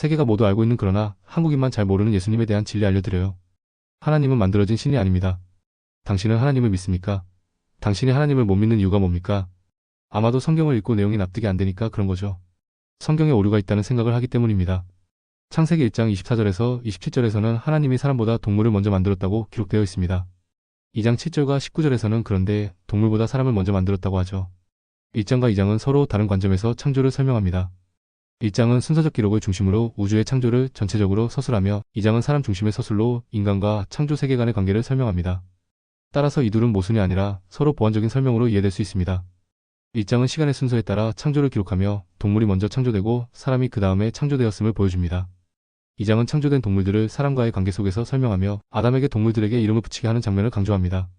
세계가 모두 알고 있는 그러나 한국인만 잘 모르는 예수님에 대한 진리 알려드려요. 하나님은 만들어진 신이 아닙니다. 당신은 하나님을 믿습니까? 당신이 하나님을 못 믿는 이유가 뭡니까? 아마도 성경을 읽고 내용이 납득이 안 되니까 그런 거죠. 성경에 오류가 있다는 생각을 하기 때문입니다. 창세기 1장 24절에서 27절에서는 하나님이 사람보다 동물을 먼저 만들었다고 기록되어 있습니다. 2장 7절과 19절에서는 그런데 동물보다 사람을 먼저 만들었다고 하죠. 1장과 2장은 서로 다른 관점에서 창조를 설명합니다. 1장은 순서적 기록을 중심으로 우주의 창조를 전체적으로 서술하며 2장은 사람 중심의 서술로 인간과 창조 세계 간의 관계를 설명합니다. 따라서 이 둘은 모순이 아니라 서로 보완적인 설명으로 이해될 수 있습니다. 1장은 시간의 순서에 따라 창조를 기록하며 동물이 먼저 창조되고 사람이 그 다음에 창조되었음을 보여줍니다. 2장은 창조된 동물들을 사람과의 관계 속에서 설명하며 아담에게 동물들에게 이름을 붙이게 하는 장면을 강조합니다.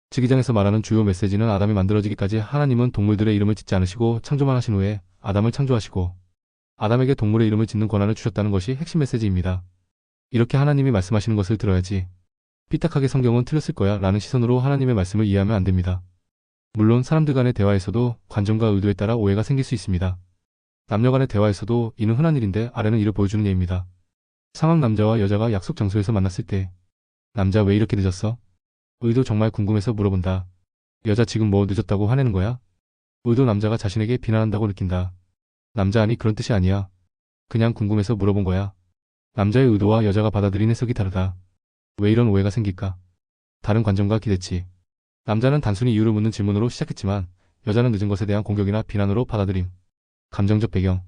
즉 2장에서 말하는 주요 메시지는 아담이 만들어지기까지 하나님은 동물들의 이름을 짓지 않으시고 창조만 하신 후에 아담을 창조하시고 아담에게 동물의 이름을 짓는 권한을 주셨다는 것이 핵심 메시지입니다. 이렇게 하나님이 말씀하시는 것을 들어야지 삐딱하게 성경은 틀렸을 거야 라는 시선으로 하나님의 말씀을 이해하면 안 됩니다. 물론 사람들 간의 대화에서도 관점과 의도에 따라 오해가 생길 수 있습니다. 남녀 간의 대화에서도 이는 흔한 일인데 아래는 이를 보여주는 예입니다. 상황 남자와 여자가 약속 장소에서 만났을 때 남자 왜 이렇게 늦었어? 의도 정말 궁금해서 물어본다. 여자 지금 뭐 늦었다고 화내는 거야? 의도 남자가 자신에게 비난한다고 느낀다. 남자 아니 그런 뜻이 아니야. 그냥 궁금해서 물어본 거야. 남자의 의도와 여자가 받아들인 해석이 다르다. 왜 이런 오해가 생길까? 다른 관점과 기대치. 남자는 단순히 이유를 묻는 질문으로 시작했지만 여자는 늦은 것에 대한 공격이나 비난으로 받아들임. 감정적 배경.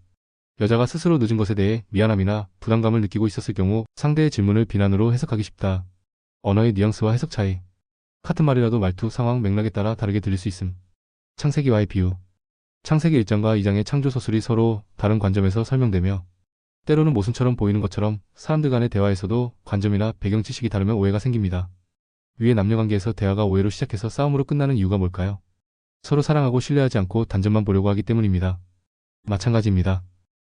여자가 스스로 늦은 것에 대해 미안함이나 부담감을 느끼고 있었을 경우 상대의 질문을 비난으로 해석하기 쉽다. 언어의 뉘앙스와 해석 차이. 같은 말이라도 말투, 상황, 맥락에 따라 다르게 들릴 수 있음. 창세기와의 비유. 창세기 1장과 2장의 창조 서술이 서로 다른 관점에서 설명되며 때로는 모순처럼 보이는 것처럼 사람들 간의 대화에서도 관점이나 배경 지식이 다르면 오해가 생깁니다. 위의 남녀관계에서 대화가 오해로 시작해서 싸움으로 끝나는 이유가 뭘까요? 서로 사랑하고 신뢰하지 않고 단점만 보려고 하기 때문입니다. 마찬가지입니다.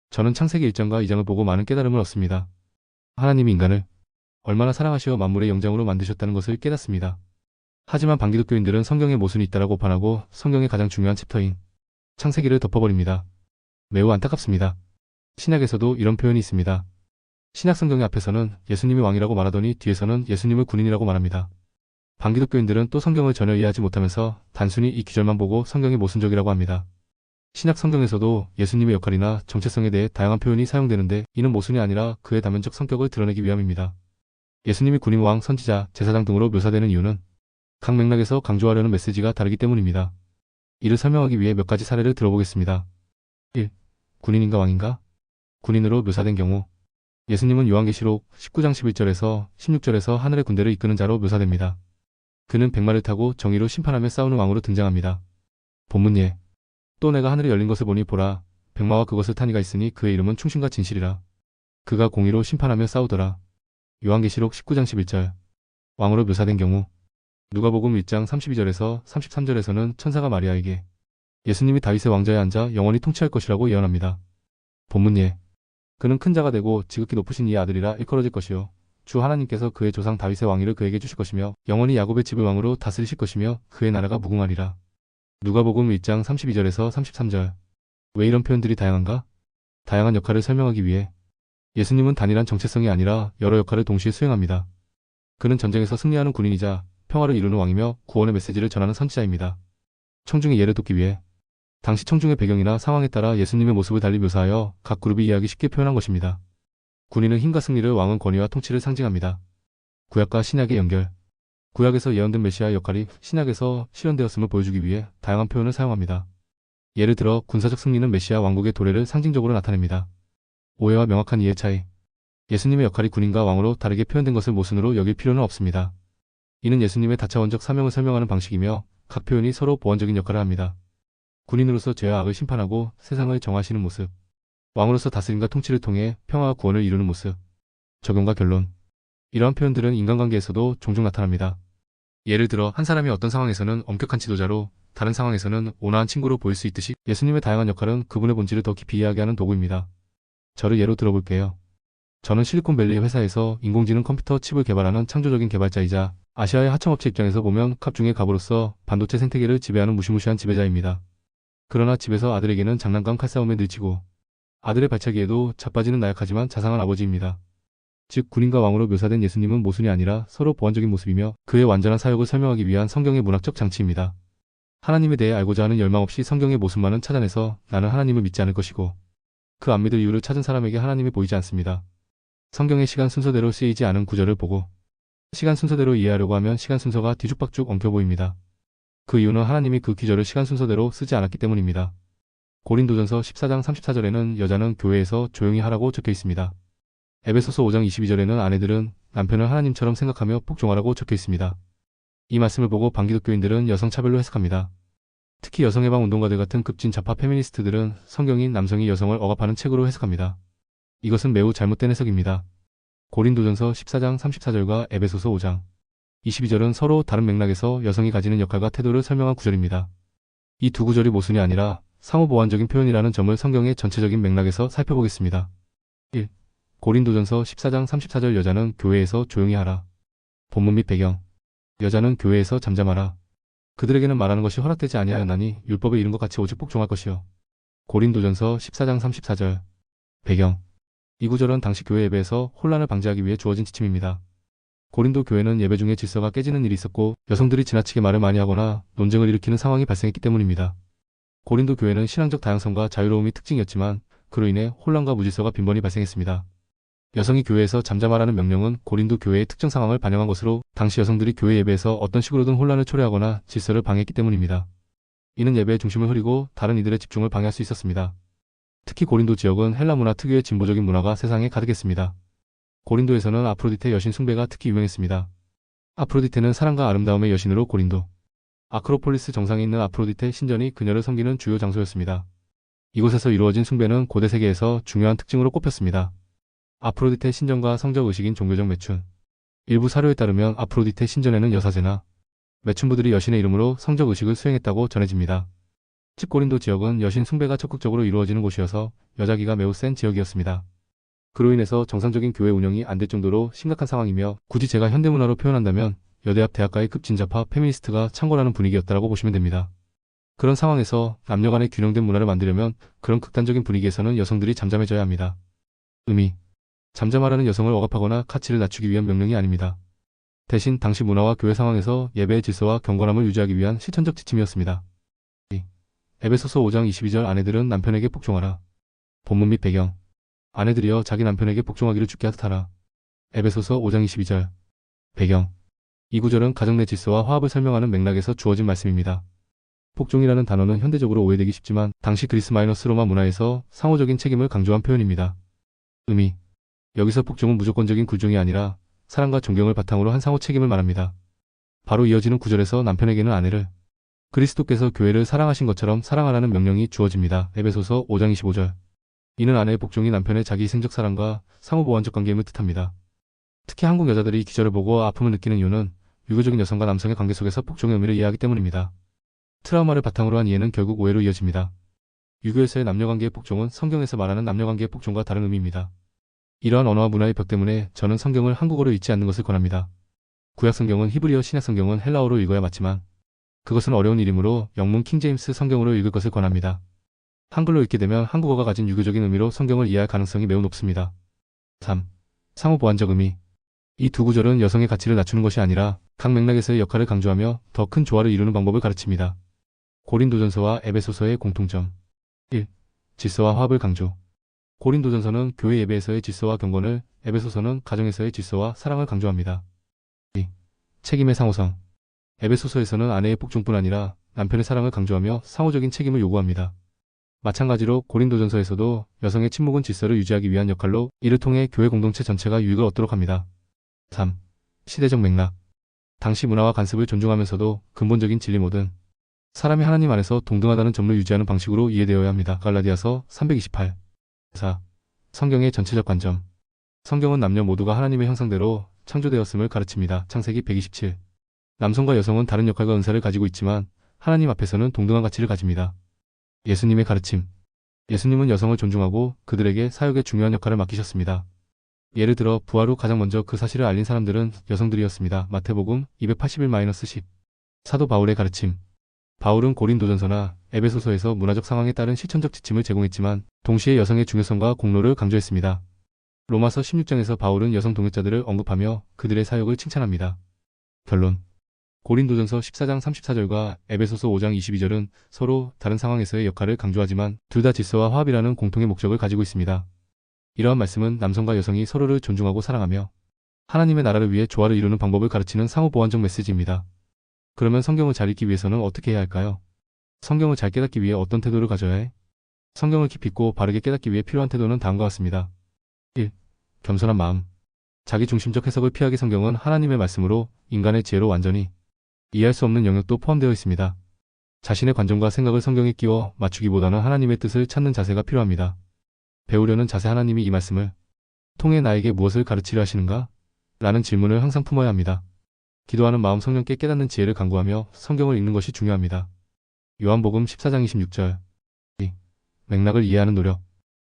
저는 창세기 1장과 2장을 보고 많은 깨달음을 얻습니다. 하나님이 인간을 얼마나 사랑하시어 만물의 영장으로 만드셨다는 것을 깨닫습니다. 하지만 반기독교인들은 성경에 모순이 있다라고 반하고 성경의 가장 중요한 챕터인 창세기를 덮어버립니다. 매우 안타깝습니다. 신약에서도 이런 표현이 있습니다. 신약 성경의 앞에서는 예수님이 왕이라고 말하더니 뒤에서는 예수님을 군인이라고 말합니다. 반기독교인들은 또 성경을 전혀 이해하지 못하면서 단순히 이 구절만 보고 성경이 모순적이라고 합니다. 신약 성경에서도 예수님의 역할이나 정체성에 대해 다양한 표현이 사용되는데 이는 모순이 아니라 그의 다면적 성격을 드러내기 위함입니다. 예수님이 군인, 왕, 선지자, 제사장 등으로 묘사되는 이유는 각 맥락에서 강조하려는 메시지가 다르기 때문입니다. 이를 설명하기 위해 몇 가지 사례를 들어보겠습니다. 1. 군인인가 왕인가? 군인으로 묘사된 경우 예수님은 요한계시록 19장 11절에서 16절에서 하늘의 군대를 이끄는 자로 묘사됩니다. 그는 백마를 타고 정의로 심판하며 싸우는 왕으로 등장합니다. 본문 예. 또 내가 하늘이 열린 것을 보니 보라 백마와 그것을 탄 이가 있으니 그의 이름은 충신과 진실이라. 그가 공의로 심판하며 싸우더라. 요한계시록 19장 11절. 왕으로 묘사된 경우 누가복음 1장 32절에서 33절에서는 천사가 마리아에게 예수님이 다윗의 왕좌에 앉아 영원히 통치할 것이라고 예언합니다. 본문 예. 그는 큰 자가 되고 지극히 높으신 이의 아들이라 일컬어질 것이요 주 하나님께서 그의 조상 다윗의 왕위를 그에게 주실 것이며 영원히 야곱의 집을 왕으로 다스리실 것이며 그의 나라가 무궁하리라. 누가복음 1장 32절에서 33절. 왜 이런 표현들이 다양한가? 다양한 역할을 설명하기 위해 예수님은 단일한 정체성이 아니라 여러 역할을 동시에 수행합니다. 그는 전쟁에서 승리하는 군인이자 평화를 이루는 왕이며 구원의 메시지를 전하는 선지자입니다. 청중의 예를 돕기 위해 당시 청중의 배경이나 상황에 따라 예수님의 모습을 달리 묘사하여 각 그룹이 이해하기 쉽게 표현한 것입니다. 군인은 힘과 승리를, 왕은 권위와 통치를 상징합니다. 구약과 신약의 연결. 구약에서 예언된 메시아의 역할이 신약에서 실현되었음을 보여주기 위해 다양한 표현을 사용합니다. 예를 들어 군사적 승리는 메시아 왕국의 도래를 상징적으로 나타냅니다. 오해와 명확한 이해 차이. 예수님의 역할이 군인과 왕으로 다르게 표현된 것을 모순으로 여길 필요는 없습니다. 이는 예수님의 다차원적 사명을 설명하는 방식이며 각 표현이 서로 보완적인 역할을 합니다. 군인으로서 죄와 악을 심판하고 세상을 정하시는 모습. 왕으로서 다스림과 통치를 통해 평화와 구원을 이루는 모습. 적용과 결론. 이러한 표현들은 인간관계에서도 종종 나타납니다. 예를 들어 한 사람이 어떤 상황에서는 엄격한 지도자로 다른 상황에서는 온화한 친구로 보일 수 있듯이 예수님의 다양한 역할은 그분의 본질을 더 깊이 이해하게 하는 도구입니다. 저를 예로 들어볼게요. 저는 실리콘밸리 회사에서 인공지능 컴퓨터 칩을 개발하는 창조적인 개발자이자 아시아의 하청업체 입장에서 보면 갑 중의 갑으로서 반도체 생태계를 지배하는 무시무시한 지배자입니다. 그러나 집에서 아들에게는 장난감 칼싸움에 늘치고 아들의 발차기에도 자빠지는 나약하지만 자상한 아버지입니다. 즉 군인과 왕으로 묘사된 예수님은 모순이 아니라 서로 보완적인 모습이며 그의 완전한 사역을 설명하기 위한 성경의 문학적 장치입니다. 하나님에 대해 알고자 하는 열망 없이 성경의 모순만은 찾아내서 나는 하나님을 믿지 않을 것이고 그 안 믿을 이유를 찾은 사람에게 하나님이 보이지 않습니다. 성경의 시간 순서대로 쓰이지 않은 구절을 보고 시간 순서대로 이해하려고 하면 시간 순서가 뒤죽박죽 엉켜 보입니다. 그 이유는 하나님이 그 기절을 시간 순서대로 쓰지 않았기 때문입니다. 고린도전서 14장 34절에는 여자는 교회에서 조용히 하라고 적혀 있습니다. 에베소서 5장 22절에는 아내들은 남편을 하나님처럼 생각하며 복종하라고 적혀 있습니다. 이 말씀을 보고 반기독교인들은 여성차별로 해석합니다. 특히 여성해방 운동가들 같은 급진 좌파 페미니스트들은 성경이 남성이 여성을 억압하는 책으로 해석합니다. 이것은 매우 잘못된 해석입니다. 고린도전서 14장 34절과 에베소서 5장 22절은 서로 다른 맥락에서 여성이 가지는 역할과 태도를 설명한 구절입니다. 이 두 구절이 모순이 아니라 상호 보완적인 표현이라는 점을 성경의 전체적인 맥락에서 살펴보겠습니다. 1. 고린도전서 14장 34절 여자는 교회에서 조용히 하라. 본문 및 배경. 여자는 교회에서 잠잠하라. 그들에게는 말하는 것이 허락되지 아니하였나니 율법에 이른 것 같이 오직 복종할 것이요. 고린도전서 14장 34절. 배경. 이 구절은 당시 교회 예배에서 혼란을 방지하기 위해 주어진 지침입니다. 고린도 교회는 예배 중에 질서가 깨지는 일이 있었고 여성들이 지나치게 말을 많이 하거나 논쟁을 일으키는 상황이 발생했기 때문입니다. 고린도 교회는 신앙적 다양성과 자유로움이 특징이었지만 그로 인해 혼란과 무질서가 빈번히 발생했습니다. 여성이 교회에서 잠잠하라는 명령은 고린도 교회의 특정 상황을 반영한 것으로 당시 여성들이 교회 예배에서 어떤 식으로든 혼란을 초래하거나 질서를 방해했기 때문입니다. 이는 예배의 중심을 흐리고 다른 이들의 집중을 방해할 수 있었습니다. 특히 고린도 지역은 헬라 문화 특유의 진보적인 문화가 세상에 가득했습니다. 고린도에서는 아프로디테 여신 숭배가 특히 유명했습니다. 아프로디테는 사랑과 아름다움의 여신으로 고린도 아크로폴리스 정상에 있는 아프로디테 신전이 그녀를 섬기는 주요 장소였습니다. 이곳에서 이루어진 숭배는 고대 세계에서 중요한 특징으로 꼽혔습니다. 아프로디테 신전과 성적 의식인 종교적 매춘. 일부 사료에 따르면 아프로디테 신전에는 여사제나 매춘부들이 여신의 이름으로 성적 의식을 수행했다고 전해집니다. 즉 고린도 지역은 여신 숭배가 적극적으로 이루어지는 곳이어서 여자기가 매우 센 지역이었습니다. 그로 인해서 정상적인 교회 운영이 안 될 정도로 심각한 상황이며 굳이 제가 현대문화로 표현한다면 여대 앞 대학가의 급진자파 페미니스트가 창궐하는 분위기였다고 보시면 됩니다. 그런 상황에서 남녀 간의 균형된 문화를 만들려면 그런 극단적인 분위기에서는 여성들이 잠잠해져야 합니다. 의미. 잠잠하라는 여성을 억압하거나 가치를 낮추기 위한 명령이 아닙니다. 대신 당시 문화와 교회 상황에서 예배의 질서와 경건함을 유지하기 위한 실천적 지침이었습니다. 에베소서 5장 22절 아내들은 남편에게 복종하라. 본문 및 배경. 아내들이여 자기 남편에게 복종하기를 주께 하듯하라. 에베소서 5장 22절. 배경. 이 구절은 가정 내 질서와 화합을 설명하는 맥락에서 주어진 말씀입니다. 복종이라는 단어는 현대적으로 오해되기 쉽지만 당시 그리스 마이너스 로마 문화에서 상호적인 책임을 강조한 표현입니다. 의미. 여기서 복종은 무조건적인 굴종이 아니라 사랑과 존경을 바탕으로 한 상호 책임을 말합니다. 바로 이어지는 구절에서 남편에게는 아내를 그리스도께서 교회를 사랑하신 것처럼 사랑하라는 명령이 주어집니다. 에베소서 5장 25절. 이는 아내의 복종이 남편의 자기희생적 사랑과 상호보완적 관계임을 뜻합니다. 특히 한국 여자들이 이 기절을 보고 아픔을 느끼는 이유는 유교적인 여성과 남성의 관계 속에서 복종의 의미를 이해하기 때문입니다. 트라우마를 바탕으로 한 이해는 결국 오해로 이어집니다. 유교에서의 남녀관계의 복종은 성경에서 말하는 남녀관계의 복종과 다른 의미입니다. 이러한 언어와 문화의 벽 때문에 저는 성경을 한국어로 읽지 않는 것을 권합니다. 구약성경은 히브리어, 신약성경은 헬라어로 읽어야 맞지만 그것은 어려운 일이므로 영문 킹제임스 성경으로 읽을 것을 권합니다. 한글로 읽게 되면 한국어가 가진 유교적인 의미로 성경을 이해할 가능성이 매우 높습니다. 3. 상호보완적 의미. 이 두 구절은 여성의 가치를 낮추는 것이 아니라 각 맥락에서의 역할을 강조하며 더 큰 조화를 이루는 방법을 가르칩니다. 고린도전서와 에베소서의 공통점. 1. 질서와 화합을 강조. 고린도전서는 교회 예배에서의 질서와 경건을, 에베소서는 가정에서의 질서와 사랑을 강조합니다. 2. 책임의 상호성. 에베소서에서는 아내의 복종뿐 아니라 남편의 사랑을 강조하며 상호적인 책임을 요구합니다. 마찬가지로 고린도전서에서도 여성의 침묵은 질서를 유지하기 위한 역할로 이를 통해 교회 공동체 전체가 유익을 얻도록 합니다. 3. 시대적 맥락. 당시 문화와 관습을 존중하면서도 근본적인 진리 모든 사람이 하나님 안에서 동등하다는 점을 유지하는 방식으로 이해되어야 합니다. 갈라디아서 328. 4. 성경의 전체적 관점. 성경은 남녀 모두가 하나님의 형상대로 창조되었음을 가르칩니다. 창세기 127. 남성과 여성은 다른 역할과 은사를 가지고 있지만 하나님 앞에서는 동등한 가치를 가집니다. 예수님의 가르침. 예수님은 여성을 존중하고 그들에게 사역의 중요한 역할을 맡기셨습니다. 예를 들어 부활 후 가장 먼저 그 사실을 알린 사람들은 여성들이었습니다. 마태복음 281-10. 사도 바울의 가르침. 바울은 고린도전서나 에베소서에서 문화적 상황에 따른 실천적 지침을 제공했지만 동시에 여성의 중요성과 공로를 강조했습니다. 로마서 16장에서 바울은 여성 동역자들을 언급하며 그들의 사역을 칭찬합니다. 결론. 고린도전서 14장 34절과 에베소서 5장 22절은 서로 다른 상황에서의 역할을 강조하지만 둘 다 질서와 화합이라는 공통의 목적을 가지고 있습니다. 이러한 말씀은 남성과 여성이 서로를 존중하고 사랑하며 하나님의 나라를 위해 조화를 이루는 방법을 가르치는 상호보완적 메시지입니다. 그러면 성경을 잘 읽기 위해서는 어떻게 해야 할까요? 성경을 잘 깨닫기 위해 어떤 태도를 가져야 해? 성경을 깊이 있고 바르게 깨닫기 위해 필요한 태도는 다음과 같습니다. 1. 겸손한 마음. 자기중심적 해석을 피하기. 성경은 하나님의 말씀으로 인간의 지혜로 완전히 이해할 수 없는 영역도 포함되어 있습니다. 자신의 관점과 생각을 성경에 끼워 맞추기보다는 하나님의 뜻을 찾는 자세가 필요합니다. 배우려는 자세. 하나님이 이 말씀을 통해 나에게 무엇을 가르치려 하시는가? 라는 질문을 항상 품어야 합니다. 기도하는 마음. 성령께 깨닫는 지혜를 간구하며 성경을 읽는 것이 중요합니다. 요한복음 14장 26절. 2. 맥락을 이해하는 노력.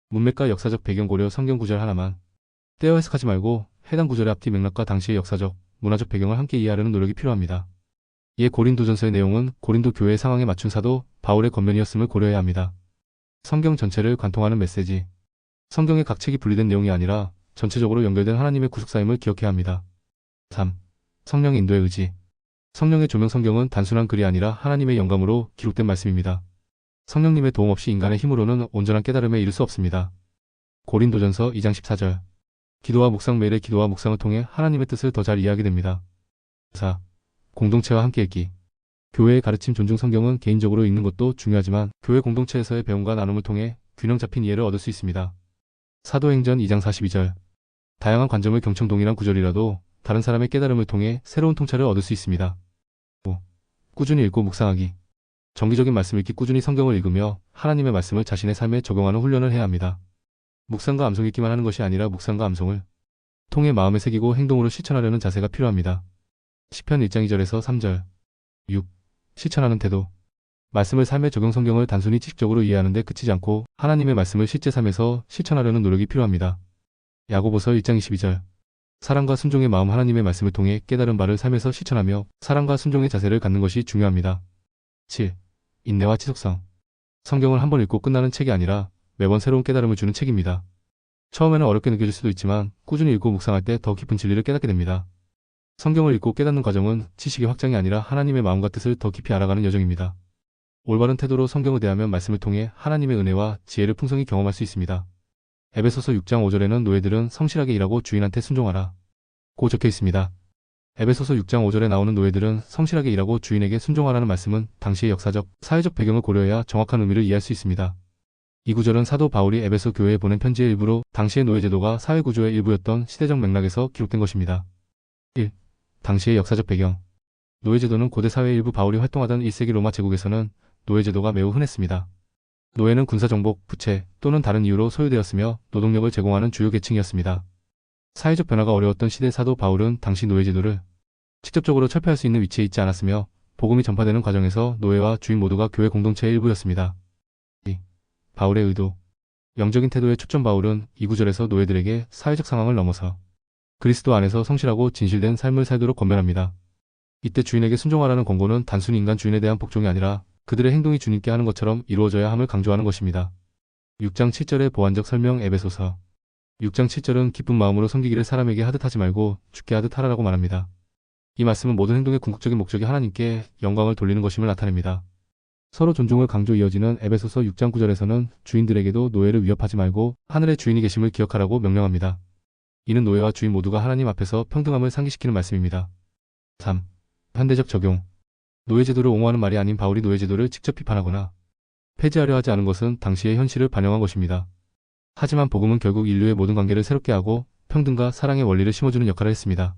문맥과 역사적 배경 고려. 성경 구절 하나만 떼어 해석하지 말고 해당 구절의 앞뒤 맥락과 당시의 역사적, 문화적 배경을 함께 이해하려는 노력이 필요합니다. 이에 고린도전서의 내용은 고린도 교회의 상황에 맞춘 사도 바울의 겉면이었음을 고려해야 합니다. 성경 전체를 관통하는 메시지. 성경의 각 책이 분리된 내용이 아니라 전체적으로 연결된 하나님의 구속사임을 기억해야 합니다. 3. 성령의 인도의 의지. 성령의 조명. 성경은 단순한 글이 아니라 하나님의 영감으로 기록된 말씀입니다. 성령님의 도움 없이 인간의 힘으로는 온전한 깨달음에 이를 수 없습니다. 고린도전서 2장 14절. 기도와 묵상. 매일의 기도와 묵상을 통해 하나님의 뜻을 더 잘 이해하게 됩니다. 4. 공동체와 함께 읽기. 교회의 가르침. 존중. 성경은 개인적으로 읽는 것도 중요하지만 교회 공동체에서의 배움과 나눔을 통해 균형 잡힌 이해를 얻을 수 있습니다. 사도행전 2장 42절. 다양한 관점을 경청. 동일한 구절이라도 다른 사람의 깨달음을 통해 새로운 통찰을 얻을 수 있습니다. 5. 꾸준히 읽고 묵상하기. 정기적인 말씀 읽기. 꾸준히 성경을 읽으며 하나님의 말씀을 자신의 삶에 적용하는 훈련을 해야 합니다. 묵상과 암송 읽기만 하는 것이 아니라 묵상과 암송을 통해 마음에 새기고 행동으로 실천하려는 자세가 필요합니다. 시편 1장 2절에서 3절. 6. 실천하는 태도. 말씀을 삶에 적용. 성경을 단순히 지식적으로 이해하는 데 그치지 않고 하나님의 말씀을 실제 삶에서 실천하려는 노력이 필요합니다. 야고보서 1장 22절. 사랑과 순종의 마음. 하나님의 말씀을 통해 깨달은 바를 삶에서 실천하며 사랑과 순종의 자세를 갖는 것이 중요합니다. 7. 인내와 지속성. 성경을 한 번 읽고 끝나는 책이 아니라 매번 새로운 깨달음을 주는 책입니다. 처음에는 어렵게 느껴질 수도 있지만 꾸준히 읽고 묵상할 때 더 깊은 진리를 깨닫게 됩니다. 성경을 읽고 깨닫는 과정은 지식의 확장이 아니라 하나님의 마음과 뜻을 더 깊이 알아가는 여정입니다. 올바른 태도로 성경을 대하면 말씀을 통해 하나님의 은혜와 지혜를 풍성히 경험할 수 있습니다. 에베소서 6장 5절에는 노예들은 성실하게 일하고 주인한테 순종하라 고 적혀 있습니다. 에베소서 6장 5절에 나오는 노예들은 성실하게 일하고 주인에게 순종하라는 말씀은 당시의 역사적, 사회적 배경을 고려해야 정확한 의미를 이해할 수 있습니다. 이 구절은 사도 바울이 에베소 교회에 보낸 편지의 일부로 당시의 노예제도가 사회구조의 일부였던 시대적 맥락에서 기록된 것입니다. 1. 당시의 역사적 배경. 노예제도는 고대 사회의 일부. 바울이 활동하던 1세기 로마 제국에서는 노예제도가 매우 흔했습니다. 노예는 군사정복, 부채 또는 다른 이유로 소유되었으며 노동력을 제공하는 주요 계층이었습니다. 사회적 변화가 어려웠던 시대. 사도 바울은 당시 노예제도를 직접적으로 철폐할 수 있는 위치에 있지 않았으며 복음이 전파되는 과정에서 노예와 주인 모두가 교회 공동체의 일부였습니다. 2. 바울의 의도. 영적인 태도에 초점. 바울은 이 구절에서 노예들에게 사회적 상황을 넘어서 그리스도 안에서 성실하고 진실된 삶을 살도록 권면합니다. 이때 주인에게 순종하라는 권고는 단순히 인간 주인에 대한 복종이 아니라 그들의 행동이 주님께 하는 것처럼 이루어져야 함을 강조하는 것입니다. 6장 7절의 보완적 설명. 에베소서 6장 7절은 기쁜 마음으로 섬기기를 사람에게 하듯 하지 말고 주께 하듯 하라라고 말합니다. 이 말씀은 모든 행동의 궁극적인 목적이 하나님께 영광을 돌리는 것임을 나타냅니다. 서로 존중을 강조. 이어지는 에베소서 6장 9절에서는 주인들에게도 노예를 위협하지 말고 하늘의 주인이 계심을 기억하라고 명령합니다. 이는 노예와 주인 모두가 하나님 앞에서 평등함을 상기시키는 말씀입니다. 3. 현대적 적용. 노예제도를 옹호하는 말이 아닌 바울이 노예제도를 직접 비판하거나 폐지하려 하지 않은 것은 당시의 현실을 반영한 것입니다. 하지만 복음은 결국 인류의 모든 관계를 새롭게 하고 평등과 사랑의 원리를 심어주는 역할을 했습니다.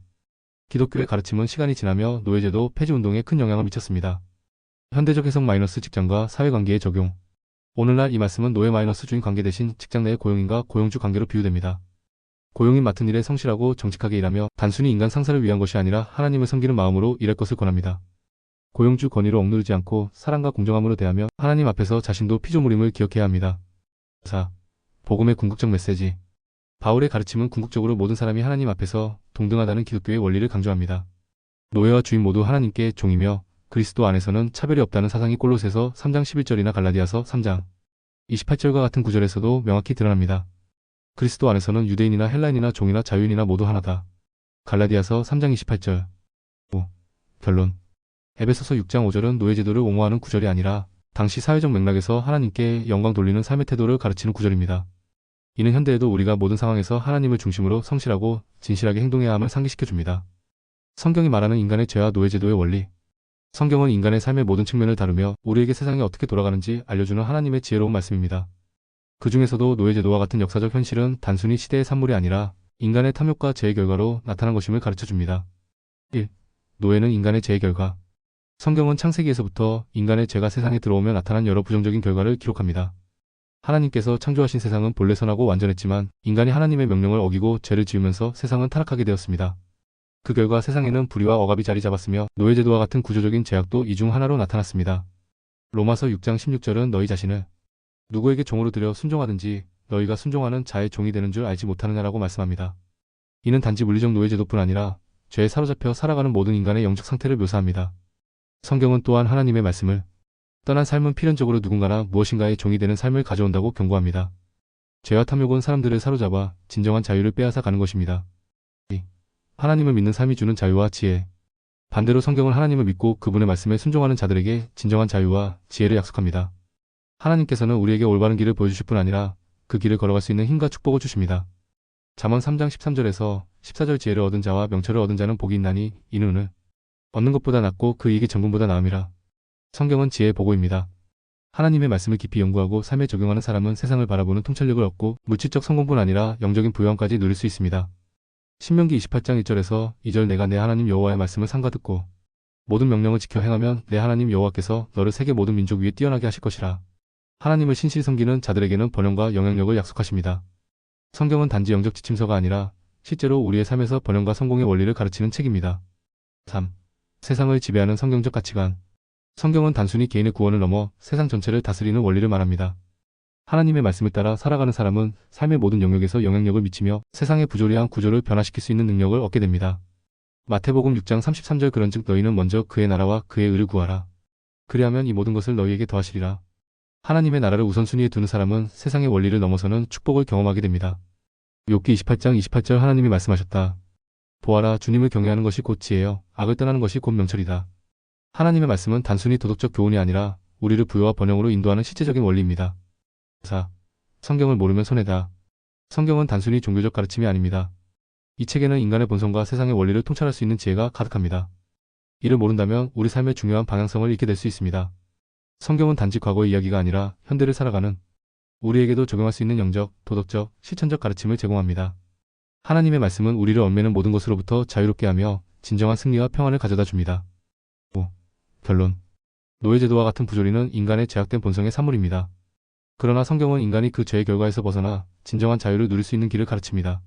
기독교의 가르침은 시간이 지나며 노예제도 폐지 운동에 큰 영향을 미쳤습니다. 현대적 해석. 직장과 사회관계의 적용. 오늘날 이 말씀은 노예 주인 관계 대신 직장 내의 고용인과 고용주 관계로 비유됩니다. 고용인 맡은 일에 성실하고 정직하게 일하며 단순히 인간 상사를 위한 것이 아니라 하나님을 섬기는 마음으로 일할 것을 권합니다. 고용주 권위로 억누르지 않고 사랑과 공정함으로 대하며 하나님 앞에서 자신도 피조물임을 기억해야 합니다. 4. 복음의 궁극적 메시지. 바울의 가르침은 궁극적으로 모든 사람이 하나님 앞에서 동등하다는 기독교의 원리를 강조합니다. 노예와 주인 모두 하나님께 종이며 그리스도 안에서는 차별이 없다는 사상이 골로새서 3장 11절이나 갈라디아서 3장 28절과 같은 구절에서도 명확히 드러납니다. 그리스도 안에서는 유대인이나 헬라인이나 종이나 자유인이나 모두 하나다. 갈라디아서 3장 28절. 5. 결론. 에베소서 6장 5절은 노예제도를 옹호하는 구절이 아니라 당시 사회적 맥락에서 하나님께 영광 돌리는 삶의 태도를 가르치는 구절입니다. 이는 현대에도 우리가 모든 상황에서 하나님을 중심으로 성실하고 진실하게 행동해야 함을 상기시켜줍니다. 성경이 말하는 인간의 죄와 노예제도의 원리. 성경은 인간의 삶의 모든 측면을 다루며 우리에게 세상이 어떻게 돌아가는지 알려주는 하나님의 지혜로운 말씀입니다. 그 중에서도 노예제도와 같은 역사적 현실은 단순히 시대의 산물이 아니라 인간의 탐욕과 죄의 결과로 나타난 것임을 가르쳐줍니다. 1. 노예는 인간의 죄의 결과. 성경은 창세기에서부터 인간의 죄가 세상에 들어오며 나타난 여러 부정적인 결과를 기록합니다. 하나님께서 창조하신 세상은 본래 선하고 완전했지만 인간이 하나님의 명령을 어기고 죄를 지으면서 세상은 타락하게 되었습니다. 그 결과 세상에는 불의와 억압이 자리 잡았으며 노예제도와 같은 구조적인 제약도 이 중 하나로 나타났습니다. 로마서 6장 16절은 너희 자신을 누구에게 종으로 들여 순종하든지 너희가 순종하는 자의 종이 되는 줄 알지 못하느냐라고 말씀합니다. 이는 단지 물리적 노예제도뿐 아니라 죄에 사로잡혀 살아가는 모든 인간의 영적 상태를 묘사합니다. 성경은 또한 하나님의 말씀을 떠난 삶은 필연적으로 누군가나 무엇인가의 종이 되는 삶을 가져온다고 경고합니다. 죄와 탐욕은 사람들을 사로잡아 진정한 자유를 빼앗아 가는 것입니다. 하나님을 믿는 삶이 주는 자유와 지혜. 반대로 성경은 하나님을 믿고 그분의 말씀에 순종하는 자들에게 진정한 자유와 지혜를 약속합니다. 하나님께서는 우리에게 올바른 길을 보여주실 뿐 아니라 그 길을 걸어갈 수 있는 힘과 축복을 주십니다. 잠언 3장 13절에서 14절 지혜를 얻은 자와 명철을 얻은 자는 복이 있나니 이는 은을 얻는 것보다 낫고 그 이익이 정금보다 나음이라. 성경은 지혜의 보고입니다. 하나님의 말씀을 깊이 연구하고 삶에 적용하는 사람은 세상을 바라보는 통찰력을 얻고 물질적 성공뿐 아니라 영적인 부유함까지 누릴 수 있습니다. 신명기 28장 1절에서 2절 내가 내 하나님 여호와의 말씀을 삼가 듣고 모든 명령을 지켜 행하면 내 하나님 여호와께서 너를 세계 모든 민족 위에 뛰어나게 하실 것이라. 하나님을 신실히 섬기는 자들에게는 번영과 영향력을 약속하십니다. 성경은 단지 영적 지침서가 아니라 실제로 우리의 삶에서 번영과 성공의 원리를 가르치는 책입니다. 3. 세상을 지배하는 성경적 가치관. 성경은 단순히 개인의 구원을 넘어 세상 전체를 다스리는 원리를 말합니다. 하나님의 말씀을 따라 살아가는 사람은 삶의 모든 영역에서 영향력을 미치며 세상의 부조리한 구조를 변화시킬 수 있는 능력을 얻게 됩니다. 마태복음 6장 33절 그런즉 너희는 먼저 그의 나라와 그의 의를 구하라. 그리하면 이 모든 것을 너희에게 더하시리라. 하나님의 나라를 우선순위에 두는 사람은 세상의 원리를 넘어서는 축복을 경험하게 됩니다. 욥기 28장 28절 하나님이 말씀하셨다. 보아라 주님을 경외하는 것이 곧 지혜요 악을 떠나는 것이 곧 명철이다. 하나님의 말씀은 단순히 도덕적 교훈이 아니라 우리를 부여와 번영으로 인도하는 실제적인 원리입니다. 4. 성경을 모르면 손해다. 성경은 단순히 종교적 가르침이 아닙니다. 이 책에는 인간의 본성과 세상의 원리를 통찰할 수 있는 지혜가 가득합니다. 이를 모른다면 우리 삶의 중요한 방향성을 잃게 될 수 있습니다. 성경은 단지 과거의 이야기가 아니라 현대를 살아가는 우리에게도 적용할 수 있는 영적, 도덕적, 실천적 가르침을 제공합니다. 하나님의 말씀은 우리를 얽매는 모든 것으로부터 자유롭게 하며 진정한 승리와 평안을 가져다 줍니다. 5. 결론. 노예제도와 같은 부조리는 인간의 제약된 본성의 산물입니다. 그러나 성경은 인간이 그 죄의 결과에서 벗어나 진정한 자유를 누릴 수 있는 길을 가르칩니다.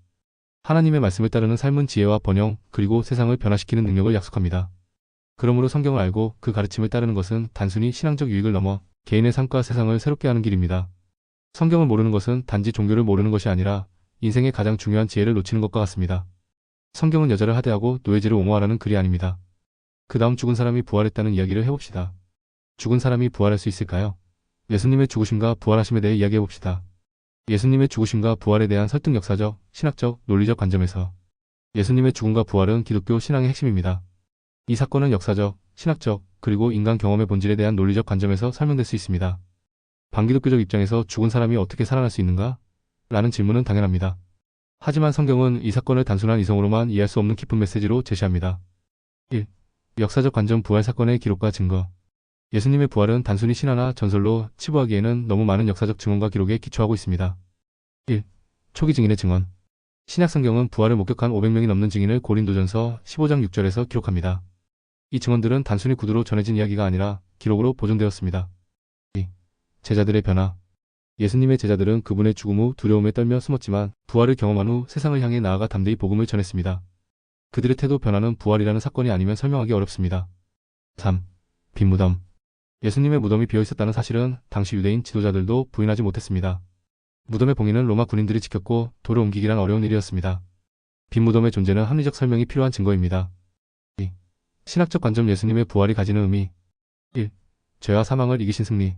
하나님의 말씀을 따르는 삶은 지혜와 번영, 그리고 세상을 변화시키는 능력을 약속합니다. 그러므로 성경을 알고 그 가르침을 따르는 것은 단순히 신앙적 유익을 넘어 개인의 삶과 세상을 새롭게 하는 길입니다. 성경을 모르는 것은 단지 종교를 모르는 것이 아니라 인생의 가장 중요한 지혜를 놓치는 것과 같습니다. 성경은 여자를 하대하고 노예제를 옹호하라는 글이 아닙니다. 그 다음 죽은 사람이 부활했다는 이야기를 해봅시다. 죽은 사람이 부활할 수 있을까요? 예수님의 죽으심과 부활하심에 대해 이야기해봅시다. 예수님의 죽으심과 부활에 대한 설득 역사적, 신학적, 논리적 관점에서 예수님의 죽음과 부활은 기독교 신앙의 핵심입니다. 이 사건은 역사적, 신학적, 그리고 인간 경험의 본질에 대한 논리적 관점에서 설명될 수 있습니다. 반기독교적 입장에서 죽은 사람이 어떻게 살아날 수 있는가? 라는 질문은 당연합니다. 하지만 성경은 이 사건을 단순한 이성으로만 이해할 수 없는 깊은 메시지로 제시합니다. 1. 역사적 관점 부활 사건의 기록과 증거. 예수님의 부활은 단순히 신화나 전설로 치부하기에는 너무 많은 역사적 증언과 기록에 기초하고 있습니다. 1. 초기 증인의 증언. 신약 성경은 부활을 목격한 500명이 넘는 증인을 고린도전서 15장 6절에서 기록합니다. 이 증언들은 단순히 구두로 전해진 이야기가 아니라 기록으로 보존되었습니다. 2. 제자들의 변화. 예수님의 제자들은 그분의 죽음 후 두려움에 떨며 숨었지만 부활을 경험한 후 세상을 향해 나아가 담대히 복음을 전했습니다. 그들의 태도 변화는 부활이라는 사건이 아니면 설명하기 어렵습니다. 3. 빈 무덤. 예수님의 무덤이 비어있었다는 사실은 당시 유대인 지도자들도 부인하지 못했습니다. 무덤의 봉인은 로마 군인들이 지켰고 돌을 옮기기란 어려운 일이었습니다. 빈 무덤의 존재는 합리적 설명이 필요한 증거입니다. 2. 신학적 관점 예수님의 부활이 가지는 의미. 1. 죄와 사망을 이기신 승리.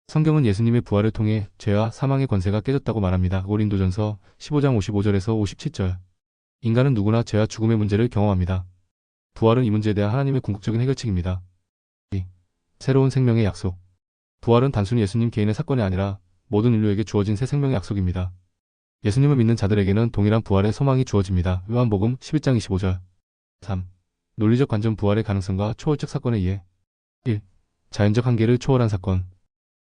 성경은 예수님의 부활을 통해 죄와 사망의 권세가 깨졌다고 말합니다. 고린도전서 15장 55절에서 57절. 인간은 누구나 죄와 죽음의 문제를 경험합니다. 부활은 이 문제에 대한 하나님의 궁극적인 해결책입니다. 2. 새로운 생명의 약속. 부활은 단순히 예수님 개인의 사건이 아니라 모든 인류에게 주어진 새 생명의 약속입니다. 예수님을 믿는 자들에게는 동일한 부활의 소망이 주어집니다. 요한복음 11장 25절. 3. 논리적 관점 부활의 가능성과 초월적 사건의 이해. 1. 자연적 한계를 초월한 사건.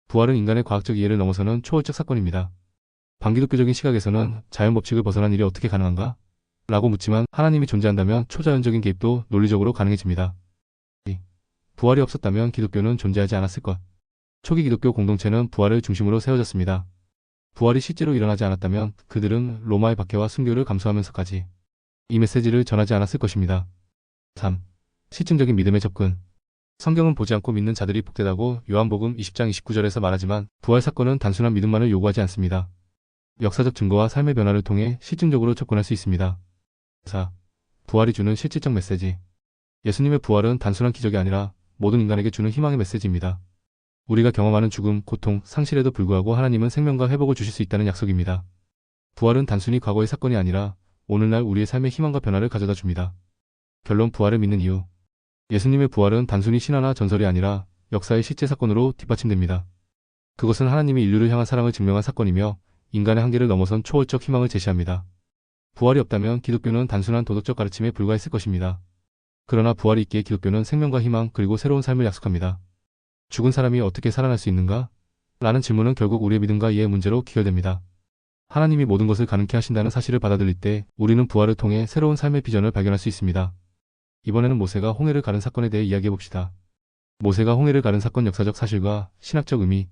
부활은 인간의 과학적 이해를 넘어서는 초월적 사건입니다. 반기독교적인 시각에서는 자연 법칙을 벗어난 일이 어떻게 가능한가? 라고 묻지만 하나님이 존재한다면 초자연적인 개입도 논리적으로 가능해집니다. 2. 부활이 없었다면 기독교는 존재하지 않았을 것. 초기 기독교 공동체는 부활을 중심으로 세워졌습니다. 부활이 실제로 일어나지 않았다면 그들은 로마의 박해와 순교를 감수하면서까지 이 메시지를 전하지 않았을 것입니다. 3. 실증적인 믿음의 접근. 성경은 보지 않고 믿는 자들이 복되다고 요한복음 20장 29절에서 말하지만 부활 사건은 단순한 믿음만을 요구하지 않습니다. 역사적 증거와 삶의 변화를 통해 실증적으로 접근할 수 있습니다. 4. 부활이 주는 실질적 메시지. 예수님의 부활은 단순한 기적이 아니라 모든 인간에게 주는 희망의 메시지입니다. 우리가 경험하는 죽음, 고통, 상실에도 불구하고 하나님은 생명과 회복을 주실 수 있다는 약속입니다. 부활은 단순히 과거의 사건이 아니라 오늘날 우리의 삶의 희망과 변화를 가져다 줍니다. 결론 부활을 믿는 이유. 예수님의 부활은 단순히 신화나 전설이 아니라 역사의 실제 사건으로 뒷받침됩니다. 그것은 하나님이 인류를 향한 사랑을 증명한 사건이며 인간의 한계를 넘어선 초월적 희망을 제시합니다. 부활이 없다면 기독교는 단순한 도덕적 가르침에 불과했을 것입니다. 그러나 부활이 있기에 기독교는 생명과 희망 그리고 새로운 삶을 약속합니다. 죽은 사람이 어떻게 살아날 수 있는가? 라는 질문은 결국 우리의 믿음과 이해의 문제로 귀결됩니다. 하나님이 모든 것을 가능케 하신다는 사실을 받아들일 때 우리는 부활을 통해 새로운 삶의 비전을 발견할 수 있습니다. 이번에는 모세가 홍해를 가른 사건에 대해 이야기해봅시다. 모세가 홍해를 가른 사건 역사적 사실과 신학적 의미.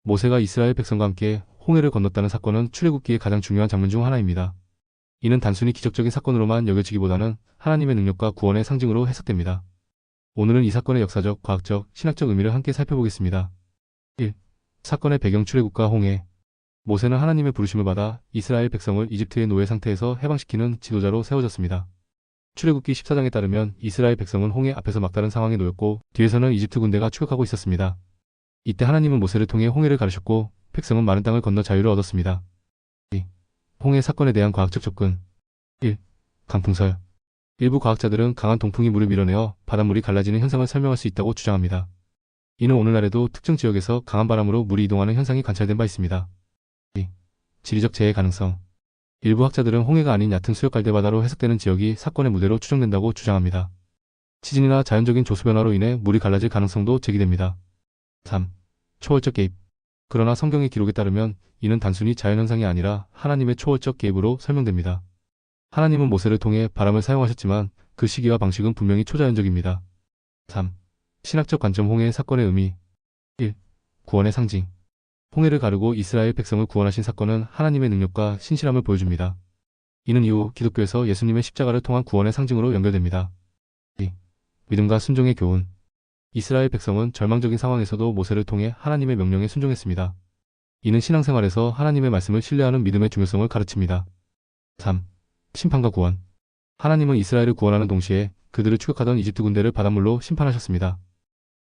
모세가 이스라엘 백성과 함께 홍해를 건넜다는 사건은 출애굽기의 가장 중요한 장면 중 하나입니다. 이는 단순히 기적적인 사건으로만 여겨지기보다는 하나님의 능력과 구원의 상징으로 해석됩니다. 오늘은 이 사건의 역사적, 과학적, 신학적 의미를 함께 살펴보겠습니다. 1. 사건의 배경 출애굽과 홍해. 모세는 하나님의 부르심을 받아 이스라엘 백성을 이집트의 노예 상태에서 해방시키는 지도자로 세워졌습니다. 출애굽기 14장에 따르면 이스라엘 백성은 홍해 앞에서 막다른 상황에 놓였고 뒤에서는 이집트 군대가 추격하고 있었습니다. 이때 하나님은 모세를 통해 홍해를 가르셨고 백성은 마른 땅을 건너 자유를 얻었습니다. 2. 홍해 사건에 대한 과학적 접근. 1. 강풍설. 일부 과학자들은 강한 동풍이 물을 밀어내어 바닷물이 갈라지는 현상을 설명할 수 있다고 주장합니다. 이는 오늘날에도 특정 지역에서 강한 바람으로 물이 이동하는 현상이 관찰된 바 있습니다. 2. 지리적 재해 가능성. 일부 학자들은 홍해가 아닌 얕은 수역 갈대바다로 해석되는 지역이 사건의 무대로 추정된다고 주장합니다. 지진이나 자연적인 조수 변화로 인해 물이 갈라질 가능성도 제기됩니다. 3. 초월적 개입. 그러나 성경의 기록에 따르면 이는 단순히 자연현상이 아니라 하나님의 초월적 개입으로 설명됩니다. 하나님은 모세를 통해 바람을 사용하셨지만 그 시기와 방식은 분명히 초자연적입니다. 3. 신학적 관점 홍해 사건의 의미. 1. 구원의 상징. 홍해를 가르고 이스라엘 백성을 구원하신 사건은 하나님의 능력과 신실함을 보여줍니다. 이는 이후 기독교에서 예수님의 십자가를 통한 구원의 상징으로 연결됩니다. 2. 믿음과 순종의 교훈. 이스라엘 백성은 절망적인 상황에서도 모세를 통해 하나님의 명령에 순종했습니다. 이는 신앙생활에서 하나님의 말씀을 신뢰하는 믿음의 중요성을 가르칩니다. 3. 심판과 구원. 하나님은 이스라엘을 구원하는 동시에 그들을 추격하던 이집트 군대를 바닷물로 심판하셨습니다.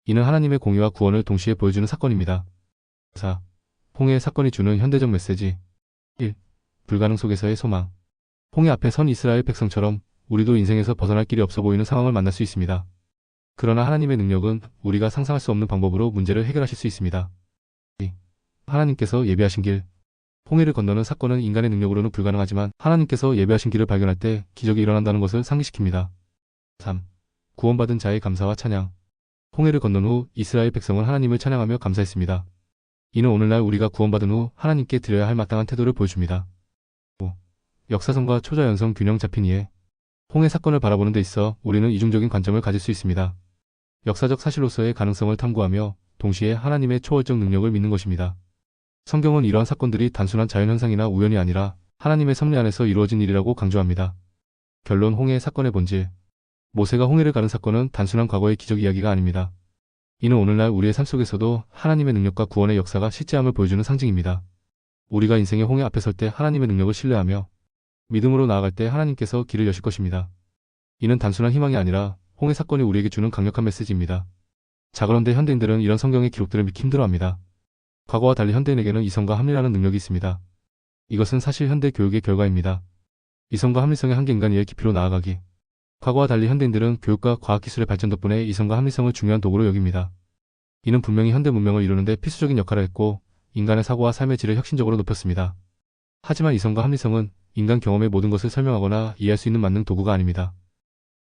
이는 하나님의 공의와 구원을 동시에 보여주는 사건입니다. 4. 홍해 사건이 주는 현대적 메시지. 1. 불가능 속에서의 소망. 홍해 앞에 선 이스라엘 백성처럼 우리도 인생에서 벗어날 길이 없어 보이는 상황을 만날 수 있습니다. 그러나 하나님의 능력은 우리가 상상할 수 없는 방법으로 문제를 해결하실 수 있습니다. 2. 하나님께서 예비하신 길. 홍해를 건너는 사건은 인간의 능력으로는 불가능하지만 하나님께서 예비하신 길을 발견할 때 기적이 일어난다는 것을 상기시킵니다. 3. 구원받은 자의 감사와 찬양. 홍해를 건넌 후 이스라엘 백성은 하나님을 찬양하며 감사했습니다. 이는 오늘날 우리가 구원받은 후 하나님께 드려야 할 마땅한 태도를 보여줍니다. 5. 역사성과 초자연성 균형 잡힌 이해. 홍해 사건을 바라보는 데 있어 우리는 이중적인 관점을 가질 수 있습니다. 역사적 사실로서의 가능성을 탐구하며 동시에 하나님의 초월적 능력을 믿는 것입니다. 성경은 이러한 사건들이 단순한 자연현상이나 우연이 아니라 하나님의 섭리 안에서 이루어진 일이라고 강조합니다. 결론 홍해 사건의 본질. 모세가 홍해를 가른 사건은 단순한 과거의 기적 이야기가 아닙니다. 이는 오늘날 우리의 삶 속에서도 하나님의 능력과 구원의 역사가 실제함을 보여주는 상징입니다. 우리가 인생의 홍해 앞에 설 때 하나님의 능력을 신뢰하며 믿음으로 나아갈 때 하나님께서 길을 여실 것입니다. 이는 단순한 희망이 아니라 홍해 사건이 우리에게 주는 강력한 메시지입니다. 자, 그런데 현대인들은 이런 성경의 기록들을 믿기 힘들어합니다. 과거와 달리 현대인에게는 이성과 합리라는 능력이 있습니다. 이것은 사실 현대 교육의 결과입니다. 이성과 합리성의 한계 인간 이해의 깊이로 나아가기. 과거와 달리 현대인들은 교육과 과학기술의 발전 덕분에 이성과 합리성을 중요한 도구로 여깁니다. 이는 분명히 현대 문명을 이루는데 필수적인 역할을 했고 인간의 사고와 삶의 질을 혁신적으로 높였습니다. 하지만 이성과 합리성은 인간 경험의 모든 것을 설명하거나 이해할 수 있는 만능 도구가 아닙니다.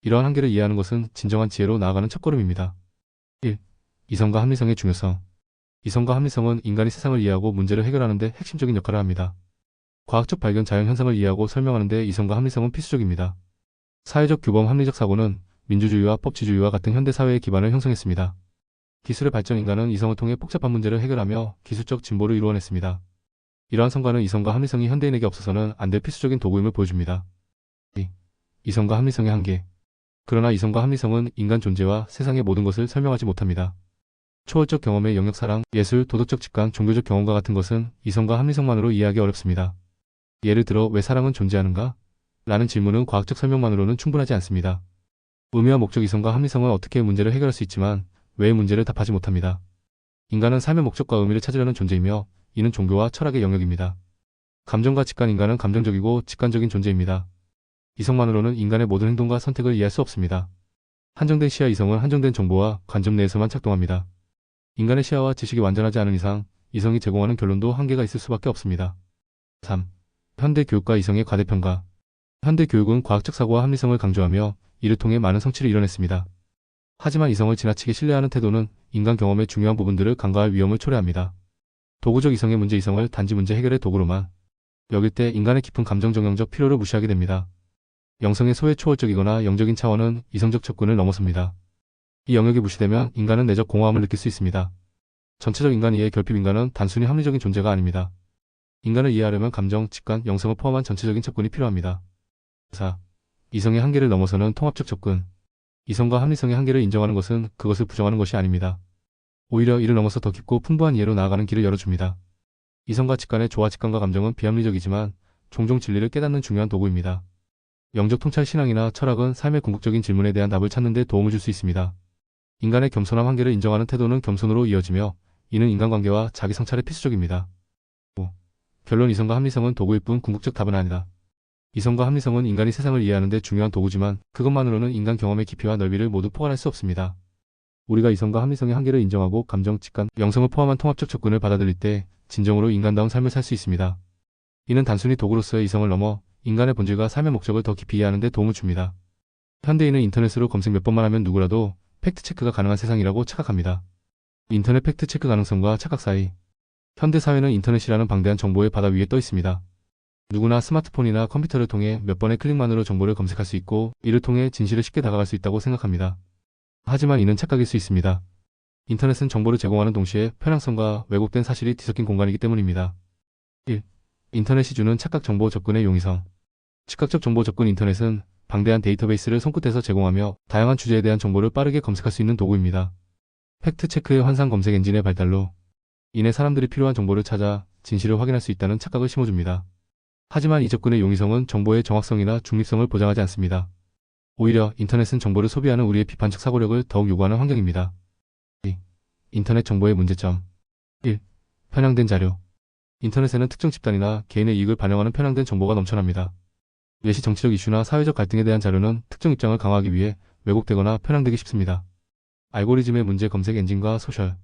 이러한 한계를 이해하는 것은 진정한 지혜로 나아가는 첫걸음입니다. 1. 이성과 합리성의 중요성. 이성과 합리성은 인간이 세상을 이해하고 문제를 해결하는 데 핵심적인 역할을 합니다. 과학적 발견, 자연 현상을 이해하고 설명하는 데 이성과 합리성은 필수적입니다. 사회적 규범, 합리적 사고는 민주주의와 법치주의와 같은 현대 사회의 기반을 형성했습니다. 기술의 발전, 인간은 이성을 통해 복잡한 문제를 해결하며 기술적 진보를 이루어냈습니다. 이러한 성과는 이성과 합리성이 현대인에게 없어서는 안 될 필수적인 도구임을 보여줍니다. 2. 이성과 합리성의 한계. 그러나 이성과 합리성은 인간 존재와 세상의 모든 것을 설명하지 못합니다. 초월적 경험의 영역, 사랑, 예술, 도덕적 직관, 종교적 경험과 같은 것은 이성과 합리성만으로 이해하기 어렵습니다. 예를 들어 왜 사랑은 존재하는가? 라는 질문은 과학적 설명만으로는 충분하지 않습니다. 의미와 목적, 이성과 합리성은 어떻게 문제를 해결할 수 있지만 왜 문제를 답하지 못합니다. 인간은 삶의 목적과 의미를 찾으려는 존재이며 이는 종교와 철학의 영역입니다. 감정과 직관, 인간은 감정적이고 직관적인 존재입니다. 이성만으로는 인간의 모든 행동과 선택을 이해할 수 없습니다. 한정된 시야, 이성은 한정된 정보와 관점 내에서만 작동합니다. 인간의 시야와 지식이 완전하지 않은 이상 이성이 제공하는 결론도 한계가 있을 수밖에 없습니다. 3. 현대 교육과 이성의 과대평가. 현대 교육은 과학적 사고와 합리성을 강조하며 이를 통해 많은 성취를 이뤄냈습니다. 하지만 이성을 지나치게 신뢰하는 태도는 인간 경험의 중요한 부분들을 간과할 위험을 초래합니다. 도구적 이성의 문제, 이성을 단지 문제 해결의 도구로만 여길 때 인간의 깊은 감정적 필요를 무시하게 됩니다. 영성의 소외, 초월적이거나 영적인 차원은 이성적 접근을 넘어섭니다. 이 영역이 무시되면 인간은 내적 공허함을 느낄 수 있습니다. 전체적 인간 이해의 결핍, 인간은 단순히 합리적인 존재가 아닙니다. 인간을 이해하려면 감정, 직관, 영성을 포함한 전체적인 접근이 필요합니다. 4. 이성의 한계를 넘어서는 통합적 접근. 이성과 합리성의 한계를 인정하는 것은 그것을 부정하는 것이 아닙니다. 오히려 이를 넘어서 더 깊고 풍부한 이해로 나아가는 길을 열어줍니다. 이성과 직관의 조화, 직관과 감정은 비합리적이지만 종종 진리를 깨닫는 중요한 도구입니다. 영적 통찰, 신앙이나 철학은 삶의 궁극적인 질문에 대한 답을 찾는 데 도움을 줄 수 있습니다. 인간의 겸손함, 한계를 인정하는 태도는 겸손으로 이어지며 이는 인간관계와 자기 성찰에 필수적입니다. 5. 결론, 이성과 합리성은 도구일 뿐 궁극적 답은 아니다. 이성과 합리성은 인간이 세상을 이해하는 데 중요한 도구지만 그것만으로는 인간 경험의 깊이와 넓이를 모두 포괄할 수 없습니다. 우리가 이성과 합리성의 한계를 인정하고 감정, 직관, 영성을 포함한 통합적 접근을 받아들일 때 진정으로 인간다운 삶을 살 수 있습니다. 이는 단순히 도구로서의 이성을 넘어 인간의 본질과 삶의 목적을 더 깊이 이해하는 데 도움을 줍니다. 현대인은 인터넷으로 검색 몇 번만 하면 누구라도 팩트체크가 가능한 세상이라고 착각합니다. 인터넷 팩트체크 가능성과 착각 사이. 현대사회는 인터넷이라는 방대한 정보의 바다 위에 떠 있습니다. 누구나 스마트폰이나 컴퓨터를 통해 몇 번의 클릭만으로 정보를 검색할 수 있고 이를 통해 진실에 쉽게 다가갈 수 있다고 생각합니다. 하지만 이는 착각일 수 있습니다. 인터넷은 정보를 제공하는 동시에 편향성과 왜곡된 사실이 뒤섞인 공간이기 때문입니다. 1. 인터넷이 주는 착각 정보 접근의 용이성. 즉각적 정보 접근. 인터넷은 방대한 데이터베이스를 손끝에서 제공하며 다양한 주제에 대한 정보를 빠르게 검색할 수 있는 도구입니다. 팩트체크의 환상, 검색 엔진의 발달로 인해 사람들이 필요한 정보를 찾아 진실을 확인할 수 있다는 착각을 심어줍니다. 하지만 이 접근의 용이성은 정보의 정확성이나 중립성을 보장하지 않습니다. 오히려 인터넷은 정보를 소비하는 우리의 비판적 사고력을 더욱 요구하는 환경입니다. 2. 인터넷 정보의 문제점. 1. 편향된 자료. 인터넷에는 특정 집단이나 개인의 이익을 반영하는 편향된 정보가 넘쳐납니다. 예시, 정치적 이슈나 사회적 갈등에 대한 자료는 특정 입장을 강화하기 위해 왜곡되거나 편향되기 쉽습니다. 알고리즘의 문제. 검색 엔진과 소셜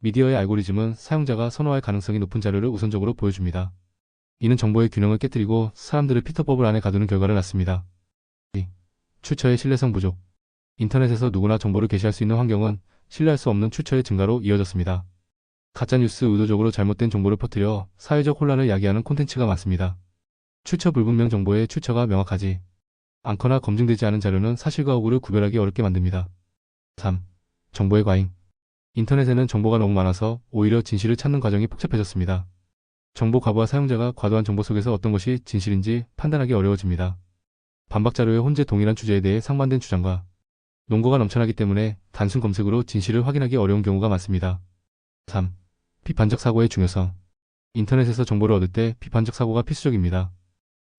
미디어의 알고리즘은 사용자가 선호할 가능성이 높은 자료를 우선적으로 보여줍니다. 이는 정보의 균형을 깨뜨리고 사람들을 피터버블 안에 가두는 결과를 낳습니다. 2. 출처의 신뢰성 부족. 인터넷에서 누구나 정보를 게시할 수 있는 환경은 신뢰할 수 없는 출처의 증가로 이어졌습니다. 가짜뉴스, 의도적으로 잘못된 정보를 퍼뜨려 사회적 혼란을 야기하는 콘텐츠가 많습니다. 출처 불분명. 정보의 출처가 명확하지 않거나 검증되지 않은 자료는 사실과 오구를 구별하기 어렵게 만듭니다. 3. 정보의 과잉. 인터넷에는 정보가 너무 많아서 오히려 진실을 찾는 과정이 복잡해졌습니다. 정보 과부하. 사용자가 과도한 정보 속에서 어떤 것이 진실인지 판단하기 어려워집니다. 반박 자료의 혼재. 동일한 주제에 대해 상반된 주장과 논거가 넘쳐나기 때문에 단순 검색으로 진실을 확인하기 어려운 경우가 많습니다. 3. 비판적 사고의 중요성. 인터넷에서 정보를 얻을 때 비판적 사고가 필수적입니다.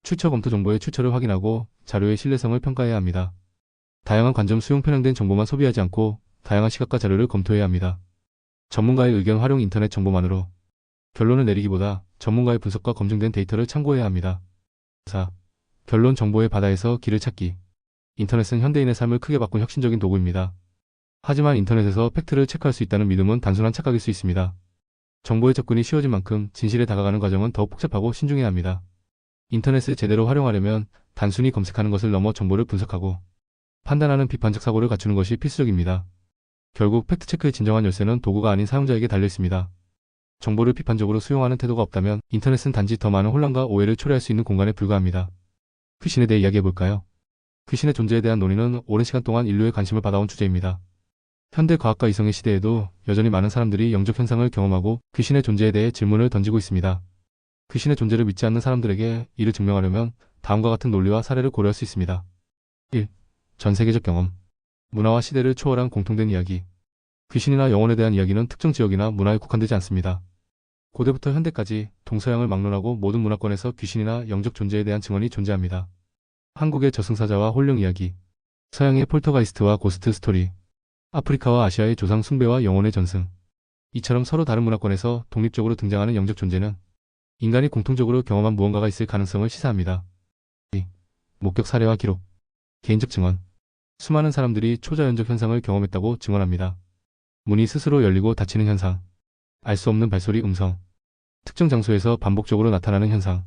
출처 검토. 정보의 출처를 확인하고 자료의 신뢰성을 평가해야 합니다. 다양한 관점 수용. 편향된 정보만 소비하지 않고 다양한 시각과 자료를 검토해야 합니다. 전문가의 의견 활용 인터넷 정보만으로 결론을 내리기보다 전문가의 분석과 검증된 데이터를 참고해야 합니다. 4. 결론 정보의 바다에서 길을 찾기. 인터넷은 현대인의 삶을 크게 바꾼 혁신적인 도구입니다. 하지만 인터넷에서 팩트를 체크할 수 있다는 믿음은 단순한 착각일 수 있습니다. 정보의 접근이 쉬워진 만큼 진실에 다가가는 과정은 더욱 복잡하고 신중해야 합니다. 인터넷을 제대로 활용하려면 단순히 검색하는 것을 넘어 정보를 분석하고 판단하는 비판적 사고를 갖추는 것이 필수적입니다. 결국 팩트체크의 진정한 열쇠는 도구가 아닌 사용자에게 달려 있습니다. 정보를 비판적으로 수용하는 태도가 없다면 인터넷은 단지 더 많은 혼란과 오해를 초래할 수 있는 공간에 불과합니다. 귀신에 대해 이야기해볼까요? 귀신의 존재에 대한 논의는 오랜 시간 동안 인류의 관심을 받아온 주제입니다. 현대 과학과 이성의 시대에도 여전히 많은 사람들이 영적 현상을 경험하고 귀신의 존재에 대해 질문을 던지고 있습니다. 귀신의 존재를 믿지 않는 사람들에게 이를 증명하려면 다음과 같은 논리와 사례를 고려할 수 있습니다. 1. 전 세계적 경험. 문화와 시대를 초월한 공통된 이야기. 귀신이나 영혼에 대한 이야기는 특정 지역이나 문화에 국한되지 않습니다. 고대부터 현대까지 동서양을 막론하고 모든 문화권에서 귀신이나 영적 존재에 대한 증언이 존재합니다. 한국의 저승사자와 혼령 이야기, 서양의 폴터가이스트와 고스트 스토리, 아프리카와 아시아의 조상 숭배와 영혼의 전승. 이처럼 서로 다른 문화권에서 독립적으로 등장하는 영적 존재는 인간이 공통적으로 경험한 무언가가 있을 가능성을 시사합니다. 2. 목격 사례와 기록. 개인적 증언. 수많은 사람들이 초자연적 현상을 경험했다고 증언합니다. 문이 스스로 열리고 닫히는 현상, 알 수 없는 발소리 음성, 특정 장소에서 반복적으로 나타나는 현상.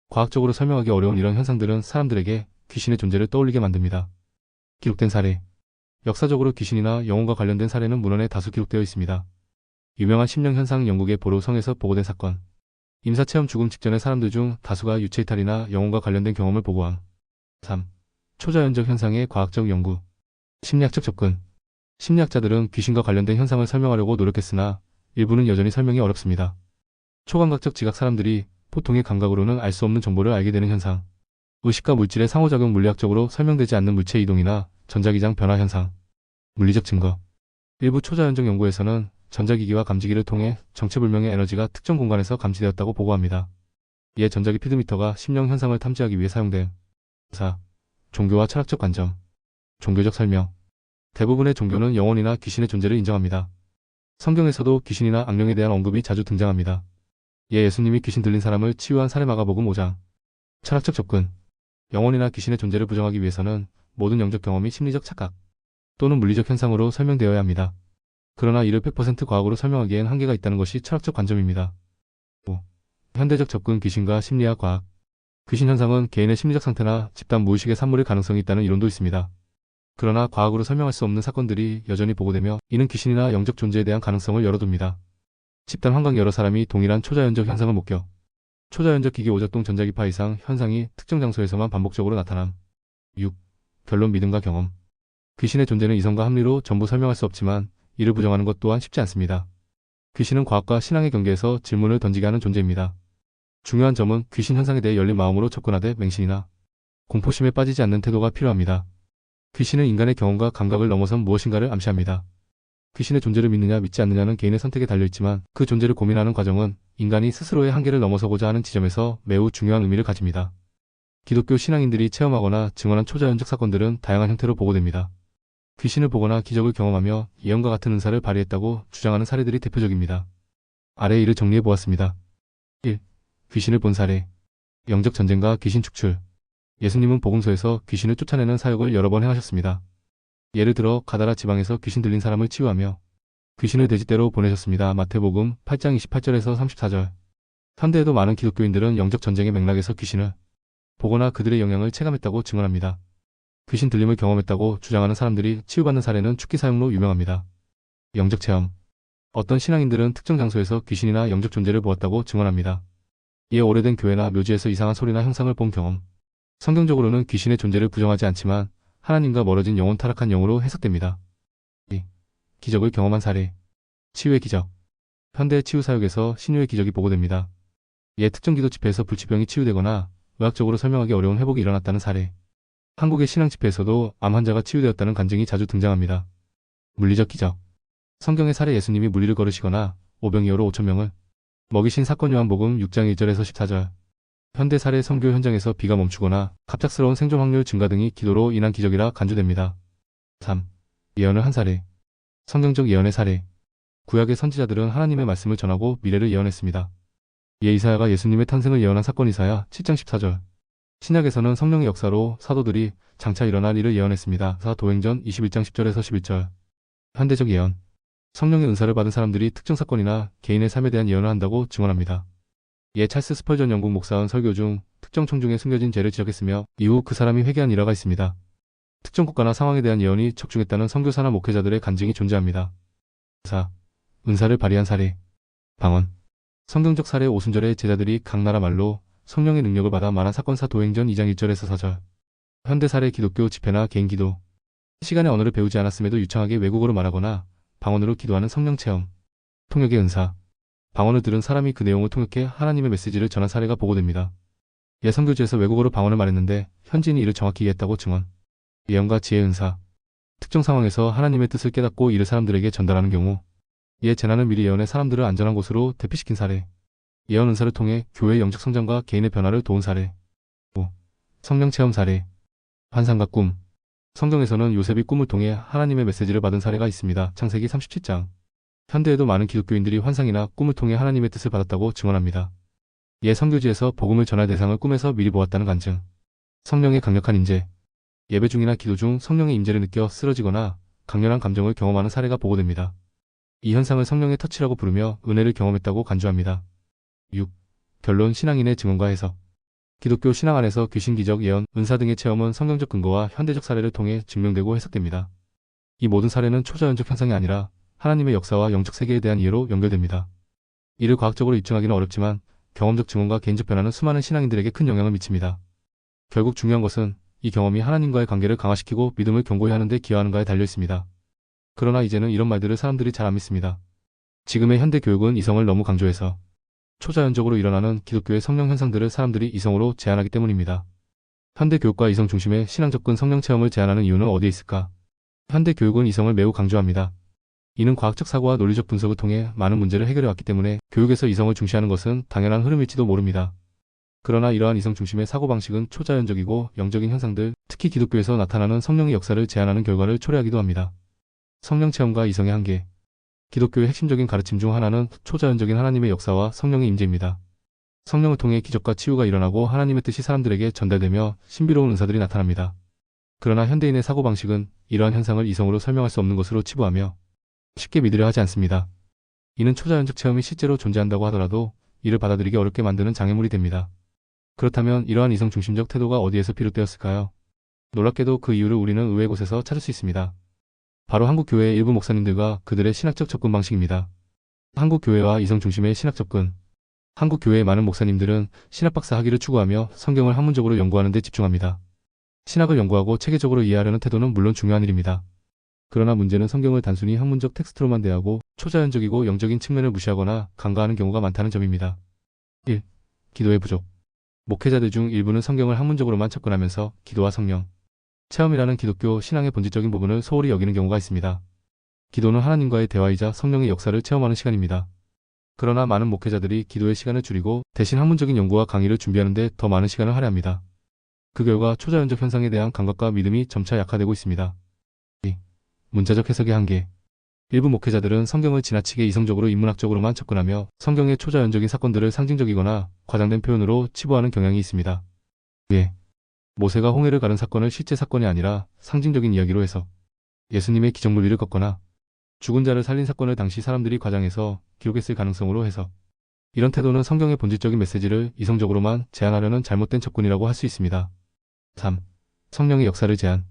과학적으로 설명하기 어려운 이런 현상들은 사람들에게 귀신의 존재를 떠올리게 만듭니다. 기록된 사례. 역사적으로 귀신이나 영혼과 관련된 사례는 문헌에 다수 기록되어 있습니다. 유명한 심령 현상 영국의 보로 성에서 보고된 사건. 임사체험 죽음 직전의 사람들 중 다수가 유체이탈이나 영혼과 관련된 경험을 보고함. 3. 초자연적 현상의 과학적 연구. 심리학적 접근. 심리학자들은 귀신과 관련된 현상을 설명하려고 노력했으나 일부는 여전히 설명이 어렵습니다. 초감각적 지각 사람들이 보통의 감각으로는 알 수 없는 정보를 알게 되는 현상. 의식과 물질의 상호작용 물리학적으로 설명되지 않는 물체 이동이나 전자기장 변화 현상. 물리적 증거. 일부 초자연적 연구에서는 전자기기와 감지기를 통해 정체불명의 에너지가 특정 공간에서 감지되었다고 보고합니다. 이에 전자기 피드미터가 심령 현상을 탐지하기 위해 사용됨. 4. 종교와 철학적 관점. 종교적 설명. 대부분의 종교는 영혼이나 귀신의 존재를 인정합니다. 성경에서도 귀신이나 악령에 대한 언급이 자주 등장합니다. 이에 예수님이 귀신 들린 사람을 치유한 사례 마가복음 5장. 철학적 접근. 영혼이나 귀신의 존재를 부정하기 위해서는 모든 영적 경험이 심리적 착각 또는 물리적 현상으로 설명되어야 합니다. 그러나 이를 100% 과학으로 설명하기엔 한계가 있다는 것이 철학적 관점입니다. 5. 현대적 접근 귀신과 심리학 과학. 귀신 현상은 개인의 심리적 상태나 집단 무의식의 산물일 가능성이 있다는 이론도 있습니다. 그러나 과학으로 설명할 수 없는 사건들이 여전히 보고되며 이는 귀신이나 영적 존재에 대한 가능성을 열어둡니다. 집단 환각 여러 사람이 동일한 초자연적 현상을 목격. 초자연적 기계 오작동 전자기파 이상 현상이 특정 장소에서만 반복적으로 나타남. 6. 결론 믿음과 경험. 귀신의 존재는 이성과 합리로 전부 설명할 수 없지만 이를 부정하는 것 또한 쉽지 않습니다. 귀신은 과학과 신앙의 경계에서 질문을 던지게 하는 존재입니다. 중요한 점은 귀신 현상에 대해 열린 마음으로 접근하되 맹신이나 공포심에 빠지지 않는 태도가 필요합니다. 귀신은 인간의 경험과 감각을 넘어선 무엇인가를 암시합니다. 귀신의 존재를 믿느냐 믿지 않느냐는 개인의 선택에 달려있지만 그 존재를 고민하는 과정은 인간이 스스로의 한계를 넘어서고자 하는 지점에서 매우 중요한 의미를 가집니다. 기독교 신앙인들이 체험하거나 증언한 초자연적 사건들은 다양한 형태로 보고됩니다. 귀신을 보거나 기적을 경험하며 예언과 같은 은사를 발휘했다고 주장하는 사례들이 대표적입니다. 아래 이를 정리해 보았습니다. 1. 귀신을 본 사례. 영적 전쟁과 귀신 축출. 예수님은 복음서에서 귀신을 쫓아내는 사역을 여러 번 행하셨습니다. 예를 들어 가다라 지방에서 귀신 들린 사람을 치유하며 귀신을 돼지떼로 보내셨습니다. 마태복음 8장 28절에서 34절. 현대에도 많은 기독교인들은 영적 전쟁의 맥락에서 귀신을 보거나 그들의 영향을 체감했다고 증언합니다. 귀신 들림을 경험했다고 주장하는 사람들이 치유받는 사례는 축기 사용로 유명합니다. 영적 체험. 어떤 신앙인들은 특정 장소에서 귀신이나 영적 존재를 보았다고 증언합니다. 이에 오래된 교회나 묘지에서 이상한 소리나 형상을 본 경험. 성경적으로는 귀신의 존재를 부정하지 않지만 하나님과 멀어진 영혼 타락한 영으로 해석됩니다. 2. 기적을 경험한 사례. 치유의 기적. 현대 치유 사역에서 신유의 기적이 보고됩니다. 이에 특정 기도 집회에서 불치병이 치유되거나 의학적으로 설명하기 어려운 회복이 일어났다는 사례. 한국의 신앙 집회에서도 암 환자가 치유되었다는 간증이 자주 등장합니다. 물리적 기적. 성경의 사례 예수님이 물리를 걸으시거나 오병이어로 5,000명을 먹이신 사건 요한복음 6장 1절에서 14절. 현대 사례 선교 현장에서 비가 멈추거나 갑작스러운 생존 확률 증가 등이 기도로 인한 기적이라 간주됩니다. 3. 예언을 한 사례. 성경적 예언의 사례. 구약의 선지자들은 하나님의 말씀을 전하고 미래를 예언했습니다. 이사야가 예수님의 탄생을 예언한 사건 이사야 7장 14절. 신약에서는 성령의 역사로 사도들이 장차 일어날 일을 예언했습니다. 사도행전 21장 10절에서 11절. 현대적 예언. 성령의 은사를 받은 사람들이 특정 사건이나 개인의 삶에 대한 예언을 한다고 증언합니다. 찰스 스펄전 영국 목사은 설교 중 특정 청중에 숨겨진 죄를 지적했으며 이후 그 사람이 회개한 일화가 있습니다. 특정 국가나 상황에 대한 예언이 적중했다는 선교사나 목회자들의 간증이 존재합니다. 은사를 발휘한 사례. 방언. 성경적 사례. 오순절에 제자들이 각 나라 말로 성령의 능력을 받아 말한 사건. 사도행전 2장 1절에서 4절. 현대 사례. 기독교 집회나 개인 기도. 시간의 언어를 배우지 않았음에도 유창하게 외국어로 말하거나 방언으로 기도하는 성령 체험. 통역의 은사. 방언을 들은 사람이 그 내용을 통역해 하나님의 메시지를 전한 사례가 보고됩니다. 선교지에서 외국어로 방언을 말했는데 현지인이 이를 정확히 이해했다고 증언. 예언과 지혜 은사. 특정 상황에서 하나님의 뜻을 깨닫고 이를 사람들에게 전달하는 경우. 재난을 미리 예언해 사람들을 안전한 곳으로 대피시킨 사례. 예언 은사를 통해 교회의 영적 성장과 개인의 변화를 도운 사례. 성령 체험 사례. 환상과 꿈. 성경에서는 요셉이 꿈을 통해 하나님의 메시지를 받은 사례가 있습니다. 창세기 37장. 현대에도 많은 기독교인들이 환상이나 꿈을 통해 하나님의 뜻을 받았다고 증언합니다. 선교지에서 복음을 전할 대상을 꿈에서 미리 보았다는 간증. 성령의 강력한 임재. 예배 중이나 기도 중 성령의 임재를 느껴 쓰러지거나 강렬한 감정을 경험하는 사례가 보고됩니다. 이 현상을 성령의 터치라고 부르며 은혜를 경험했다고 간주합니다. 결론. 신앙인의 증언과 해석. 기독교 신앙 안에서 귀신, 기적, 예언, 은사 등의 체험은 성경적 근거와 현대적 사례를 통해 증명되고 해석됩니다. 이 모든 사례는 초자연적 현상이 아니라 하나님의 역사와 영적 세계에 대한 이해로 연결됩니다. 이를 과학적으로 입증하기는 어렵지만 경험적 증언과 개인적 변화는 수많은 신앙인들에게 큰 영향을 미칩니다. 결국 중요한 것은 이 경험이 하나님과의 관계를 강화시키고 믿음을 견고히 하는 데 기여하는가에 달려 있습니다. 그러나 이제는 이런 말들을 사람들이 잘 안 믿습니다. 지금의 현대 교육은 이성을 너무 강조해서 초자연적으로 일어나는 기독교의 성령 현상들을 사람들이 이성으로 제한하기 때문입니다. 현대 교육과 이성 중심의 신앙 접근 성령 체험을 제한하는 이유는 어디에 있을까? 현대 교육은 이성을 매우 강조합니다. 이는 과학적 사고와 논리적 분석을 통해 많은 문제를 해결해 왔기 때문에 교육에서 이성을 중시하는 것은 당연한 흐름일지도 모릅니다. 그러나 이러한 이성 중심의 사고방식은 초자연적이고 영적인 현상들, 특히 기독교에서 나타나는 성령의 역사를 제한하는 결과를 초래하기도 합니다. 성령 체험과 이성의 한계. 기독교의 핵심적인 가르침 중 하나는 초자연적인 하나님의 역사와 성령의 임재입니다. 성령을 통해 기적과 치유가 일어나고 하나님의 뜻이 사람들에게 전달되며 신비로운 은사들이 나타납니다. 그러나 현대인의 사고방식은 이러한 현상을 이성으로 설명할 수 없는 것으로 치부하며 쉽게 믿으려 하지 않습니다. 이는 초자연적 체험이 실제로 존재한다고 하더라도 이를 받아들이기 어렵게 만드는 장애물이 됩니다. 그렇다면 이러한 이성 중심적 태도가 어디에서 비롯되었을까요? 놀랍게도 그 이유를 우리는 의외의 곳에서 찾을 수 있습니다. 바로 한국 교회의 일부 목사님들과 그들의 신학적 접근 방식입니다. 한국 교회와 이성 중심의 신학 접근. 한국 교회의 많은 목사님들은 신학 박사 학위를 추구하며 성경을 학문적으로 연구하는 데 집중합니다. 신학을 연구하고 체계적으로 이해하려는 태도는 물론 중요한 일입니다. 그러나 문제는 성경을 단순히 학문적 텍스트로만 대하고 초자연적이고 영적인 측면을 무시하거나 간과하는 경우가 많다는 점입니다. 1. 기도의 부족. 목회자들 중 일부는 성경을 학문적으로만 접근하면서 기도와 성령 체험이라는 기독교 신앙의 본질적인 부분을 소홀히 여기는 경우가 있습니다. 기도는 하나님과의 대화이자 성령의 역사를 체험하는 시간입니다. 그러나 많은 목회자들이 기도의 시간을 줄이고 대신 학문적인 연구와 강의를 준비하는 데 더 많은 시간을 할애합니다. 그 결과 초자연적 현상에 대한 감각과 믿음이 점차 약화되고 있습니다. 2. 문자적 해석의 한계. 일부 목회자들은 성경을 지나치게 이성적으로 인문학적으로만 접근하며 성경의 초자연적인 사건들을 상징적이거나 과장된 표현으로 치부하는 경향이 있습니다. 모세가 홍해를 가른 사건을 실제 사건이 아니라 상징적인 이야기로 해서 예수님의 기적물 위를 걷거나 죽은 자를 살린 사건을 당시 사람들이 과장해서 기록했을 가능성으로 해서 이런 태도는 성경의 본질적인 메시지를 이성적으로만 제한하려는 잘못된 접근이라고 할 수 있습니다. 3. 성령의 역사를 제한.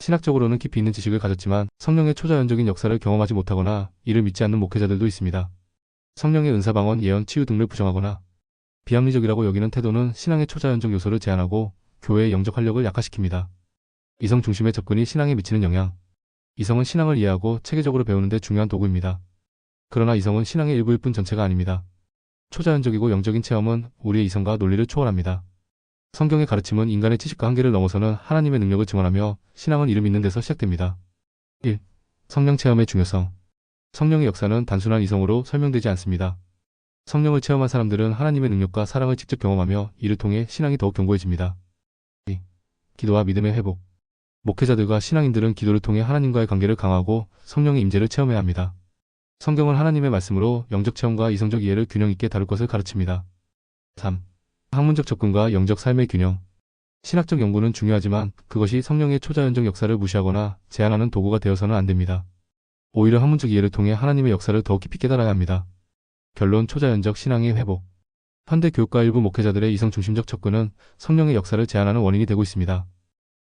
신학적으로는 깊이 있는 지식을 가졌지만 성령의 초자연적인 역사를 경험하지 못하거나 이를 믿지 않는 목회자들도 있습니다. 성령의 은사, 방언, 예언, 치유 등을 부정하거나 비합리적이라고 여기는 태도는 신앙의 초자연적 요소를 제한하고 교회의 영적 활력을 약화시킵니다. 이성 중심의 접근이 신앙에 미치는 영향. 이성은 신앙을 이해하고 체계적으로 배우는 데 중요한 도구입니다. 그러나 이성은 신앙의 일부일 뿐 전체가 아닙니다. 초자연적이고 영적인 체험은 우리의 이성과 논리를 초월합니다. 성경의 가르침은 인간의 지식과 한계를 넘어서는 하나님의 능력을 증언하며 신앙은 이를 믿는 데서 시작됩니다. 1. 성령 체험의 중요성. 성령의 역사는 단순한 이성으로 설명되지 않습니다. 성령을 체험한 사람들은 하나님의 능력과 사랑을 직접 경험하며 이를 통해 신앙이 더욱 견고해집니다. 2. 기도와 믿음의 회복. 목회자들과 신앙인들은 기도를 통해 하나님과의 관계를 강화하고 성령의 임재를 체험해야 합니다. 성경은 하나님의 말씀으로 영적 체험과 이성적 이해를 균형 있게 다룰 것을 가르칩니다. 3. 학문적 접근과 영적 삶의 균형. 신학적 연구는 중요하지만 그것이 성령의 초자연적 역사를 무시하거나 제한하는 도구가 되어서는 안 됩니다. 오히려 학문적 이해를 통해 하나님의 역사를 더욱 깊이 깨달아야 합니다. 결론: 초자연적 신앙의 회복. 현대 교육과 일부 목회자들의 이성 중심적 접근은 성령의 역사를 제한하는 원인이 되고 있습니다.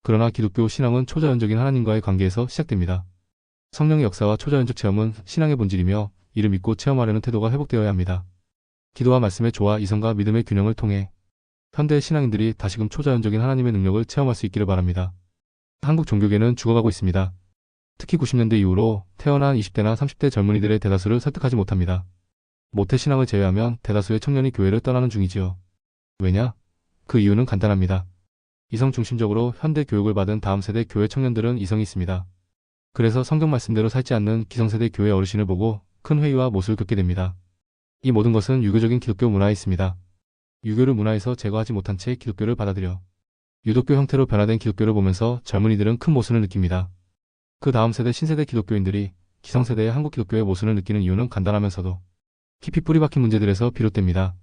그러나 기독교 신앙은 초자연적인 하나님과의 관계에서 시작됩니다. 성령의 역사와 초자연적 체험은 신앙의 본질이며 이를 믿고 체험하려는 태도가 회복되어야 합니다. 기도와 말씀의 조화, 이성과 믿음의 균형을 통해 현대의 신앙인들이 다시금 초자연적인 하나님의 능력을 체험할 수 있기를 바랍니다. 한국 종교계는 죽어가고 있습니다. 특히 90년대 이후로 태어난 20대나 30대 젊은이들의 대다수를 설득하지 못합니다. 모태신앙을 제외하면 대다수의 청년이 교회를 떠나는 중이지요. 왜냐? 그 이유는 간단합니다. 이성 중심적으로 현대 교육을 받은 다음 세대 교회 청년들은 이성이 있습니다. 그래서 성경 말씀대로 살지 않는 기성세대 교회 어르신을 보고 큰 회의와 못을 겪게 됩니다. 이 모든 것은 유교적인 기독교 문화에 있습니다. 유교를 문화에서 제거하지 못한 채 기독교를 받아들여 유독교 형태로 변화된 기독교를 보면서 젊은이들은 큰 모순을 느낍니다. 그 다음 세대 신세대 기독교인들이 기성세대의 한국 기독교의 모순을 느끼는 이유는 간단하면서도 깊이 뿌리박힌 문제들에서 비롯됩니다.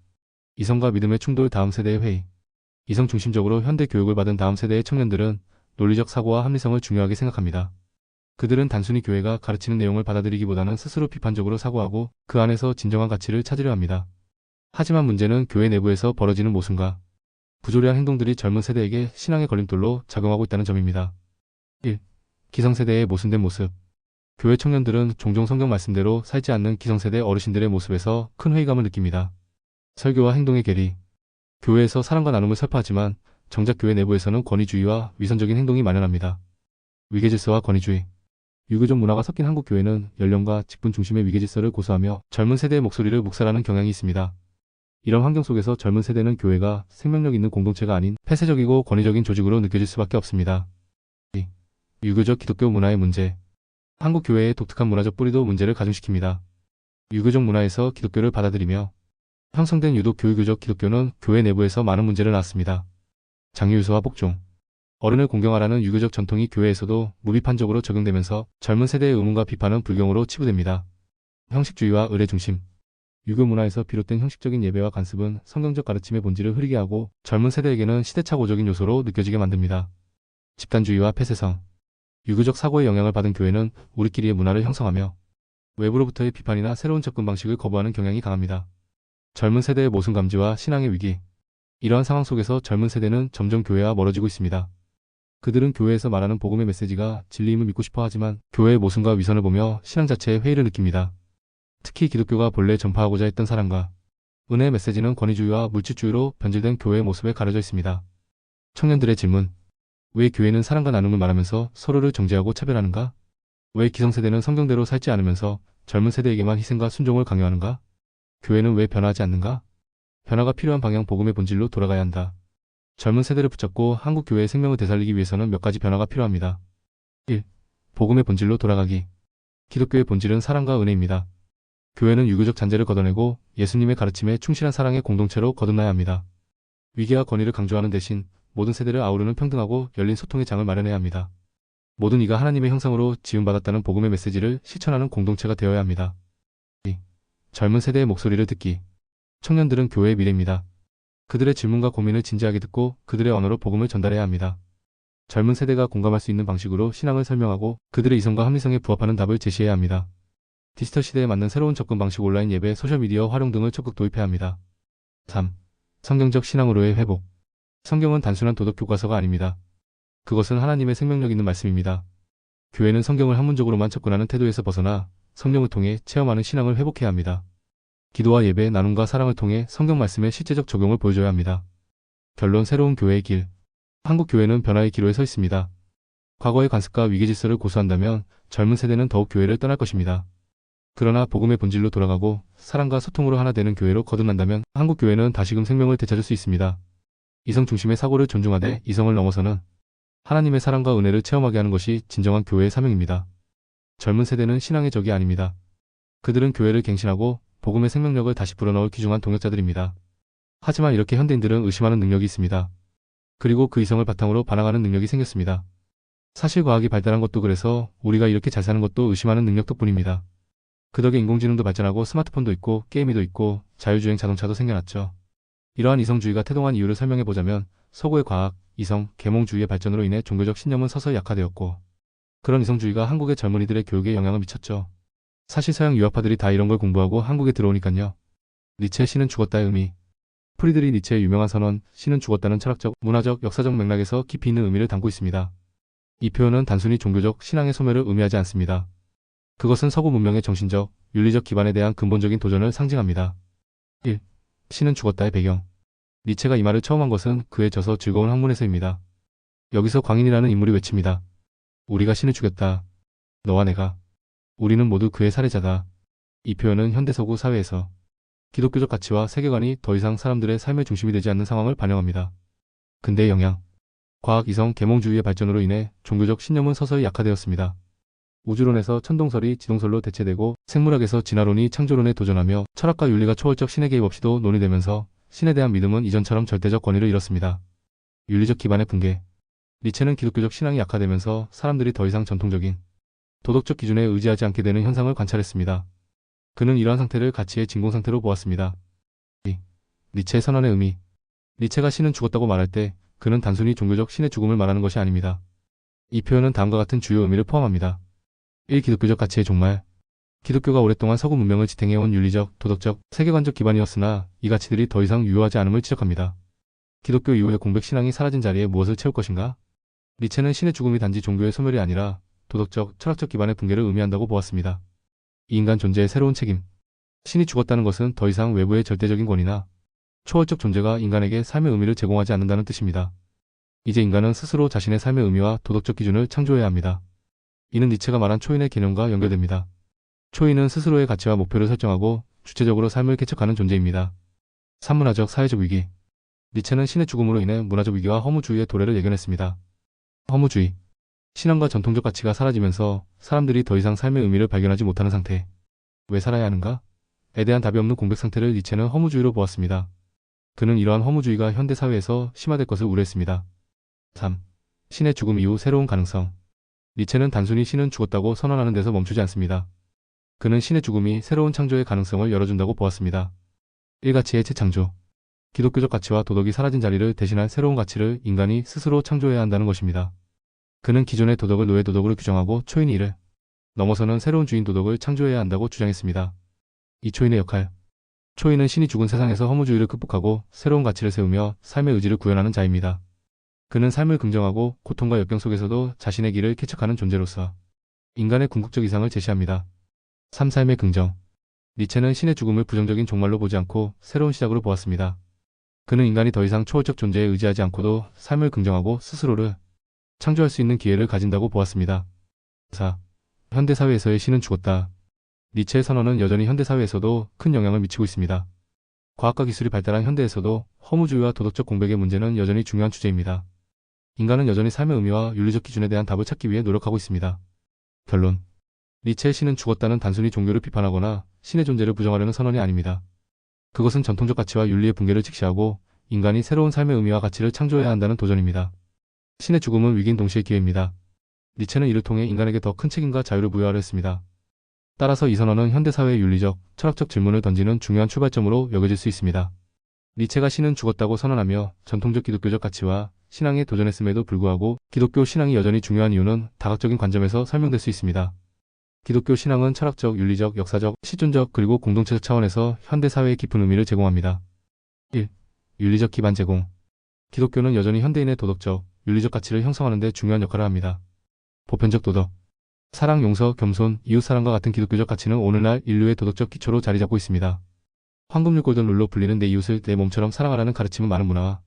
이성과 믿음의 충돌. 다음 세대의 회의. 이성 중심적으로 현대 교육을 받은 다음 세대의 청년들은 논리적 사고와 합리성을 중요하게 생각합니다. 그들은 단순히 교회가 가르치는 내용을 받아들이기보다는 스스로 비판적으로 사고하고 그 안에서 진정한 가치를 찾으려 합니다. 하지만 문제는 교회 내부에서 벌어지는 모순과 부조리한 행동들이 젊은 세대에게 신앙의 걸림돌로 작용하고 있다는 점입니다. 1. 기성세대의 모순된 모습. 교회 청년들은 종종 성경 말씀대로 살지 않는 기성세대 어르신들의 모습에서 큰 회의감을 느낍니다. 설교와 행동의 괴리. 교회에서 사랑과 나눔을 설파하지만 정작 교회 내부에서는 권위주의와 위선적인 행동이 만연합니다. 위계질서와 권위주의. 유교적 문화가 섞인 한국 교회는 연령과 직분 중심의 위계질서를 고수하며 젊은 세대의 목소리를 묵살하는 경향이 있습니다. 이런 환경 속에서 젊은 세대는 교회가 생명력 있는 공동체가 아닌 폐쇄적이고 권위적인 조직으로 느껴질 수밖에 없습니다. 2. 유교적 기독교 문화의 문제. 한국 교회의 독특한 문화적 뿌리도 문제를 가중시킵니다. 유교적 문화에서 기독교를 받아들이며 형성된 유독 교유교적 기독교는 교회 내부에서 많은 문제를 낳았습니다. 장유유서와 복종. 어른을 공경하라는 유교적 전통이 교회에서도 무비판적으로 적용되면서 젊은 세대의 의문과 비판은 불경으로 치부됩니다. 형식주의와 의례 중심. 유교 문화에서 비롯된 형식적인 예배와 간습은 성경적 가르침의 본질을 흐리게 하고 젊은 세대에게는 시대착오적인 요소로 느껴지게 만듭니다. 집단주의와 폐쇄성. 유교적 사고의 영향을 받은 교회는 우리끼리의 문화를 형성하며 외부로부터의 비판이나 새로운 접근 방식을 거부하는 경향이 강합니다. 젊은 세대의 모순 감지와 신앙의 위기. 이러한 상황 속에서 젊은 세대는 점점 교회와 멀어지고 있습니다. 그들은 교회에서 말하는 복음의 메시지가 진리임을 믿고 싶어 하지만 교회의 모순과 위선을 보며 신앙 자체에 회의를 느낍니다. 특히 기독교가 본래 전파하고자 했던 사랑과 은혜의 메시지는 권위주의와 물질주의로 변질된 교회의 모습에 가려져 있습니다. 청년들의 질문. 왜 교회는 사랑과 나눔을 말하면서 서로를 정죄하고 차별하는가? 왜 기성세대는 성경대로 살지 않으면서 젊은 세대에게만 희생과 순종을 강요하는가? 교회는 왜 변화하지 않는가? 변화가 필요한 방향. 복음의 본질로 돌아가야 한다. 젊은 세대를 붙잡고 한국 교회의 생명을 되살리기 위해서는 몇 가지 변화가 필요합니다. 1. 복음의 본질로 돌아가기. 기독교의 본질은 사랑과 은혜입니다. 교회는 유교적 잔재를 걷어내고 예수님의 가르침에 충실한 사랑의 공동체로 거듭나야 합니다. 위계와 권위를 강조하는 대신 모든 세대를 아우르는 평등하고 열린 소통의 장을 마련해야 합니다. 모든 이가 하나님의 형상으로 지음받았다는 복음의 메시지를 실천하는 공동체가 되어야 합니다. 2. 젊은 세대의 목소리를 듣기. 청년들은 교회의 미래입니다. 그들의 질문과 고민을 진지하게 듣고 그들의 언어로 복음을 전달해야 합니다. 젊은 세대가 공감할 수 있는 방식으로 신앙을 설명하고 그들의 이성과 합리성에 부합하는 답을 제시해야 합니다. 디지털 시대에 맞는 새로운 접근 방식, 온라인 예배, 소셜미디어 활용 등을 적극 도입해야 합니다. 3. 성경적 신앙으로의 회복. 성경은 단순한 도덕 교과서가 아닙니다. 그것은 하나님의 생명력 있는 말씀입니다. 교회는 성경을 학문적으로만 접근하는 태도에서 벗어나 성령을 통해 체험하는 신앙을 회복해야 합니다. 기도와 예배, 나눔과 사랑을 통해 성경 말씀의 실제적 적용을 보여줘야 합니다. 결론. 새로운 교회의 길. 한국 교회는 변화의 기로에 서 있습니다. 과거의 관습과 위계질서를 고수한다면 젊은 세대는 더욱 교회를 떠날 것입니다. 그러나 복음의 본질로 돌아가고 사랑과 소통으로 하나 되는 교회로 거듭난다면 한국 교회는 다시금 생명을 되찾을 수 있습니다. 이성 중심의 사고를 존중하되 이성을 넘어서는 하나님의 사랑과 은혜를 체험하게 하는 것이 진정한 교회의 사명입니다. 젊은 세대는 신앙의 적이 아닙니다. 그들은 교회를 갱신하고 복음의 생명력을 다시 불어넣을 귀중한 동역자들입니다. 하지만 이렇게 현대인들은 의심하는 능력이 있습니다. 그리고 그 이성을 바탕으로 반항하는 능력이 생겼습니다. 사실 과학이 발달한 것도 그래서 우리가 이렇게 잘 사는 것도 의심하는 능력 덕분입니다. 그 덕에 인공지능도 발전하고 스마트폰도 있고 게임기도 있고 자율주행 자동차도 생겨났죠. 이러한 이성주의가 태동한 이유를 설명해보자면 서구의 과학, 이성, 계몽주의의 발전으로 인해 종교적 신념은 서서히 약화되었고 그런 이성주의가 한국의 젊은이들의 교육에 영향을 미쳤죠. 사실 서양 유학파들이 다 이런 걸 공부하고 한국에 들어오니깐요. 니체의 신은 죽었다의 의미. 프리드리 니체의 유명한 선언, 신은 죽었다는 철학적, 문화적, 역사적 맥락에서 깊이 있는 의미를 담고 있습니다. 이 표현은 단순히 종교적, 신앙의 소멸을 의미하지 않습니다. 그것은 서구 문명의 정신적, 윤리적 기반에 대한 근본적인 도전을 상징합니다. 1. 신은 죽었다의 배경. 니체가 이 말을 처음 한 것은 그의 저서 즐거운 학문에서입니다. 여기서 광인이라는 인물이 외칩니다. 우리가 신을 죽였다. 너와 내가. 우리는 모두 그의 살해자다. 이 표현은 현대 서구 사회에서 기독교적 가치와 세계관이 더 이상 사람들의 삶의 중심이 되지 않는 상황을 반영합니다. 근대의 영향. 과학, 이성, 계몽주의의 발전으로 인해 종교적 신념은 서서히 약화되었습니다. 우주론에서 천동설이 지동설로 대체되고 생물학에서 진화론이 창조론에 도전하며 철학과 윤리가 초월적 신의 개입 없이도 논의되면서 신에 대한 믿음은 이전처럼 절대적 권위를 잃었습니다. 윤리적 기반의 붕괴. 니체는 기독교적 신앙이 약화되면서 사람들이 더 이상 전통적인 도덕적 기준에 의지하지 않게 되는 현상을 관찰했습니다. 그는 이러한 상태를 가치의 진공 상태로 보았습니다. 2. 니체의 선언의 의미. 니체가 신은 죽었다고 말할 때 그는 단순히 종교적 신의 죽음을 말하는 것이 아닙니다. 이 표현은 다음과 같은 주요 의미를 포함합니다. 1. 기독교적 가치의 종말. 기독교가 오랫동안 서구 문명을 지탱해온 윤리적, 도덕적, 세계관적 기반이었으나 이 가치들이 더 이상 유효하지 않음을 지적합니다. 기독교 이후에 공백 신앙이 사라진 자리에 무엇을 채울 것인가? 니체는 신의 죽음이 단지 종교의 소멸이 아니라 도덕적, 철학적 기반의 붕괴를 의미한다고 보았습니다. 이 인간 존재의 새로운 책임. 신이 죽었다는 것은 더 이상 외부의 절대적인 권위나 초월적 존재가 인간에게 삶의 의미를 제공하지 않는다는 뜻입니다. 이제 인간은 스스로 자신의 삶의 의미와 도덕적 기준을 창조해야 합니다. 이는 니체가 말한 초인의 개념과 연결됩니다. 초인은 스스로의 가치와 목표를 설정하고 주체적으로 삶을 개척하는 존재입니다. 3. 문화적, 사회적 위기. 니체는 신의 죽음으로 인해 문화적 위기와 허무주의의 도래를 예견했습니다. 허무주의. 신앙과 전통적 가치가 사라지면서 사람들이 더 이상 삶의 의미를 발견하지 못하는 상태. 왜 살아야 하는가? 에 대한 답이 없는 공백 상태를 니체는 허무주의로 보았습니다. 그는 이러한 허무주의가 현대 사회에서 심화될 것을 우려했습니다. 3. 신의 죽음 이후 새로운 가능성. 니체는 단순히 신은 죽었다고 선언하는 데서 멈추지 않습니다. 그는 신의 죽음이 새로운 창조의 가능성을 열어준다고 보았습니다. 1. 가치의 재창조. 기독교적 가치와 도덕이 사라진 자리를 대신할 새로운 가치를 인간이 스스로 창조해야 한다는 것입니다. 그는 기존의 도덕을 노예 도덕으로 규정하고 초인이 이를 넘어서는 새로운 주인 도덕을 창조해야 한다고 주장했습니다. 이 초인의 역할. 초인은 신이 죽은 세상에서 허무주의를 극복하고 새로운 가치를 세우며 삶의 의지를 구현하는 자입니다. 그는 삶을 긍정하고 고통과 역경 속에서도 자신의 길을 개척하는 존재로서 인간의 궁극적 이상을 제시합니다. 3. 삶의 긍정. 니체는 신의 죽음을 부정적인 종말로 보지 않고 새로운 시작으로 보았습니다. 그는 인간이 더 이상 초월적 존재에 의지하지 않고도 삶을 긍정하고 스스로를 창조할 수 있는 기회를 가진다고 보았습니다. 4. 현대사회에서의 신은 죽었다. 니체의 선언은 여전히 현대사회에서도 큰 영향을 미치고 있습니다. 과학과 기술이 발달한 현대에서도 허무주의와 도덕적 공백의 문제는 여전히 중요한 주제입니다. 인간은 여전히 삶의 의미와 윤리적 기준에 대한 답을 찾기 위해 노력하고 있습니다. 결론. 니체의 신은 죽었다는 단순히 종교를 비판하거나 신의 존재를 부정하려는 선언이 아닙니다. 그것은 전통적 가치와 윤리의 붕괴를 직시하고 인간이 새로운 삶의 의미와 가치를 창조해야 한다는 도전입니다. 신의 죽음은 위기인 동시에 기회입니다. 니체는 이를 통해 인간에게 더 큰 책임과 자유를 부여하려 했습니다. 따라서 이 선언은 현대사회의 윤리적, 철학적 질문을 던지는 중요한 출발점으로 여겨질 수 있습니다. 니체가 신은 죽었다고 선언하며 전통적 기독교적 가치와 신앙에 도전했음에도 불구하고 기독교 신앙이 여전히 중요한 이유는 다각적인 관점에서 설명될 수 있습니다. 기독교 신앙은 철학적, 윤리적, 역사적, 실존적 그리고 공동체적 차원에서 현대사회에 깊은 의미를 제공합니다. 1. 윤리적 기반 제공. 기독교는 여전히 현대인의 도덕적, 윤리적 가치를 형성하는 데 중요한 역할을 합니다. 보편적 도덕. 사랑, 용서, 겸손, 이웃사랑과 같은 기독교적 가치는 오늘날 인류의 도덕적 기초로 자리 잡고 있습니다. 황금률 골든룰로 불리는 내 이웃을 내 몸처럼 사랑하라는 가르침은 많은 문화와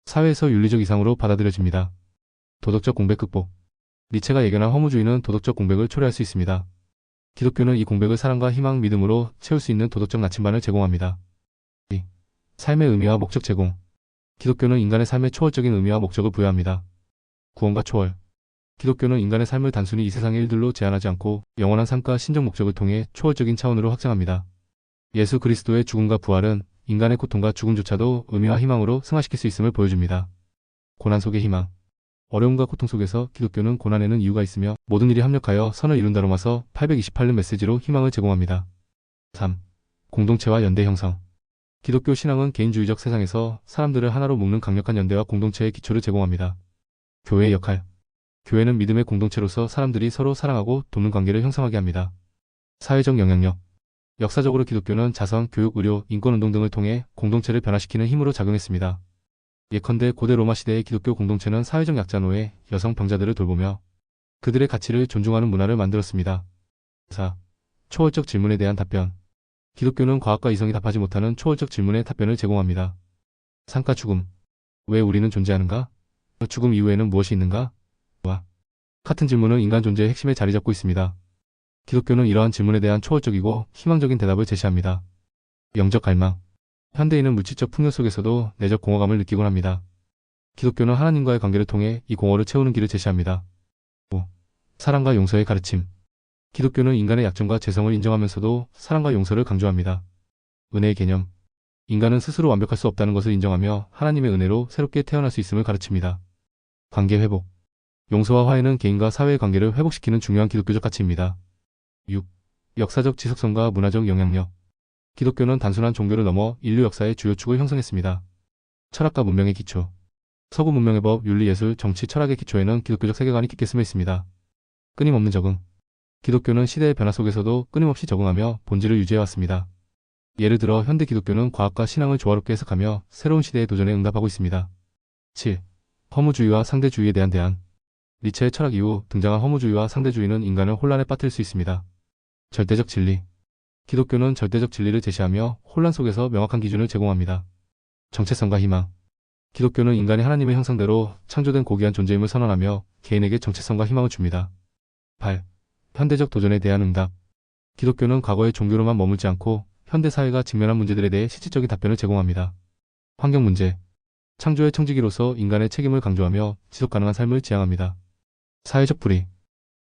사회에서 윤리적 이상으로 받아들여집니다. 도덕적 공백 극복. 니체가 예견한 허무주의는 도덕적 공백을 초래할 수 있습니다. 기독교는 이 공백을 사랑과 희망, 믿음으로 채울 수 있는 도덕적 나침반을 제공합니다. 2. 삶의 의미와 목적 제공. 기독교는 인간의 삶에 초월적인 의미와 목적을 부여합니다. 구원과 초월. 기독교는 인간의 삶을 단순히 이 세상의 일들로 제한하지 않고 영원한 삶과 신적 목적을 통해 초월적인 차원으로 확장합니다. 예수 그리스도의 죽음과 부활은 인간의 고통과 죽음조차도 의미와 희망으로 승화시킬 수 있음을 보여줍니다. 고난 속의 희망. 어려움과 고통 속에서 기독교는 고난에는 이유가 있으며 모든 일이 합력하여 선을 이룬다 로마서 828년 메시지로 희망을 제공합니다. 3. 공동체와 연대 형성. 기독교 신앙은 개인주의적 세상에서 사람들을 하나로 묶는 강력한 연대와 공동체의 기초를 제공합니다. 교회의 역할. 교회는 믿음의 공동체로서 사람들이 서로 사랑하고 돕는 관계를 형성하게 합니다. 사회적 영향력. 역사적으로 기독교는 자선, 교육, 의료, 인권운동 등을 통해 공동체를 변화시키는 힘으로 작용했습니다. 예컨대 고대 로마 시대의 기독교 공동체는 사회적 약자 노예, 여성 병자들을 돌보며 그들의 가치를 존중하는 문화를 만들었습니다. 4. 초월적 질문에 대한 답변. 기독교는 과학과 이성이 답하지 못하는 초월적 질문의 답변을 제공합니다. 삶과 죽음. 왜 우리는 존재하는가? 죽음 이후에는 무엇이 있는가? 와. 같은 질문은 인간 존재의 핵심에 자리 잡고 있습니다. 기독교는 이러한 질문에 대한 초월적이고 희망적인 대답을 제시합니다. 영적 갈망. 현대인은 물질적 풍요 속에서도 내적 공허감을 느끼곤 합니다. 기독교는 하나님과의 관계를 통해 이 공허를 채우는 길을 제시합니다. 5. 사랑과 용서의 가르침. 기독교는 인간의 약점과 죄성을 인정하면서도 사랑과 용서를 강조합니다. 은혜의 개념. 인간은 스스로 완벽할 수 없다는 것을 인정하며 하나님의 은혜로 새롭게 태어날 수 있음을 가르칩니다. 관계 회복. 용서와 화해는 개인과 사회의 관계를 회복시키는 중요한 기독교적 가치입니다. 6. 역사적 지속성과 문화적 영향력. 기독교는 단순한 종교를 넘어 인류 역사의 주요 축을 형성했습니다. 철학과 문명의 기초. 서구 문명의 법, 윤리, 예술, 정치, 철학의 기초에는 기독교적 세계관이 깊게 스며 있습니다. 끊임없는 적응. 기독교는 시대의 변화 속에서도 끊임없이 적응하며 본질을 유지해왔습니다. 예를 들어 현대 기독교는 과학과 신앙을 조화롭게 해석하며 새로운 시대의 도전에 응답하고 있습니다. 7. 허무주의와 상대주의에 대한 대안. 니체의 철학 이후 등장한 허무주의와 상대주의는 인간을 혼란에 빠뜨릴 수 있습니다. 절대적 진리. 기독교는 절대적 진리를 제시하며 혼란 속에서 명확한 기준을 제공합니다. 정체성과 희망. 기독교는 인간이 하나님의 형상대로 창조된 고귀한 존재임을 선언하며 개인에게 정체성과 희망을 줍니다. 8. 현대적 도전에 대한 응답. 기독교는 과거의 종교로만 머물지 않고 현대 사회가 직면한 문제들에 대해 실질적인 답변을 제공합니다. 환경 문제. 창조의 청지기로서 인간의 책임을 강조하며 지속가능한 삶을 지향합니다. 사회적 불의.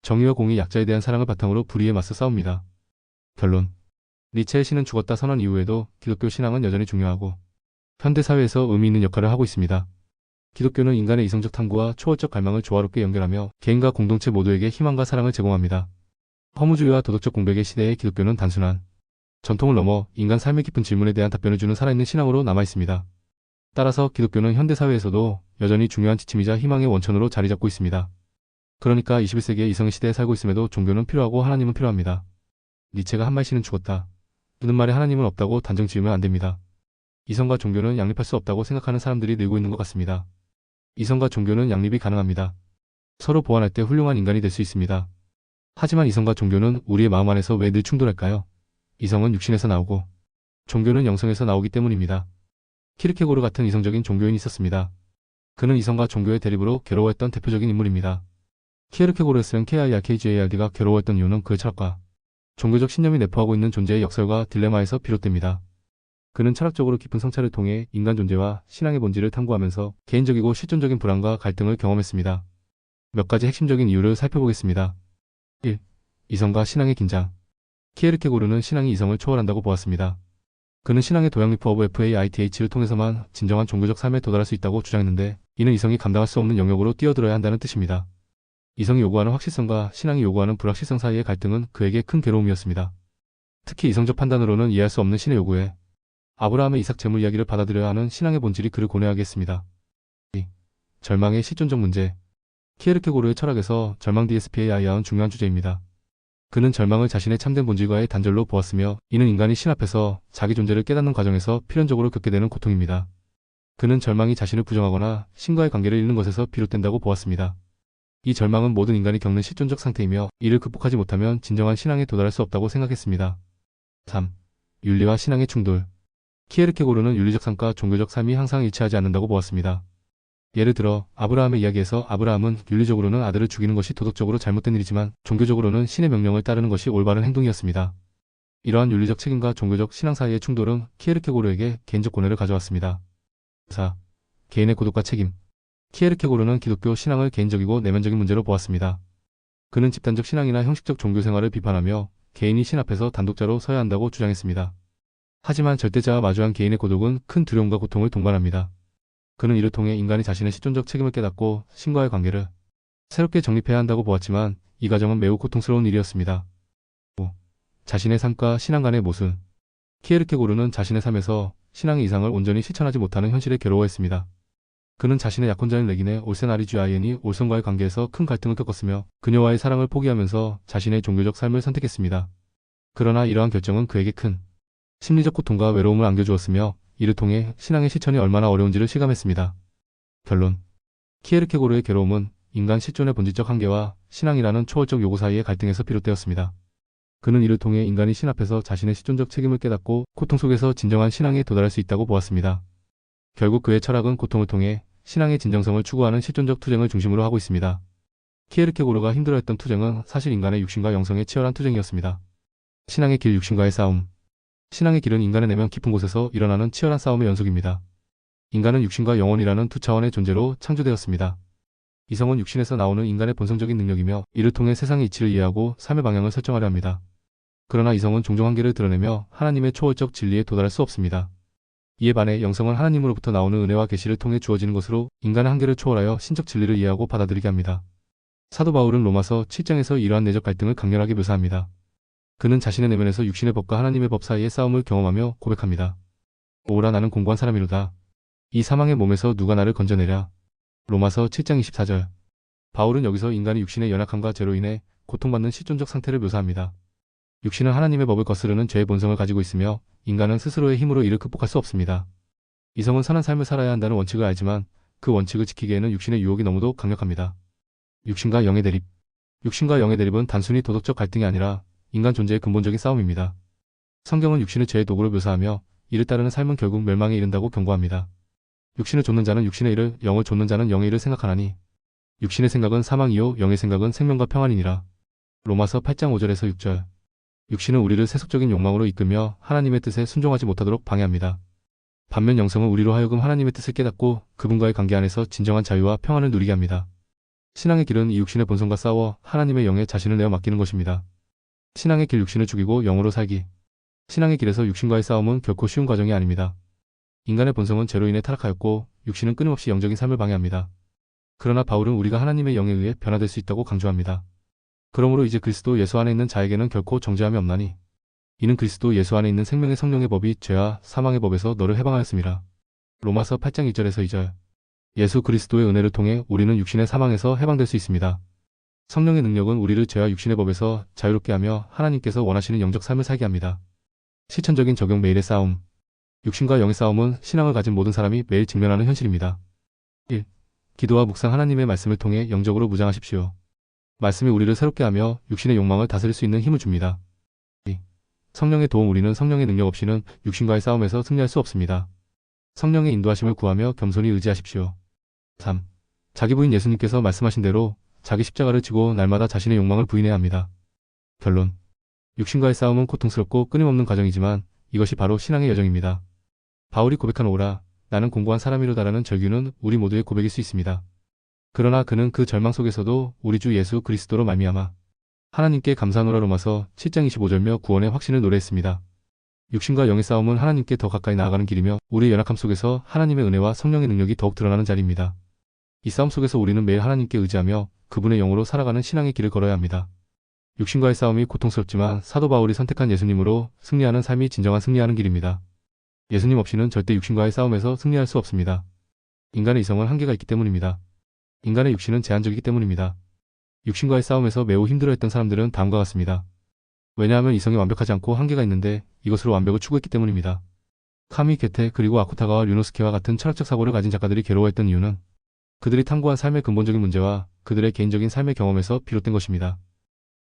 정의와 공의, 약자에 대한 사랑을 바탕으로 불의에 맞서 싸웁니다. 결론. 니체의 신은 죽었다 선언 이후에도 기독교 신앙은 여전히 중요하고 현대 사회에서 의미 있는 역할을 하고 있습니다. 기독교는 인간의 이성적 탐구와 초월적 갈망을 조화롭게 연결하며 개인과 공동체 모두에게 희망과 사랑을 제공합니다. 허무주의와 도덕적 공백의 시대에 기독교는 단순한 전통을 넘어 인간 삶의 깊은 질문에 대한 답변을 주는 살아있는 신앙으로 남아있습니다. 따라서 기독교는 현대사회에서도 여전히 중요한 지침이자 희망의 원천으로 자리 잡고 있습니다. 그러니까 21세기의 이성의 시대에 살고 있음에도 종교는 필요하고 하나님은 필요합니다. 니체가 한 말씨는 죽었다. 그는 말에 하나님은 없다고 단정 지으면 안 됩니다. 이성과 종교는 양립할 수 없다고 생각하는 사람들이 늘고 있는 것 같습니다. 이성과 종교는 양립이 가능합니다. 서로 보완할 때 훌륭한 인간이 될 수 있습니다. 하지만 이성과 종교는 우리의 마음 안에서 왜 늘 충돌할까요? 이성은 육신에서 나오고 종교는 영성에서 나오기 때문입니다. 키르케고르 같은 이성적인 종교인이 있었습니다. 그는 이성과 종교의 대립으로 괴로워했던 대표적인 인물입니다. 키르케고르의 쓰는 KIRKGARD가 괴로워했던 이유는 그의 철학과 종교적 신념이 내포하고 있는 존재의 역설과 딜레마에서 비롯됩니다. 그는 철학적으로 깊은 성찰을 통해 인간 존재와 신앙의 본질을 탐구하면서 개인적이고 실존적인 불안과 갈등을 경험했습니다. 몇 가지 핵심적인 이유를 살펴보겠습니다. 1. 이성과 신앙의 긴장. 키에르케고르는 신앙이 이성을 초월한다고 보았습니다. 그는 신앙의 도약리프 오브 FAITH를 통해서만 진정한 종교적 삶에 도달할 수 있다고 주장했는데 이는 이성이 감당할 수 없는 영역으로 뛰어들어야 한다는 뜻입니다. 이성이 요구하는 확실성과 신앙이 요구하는 불확실성 사이의 갈등은 그에게 큰 괴로움이었습니다. 특히 이성적 판단으로는 이해할 수 없는 신의 요구에 아브라함의 이삭 제물 이야기를 받아들여야 하는 신앙의 본질이 그를 고뇌하게 했습니다. 2. 절망의 실존적 문제. 키에르케고르의 철학에서 절망 DSPAI아은 중요한 주제입니다. 그는 절망을 자신의 참된 본질과의 단절로 보았으며 이는 인간이 신 앞에서 자기 존재를 깨닫는 과정에서 필연적으로 겪게 되는 고통입니다. 그는 절망이 자신을 부정하거나 신과의 관계를 잃는 것에서 비롯된다고 보았습니다. 이 절망은 모든 인간이 겪는 실존적 상태이며 이를 극복하지 못하면 진정한 신앙에 도달할 수 없다고 생각했습니다. 3. 윤리와 신앙의 충돌. 키에르케고르는 윤리적 삶과 종교적 삶이 항상 일치하지 않는다고 보았습니다. 예를 들어 아브라함의 이야기에서 아브라함은 윤리적으로는 아들을 죽이는 것이 도덕적으로 잘못된 일이지만 종교적으로는 신의 명령을 따르는 것이 올바른 행동이었습니다. 이러한 윤리적 책임과 종교적 신앙 사이의 충돌은 키에르케고르에게 개인적 고뇌를 가져왔습니다. 4. 개인의 고독과 책임. 키에르케고르는 기독교 신앙을 개인적이고 내면적인 문제로 보았습니다. 그는 집단적 신앙이나 형식적 종교 생활을 비판하며 개인이 신 앞에서 단독자로 서야 한다고 주장했습니다. 하지만 절대자와 마주한 개인의 고독은 큰 두려움과 고통을 동반합니다. 그는 이를 통해 인간이 자신의 실존적 책임을 깨닫고 신과의 관계를 새롭게 정립해야 한다고 보았지만 이 과정은 매우 고통스러운 일이었습니다. 자신의 삶과 신앙 간의 모순. 키에르케고르는 자신의 삶에서 신앙의 이상을 온전히 실천하지 못하는 현실에 괴로워했습니다. 그는 자신의 약혼자인 레기네 올센 아리쥐아이엔이 올선과의 관계에서 큰 갈등을 겪었으며 그녀와의 사랑을 포기하면서 자신의 종교적 삶을 선택했습니다. 그러나 이러한 결정은 그에게 큰 심리적 고통과 외로움을 안겨주었으며 이를 통해 신앙의 실천이 얼마나 어려운지를 실감했습니다. 결론. 키에르케고르의 괴로움은 인간 실존의 본질적 한계와 신앙이라는 초월적 요구 사이의 갈등에서 비롯되었습니다. 그는 이를 통해 인간이 신 앞에서 자신의 실존적 책임을 깨닫고 고통 속에서 진정한 신앙에 도달할 수 있다고 보았습니다. 결국 그의 철학은 고통을 통해 신앙의 진정성을 추구하는 실존적 투쟁을 중심으로 하고 있습니다. 키에르케고르가 힘들어했던 투쟁은 사실 인간의 육신과 영성의 치열한 투쟁이었습니다. 신앙의 길 육신과의 싸움. 신앙의 길은 인간의 내면 깊은 곳에서 일어나는 치열한 싸움의 연속입니다. 인간은 육신과 영혼이라는 두 차원의 존재로 창조되었습니다. 이성은 육신에서 나오는 인간의 본성적인 능력이며 이를 통해 세상의 이치를 이해하고 삶의 방향을 설정하려 합니다. 그러나 이성은 종종 한계를 드러내며 하나님의 초월적 진리에 도달할 수 없습니다. 이에 반해 영성은 하나님으로부터 나오는 은혜와 계시를 통해 주어지는 것으로 인간의 한계를 초월하여 신적 진리를 이해하고 받아들이게 합니다. 사도 바울은 로마서 7장에서 이러한 내적 갈등을 강렬하게 묘사합니다. 그는 자신의 내면에서 육신의 법과 하나님의 법 사이의 싸움을 경험하며 고백합니다. 오라 나는 공고한 사람이로다. 이 사망의 몸에서 누가 나를 건져내랴. 로마서 7장 24절. 바울은 여기서 인간의 육신의 연약함과 죄로 인해 고통받는 실존적 상태를 묘사합니다. 육신은 하나님의 법을 거스르는 죄의 본성을 가지고 있으며 인간은 스스로의 힘으로 이를 극복할 수 없습니다. 이성은 선한 삶을 살아야 한다는 원칙을 알지만 그 원칙을 지키기에는 육신의 유혹이 너무도 강력합니다. 육신과 영의 대립. 육신과 영의 대립은 단순히 도덕적 갈등이 아니라 인간 존재의 근본적인 싸움입니다. 성경은 육신을 죄의 도구로 묘사하며 이를 따르는 삶은 결국 멸망에 이른다고 경고합니다. 육신을 좇는 자는 육신의 일을, 영을 좇는 자는 영의 일을 생각하나니 육신의 생각은 사망이요 영의 생각은 생명과 평안이니라. 로마서 8장 5절에서 6절. 육신은 우리를 세속적인 욕망으로 이끌며 하나님의 뜻에 순종하지 못하도록 방해합니다. 반면 영성은 우리로 하여금 하나님의 뜻을 깨닫고 그분과의 관계 안에서 진정한 자유와 평안을 누리게 합니다. 신앙의 길은 이 육신의 본성과 싸워 하나님의 영에 자신을 내어 맡기는 것입니다. 신앙의 길 육신을 죽이고 영으로 살기. 신앙의 길에서 육신과의 싸움은 결코 쉬운 과정이 아닙니다. 인간의 본성은 죄로 인해 타락하였고 육신은 끊임없이 영적인 삶을 방해합니다. 그러나 바울은 우리가 하나님의 영에 의해 변화될 수 있다고 강조합니다. 그러므로 이제 그리스도 예수 안에 있는 자에게는 결코 정죄함이 없나니 이는 그리스도 예수 안에 있는 생명의 성령의 법이 죄와 사망의 법에서 너를 해방하였습니다. 로마서 8장 1절에서 2절. 예수 그리스도의 은혜를 통해 우리는 육신의 사망에서 해방될 수 있습니다. 성령의 능력은 우리를 죄와 육신의 법에서 자유롭게 하며 하나님께서 원하시는 영적 삶을 살게 합니다. 실천적인 적용. 매일의 싸움. 육신과 영의 싸움은 신앙을 가진 모든 사람이 매일 직면하는 현실입니다. 1. 기도와 묵상. 하나님의 말씀을 통해 영적으로 무장하십시오. 말씀이 우리를 새롭게 하며 육신의 욕망을 다스릴 수 있는 힘을 줍니다. 2. 성령의 도움. 우리는 성령의 능력 없이는 육신과의 싸움에서 승리할 수 없습니다. 성령의 인도하심을 구하며 겸손히 의지하십시오. 3. 자기 부인. 예수님께서 말씀하신 대로 자기 십자가를 지고 날마다 자신의 욕망을 부인해야 합니다. 결론. 육신과의 싸움은 고통스럽고 끊임없는 과정이지만 이것이 바로 신앙의 여정입니다. 바울이 고백한 오라 나는 공고한 사람이로다라는 절규는 우리 모두의 고백일 수 있습니다. 그러나 그는 그 절망 속에서도 우리 주 예수 그리스도로 말미암아 하나님께 감사하노라. 로마서 7장 25절며 구원의 확신을 노래했습니다. 육신과 영의 싸움은 하나님께 더 가까이 나아가는 길이며 우리의 연약함 속에서 하나님의 은혜와 성령의 능력이 더욱 드러나는 자리입니다. 이 싸움 속에서 우리는 매일 하나님께 의지하며 그분의 영으로 살아가는 신앙의 길을 걸어야 합니다. 육신과의 싸움이 고통스럽지만 사도 바울이 선택한 예수님으로 승리하는 삶이 진정한 승리하는 길입니다. 예수님 없이는 절대 육신과의 싸움에서 승리할 수 없습니다. 인간의 이성은 한계가 있기 때문입니다. 인간의 육신은 제한적이기 때문입니다. 육신과의 싸움에서 매우 힘들어했던 사람들은 다음과 같습니다. 왜냐하면 이성이 완벽하지 않고 한계가 있는데 이것으로 완벽을 추구했기 때문입니다. 카미, 게테, 그리고 아쿠타가와 류노스케와 같은 철학적 사고를 가진 작가들이 괴로워했던 이유는 그들이 탐구한 삶의 근본적인 문제와 그들의 개인적인 삶의 경험에서 비롯된 것입니다.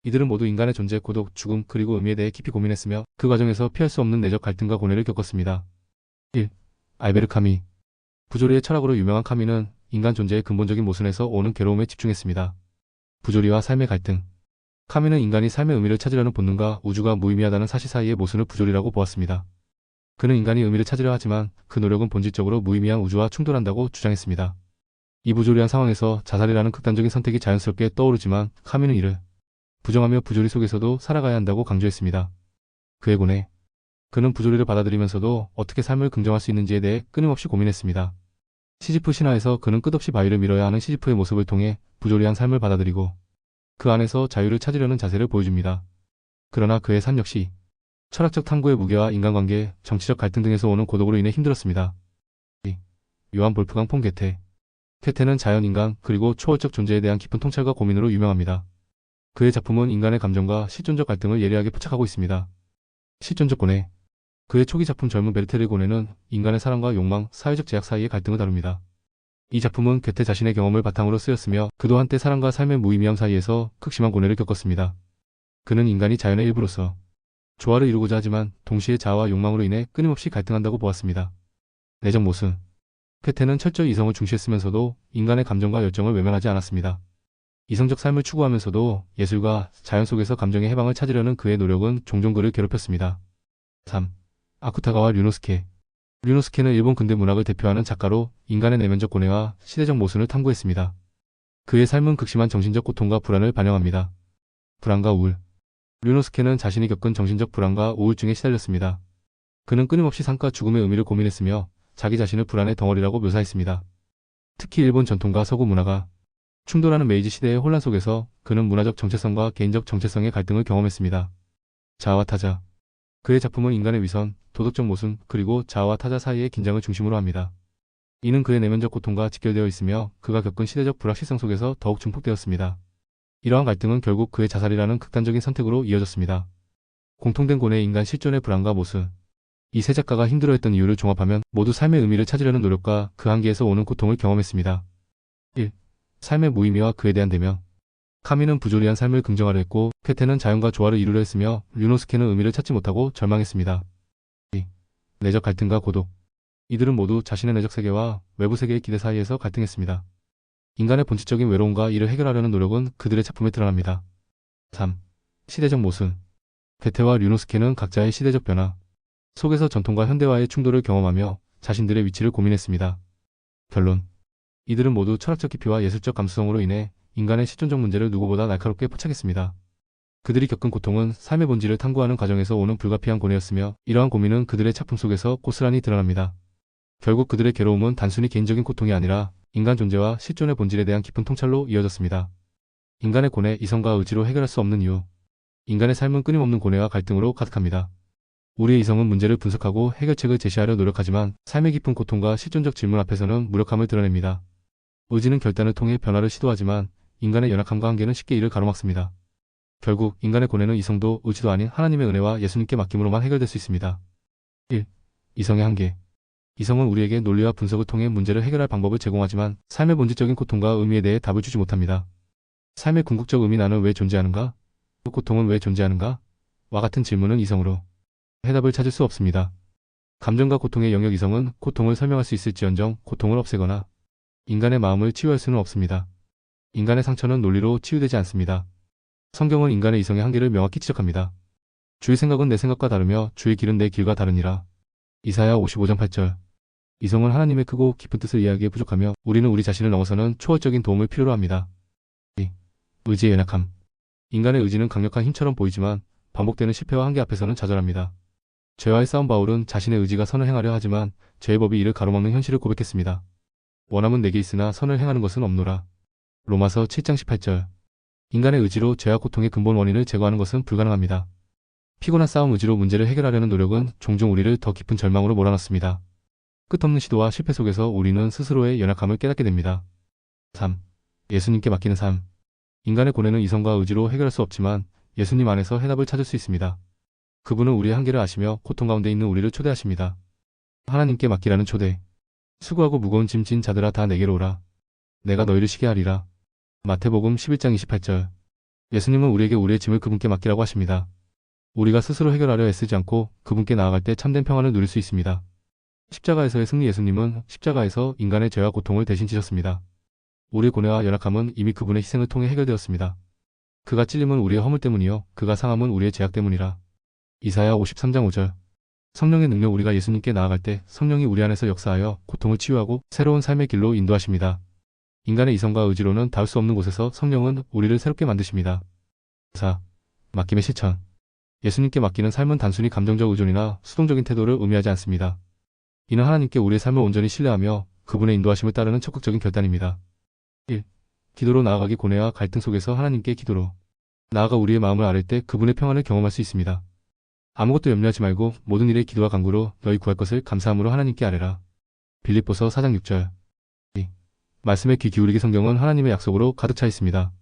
이들은 모두 인간의 존재, 고독, 죽음, 그리고 의미에 대해 깊이 고민했으며 그 과정에서 피할 수 없는 내적 갈등과 고뇌를 겪었습니다. 1. 알베르 카미. 부조리의 철학으로 유명한 카미는 인간 존재의 근본적인 모순에서 오는 괴로움에 집중했습니다. 부조리와 삶의 갈등. 카미는 인간이 삶의 의미를 찾으려는 본능과 우주가 무의미하다는 사실 사이의 모순을 부조리라고 보았습니다. 그는 인간이 의미를 찾으려 하지만 그 노력은 본질적으로 무의미한 우주와 충돌한다고 주장했습니다. 이 부조리한 상황에서 자살이라는 극단적인 선택이 자연스럽게 떠오르지만 카미는 이를 부정하며 부조리 속에서도 살아가야 한다고 강조했습니다. 그의 고뇌. 그는 부조리를 받아들이면서도 어떻게 삶을 긍정할 수 있는지에 대해 끊임없이 고민했습니다. 시지프 신화에서 그는 끝없이 바위를 밀어야 하는 시지프의 모습을 통해 부조리한 삶을 받아들이고 그 안에서 자유를 찾으려는 자세를 보여줍니다. 그러나 그의 삶 역시 철학적 탐구의 무게와 인간관계, 정치적 갈등 등에서 오는 고독으로 인해 힘들었습니다. 요한 볼프강 폰 괴테. 괴테는 자연, 인간, 그리고 초월적 존재에 대한 깊은 통찰과 고민으로 유명합니다. 그의 작품은 인간의 감정과 실존적 갈등을 예리하게 포착하고 있습니다. 실존적 고뇌. 그의 초기 작품 젊은 베르테르의 고뇌는 인간의 사랑과 욕망, 사회적 제약 사이의 갈등을 다룹니다. 이 작품은 괴테 자신의 경험을 바탕으로 쓰였으며 그도 한때 사랑과 삶의 무의미함 사이에서 극심한 고뇌를 겪었습니다. 그는 인간이 자연의 일부로서 조화를 이루고자 하지만 동시에 자아와 욕망으로 인해 끊임없이 갈등한다고 보았습니다. 내적 모순. 괴테는 철저히 이성을 중시했으면서도 인간의 감정과 열정을 외면하지 않았습니다. 이성적 삶을 추구하면서도 예술과 자연 속에서 감정의 해방을 찾으려는 그의 노력은 종종 그를 괴롭혔습니다. 3. 아쿠타가와 류노스케. 류노스케는 일본 근대 문학을 대표하는 작가로 인간의 내면적 고뇌와 시대적 모순을 탐구했습니다. 그의 삶은 극심한 정신적 고통과 불안을 반영합니다. 불안과 우울. 류노스케는 자신이 겪은 정신적 불안과 우울증에 시달렸습니다. 그는 끊임없이 삶과 죽음의 의미를 고민했으며 자기 자신을 불안의 덩어리라고 묘사했습니다. 특히 일본 전통과 서구 문화가 충돌하는 메이지 시대의 혼란 속에서 그는 문화적 정체성과 개인적 정체성의 갈등을 경험했습니다. 자아와 타자. 그의 작품은 인간의 위선, 도덕적 모순, 그리고 자아와 타자 사이의 긴장을 중심으로 합니다. 이는 그의 내면적 고통과 직결되어 있으며 그가 겪은 시대적 불확실성 속에서 더욱 증폭되었습니다. 이러한 갈등은 결국 그의 자살이라는 극단적인 선택으로 이어졌습니다. 공통된 고뇌의 인간 실존의 불안과 모순. 이 세 작가가 힘들어했던 이유를 종합하면 모두 삶의 의미를 찾으려는 노력과 그 한계에서 오는 고통을 경험했습니다. 1. 삶의 무의미와 그에 대한 대면. 카미는 부조리한 삶을 긍정하려 했고 괴테는 자연과 조화를 이루려 했으며 류노스케는 의미를 찾지 못하고 절망했습니다. 2. 내적 갈등과 고독. 이들은 모두 자신의 내적 세계와 외부 세계의 기대 사이에서 갈등했습니다. 인간의 본질적인 외로움과 이를 해결하려는 노력은 그들의 작품에 드러납니다. 3. 시대적 모순. 괴테와 류노스케는 각자의 시대적 변화 속에서 전통과 현대화의 충돌을 경험하며 자신들의 위치를 고민했습니다. 결론. 이들은 모두 철학적 깊이와 예술적 감수성으로 인해 인간의 실존적 문제를 누구보다 날카롭게 포착했습니다. 그들이 겪은 고통은 삶의 본질을 탐구하는 과정에서 오는 불가피한 고뇌였으며 이러한 고민은 그들의 작품 속에서 고스란히 드러납니다. 결국 그들의 괴로움은 단순히 개인적인 고통이 아니라 인간 존재와 실존의 본질에 대한 깊은 통찰로 이어졌습니다. 인간의 고뇌, 이성과 의지로 해결할 수 없는 이유. 인간의 삶은 끊임없는 고뇌와 갈등으로 가득합니다. 우리의 이성은 문제를 분석하고 해결책을 제시하려 노력하지만 삶의 깊은 고통과 실존적 질문 앞에서는 무력함을 드러냅니다. 의지는 결단을 통해 변화를 시도하지만 인간의 연약함과 한계는 쉽게 이를 가로막습니다. 결국 인간의 고뇌는 이성도 의지도 아닌 하나님의 은혜와 예수님께 맡김으로만 해결될 수 있습니다. 1. 이성의 한계. 이성은 우리에게 논리와 분석을 통해 문제를 해결할 방법을 제공하지만 삶의 본질적인 고통과 의미에 대해 답을 주지 못합니다. 삶의 궁극적 의미 나는 왜 존재하는가? 고통은 왜 존재하는가? 와 같은 질문은 이성으로 해답을 찾을 수 없습니다. 감정과 고통의 영역 이성은 고통을 설명할 수 있을지언정 고통을 없애거나 인간의 마음을 치유할 수는 없습니다. 인간의 상처는 논리로 치유되지 않습니다. 성경은 인간의 이성의 한계를 명확히 지적합니다. 주의 생각은 내 생각과 다르며 주의 길은 내 길과 다르니라. 이사야 55장 8절. 이성은 하나님의 크고 깊은 뜻을 이해하기에 부족하며 우리는 우리 자신을 넘어서는 초월적인 도움을 필요로 합니다. 2. 의지의 연약함. 인간의 의지는 강력한 힘처럼 보이지만 반복되는 실패와 한계 앞에서는 좌절합니다. 죄와의 싸움. 바울은 자신의 의지가 선을 행하려 하지만 죄의 법이 이를 가로막는 현실을 고백했습니다. 원함은 내게 있으나 선을 행하는 것은 없노라. 로마서 7장 18절. 인간의 의지로 죄와 고통의 근본 원인을 제거하는 것은 불가능합니다. 피곤한 싸움. 의지로 문제를 해결하려는 노력은 종종 우리를 더 깊은 절망으로 몰아넣습니다. 끝없는 시도와 실패 속에서 우리는 스스로의 연약함을 깨닫게 됩니다. 3. 예수님께 맡기는 삶. 인간의 고뇌는 이성과 의지로 해결할 수 없지만 예수님 안에서 해답을 찾을 수 있습니다. 그분은 우리의 한계를 아시며 고통 가운데 있는 우리를 초대하십니다. 하나님께 맡기라는 초대. 수고하고 무거운 짐 진 자들아 다 내게로 오라. 내가 너희를 쉬게 하리라. 마태복음 11장 28절. 예수님은 우리에게 우리의 짐을 그분께 맡기라고 하십니다. 우리가 스스로 해결하려 애쓰지 않고 그분께 나아갈 때 참된 평안을 누릴 수 있습니다. 십자가에서의 승리. 예수님은 십자가에서 인간의 죄와 고통을 대신 지셨습니다. 우리의 고뇌와 연약함은 이미 그분의 희생을 통해 해결되었습니다. 그가 찔림은 우리의 허물 때문이요 그가 상함은 우리의 죄악 때문이라. 이사야 53장 5절. 성령의 능력. 우리가 예수님께 나아갈 때 성령이 우리 안에서 역사하여 고통을 치유하고 새로운 삶의 길로 인도하십니다. 인간의 이성과 의지로는 닿을 수 없는 곳에서 성령은 우리를 새롭게 만드십니다. 4. 맡김의 실천. 예수님께 맡기는 삶은 단순히 감정적 의존이나 수동적인 태도를 의미하지 않습니다. 이는 하나님께 우리의 삶을 온전히 신뢰하며 그분의 인도하심을 따르는 적극적인 결단입니다. 1. 기도로 나아가기. 고뇌와 갈등 속에서 하나님께 기도로 나아가 우리의 마음을 아뢰 때 그분의 평안을 경험할 수 있습니다. 아무것도 염려하지 말고 모든 일에 기도와 간구로 너희 구할 것을 감사함으로 하나님께 아뢰라. 빌립보서 4장 6절. 2. 말씀에 귀 기울이기. 성경은 하나님의 약속으로 가득 차 있습니다.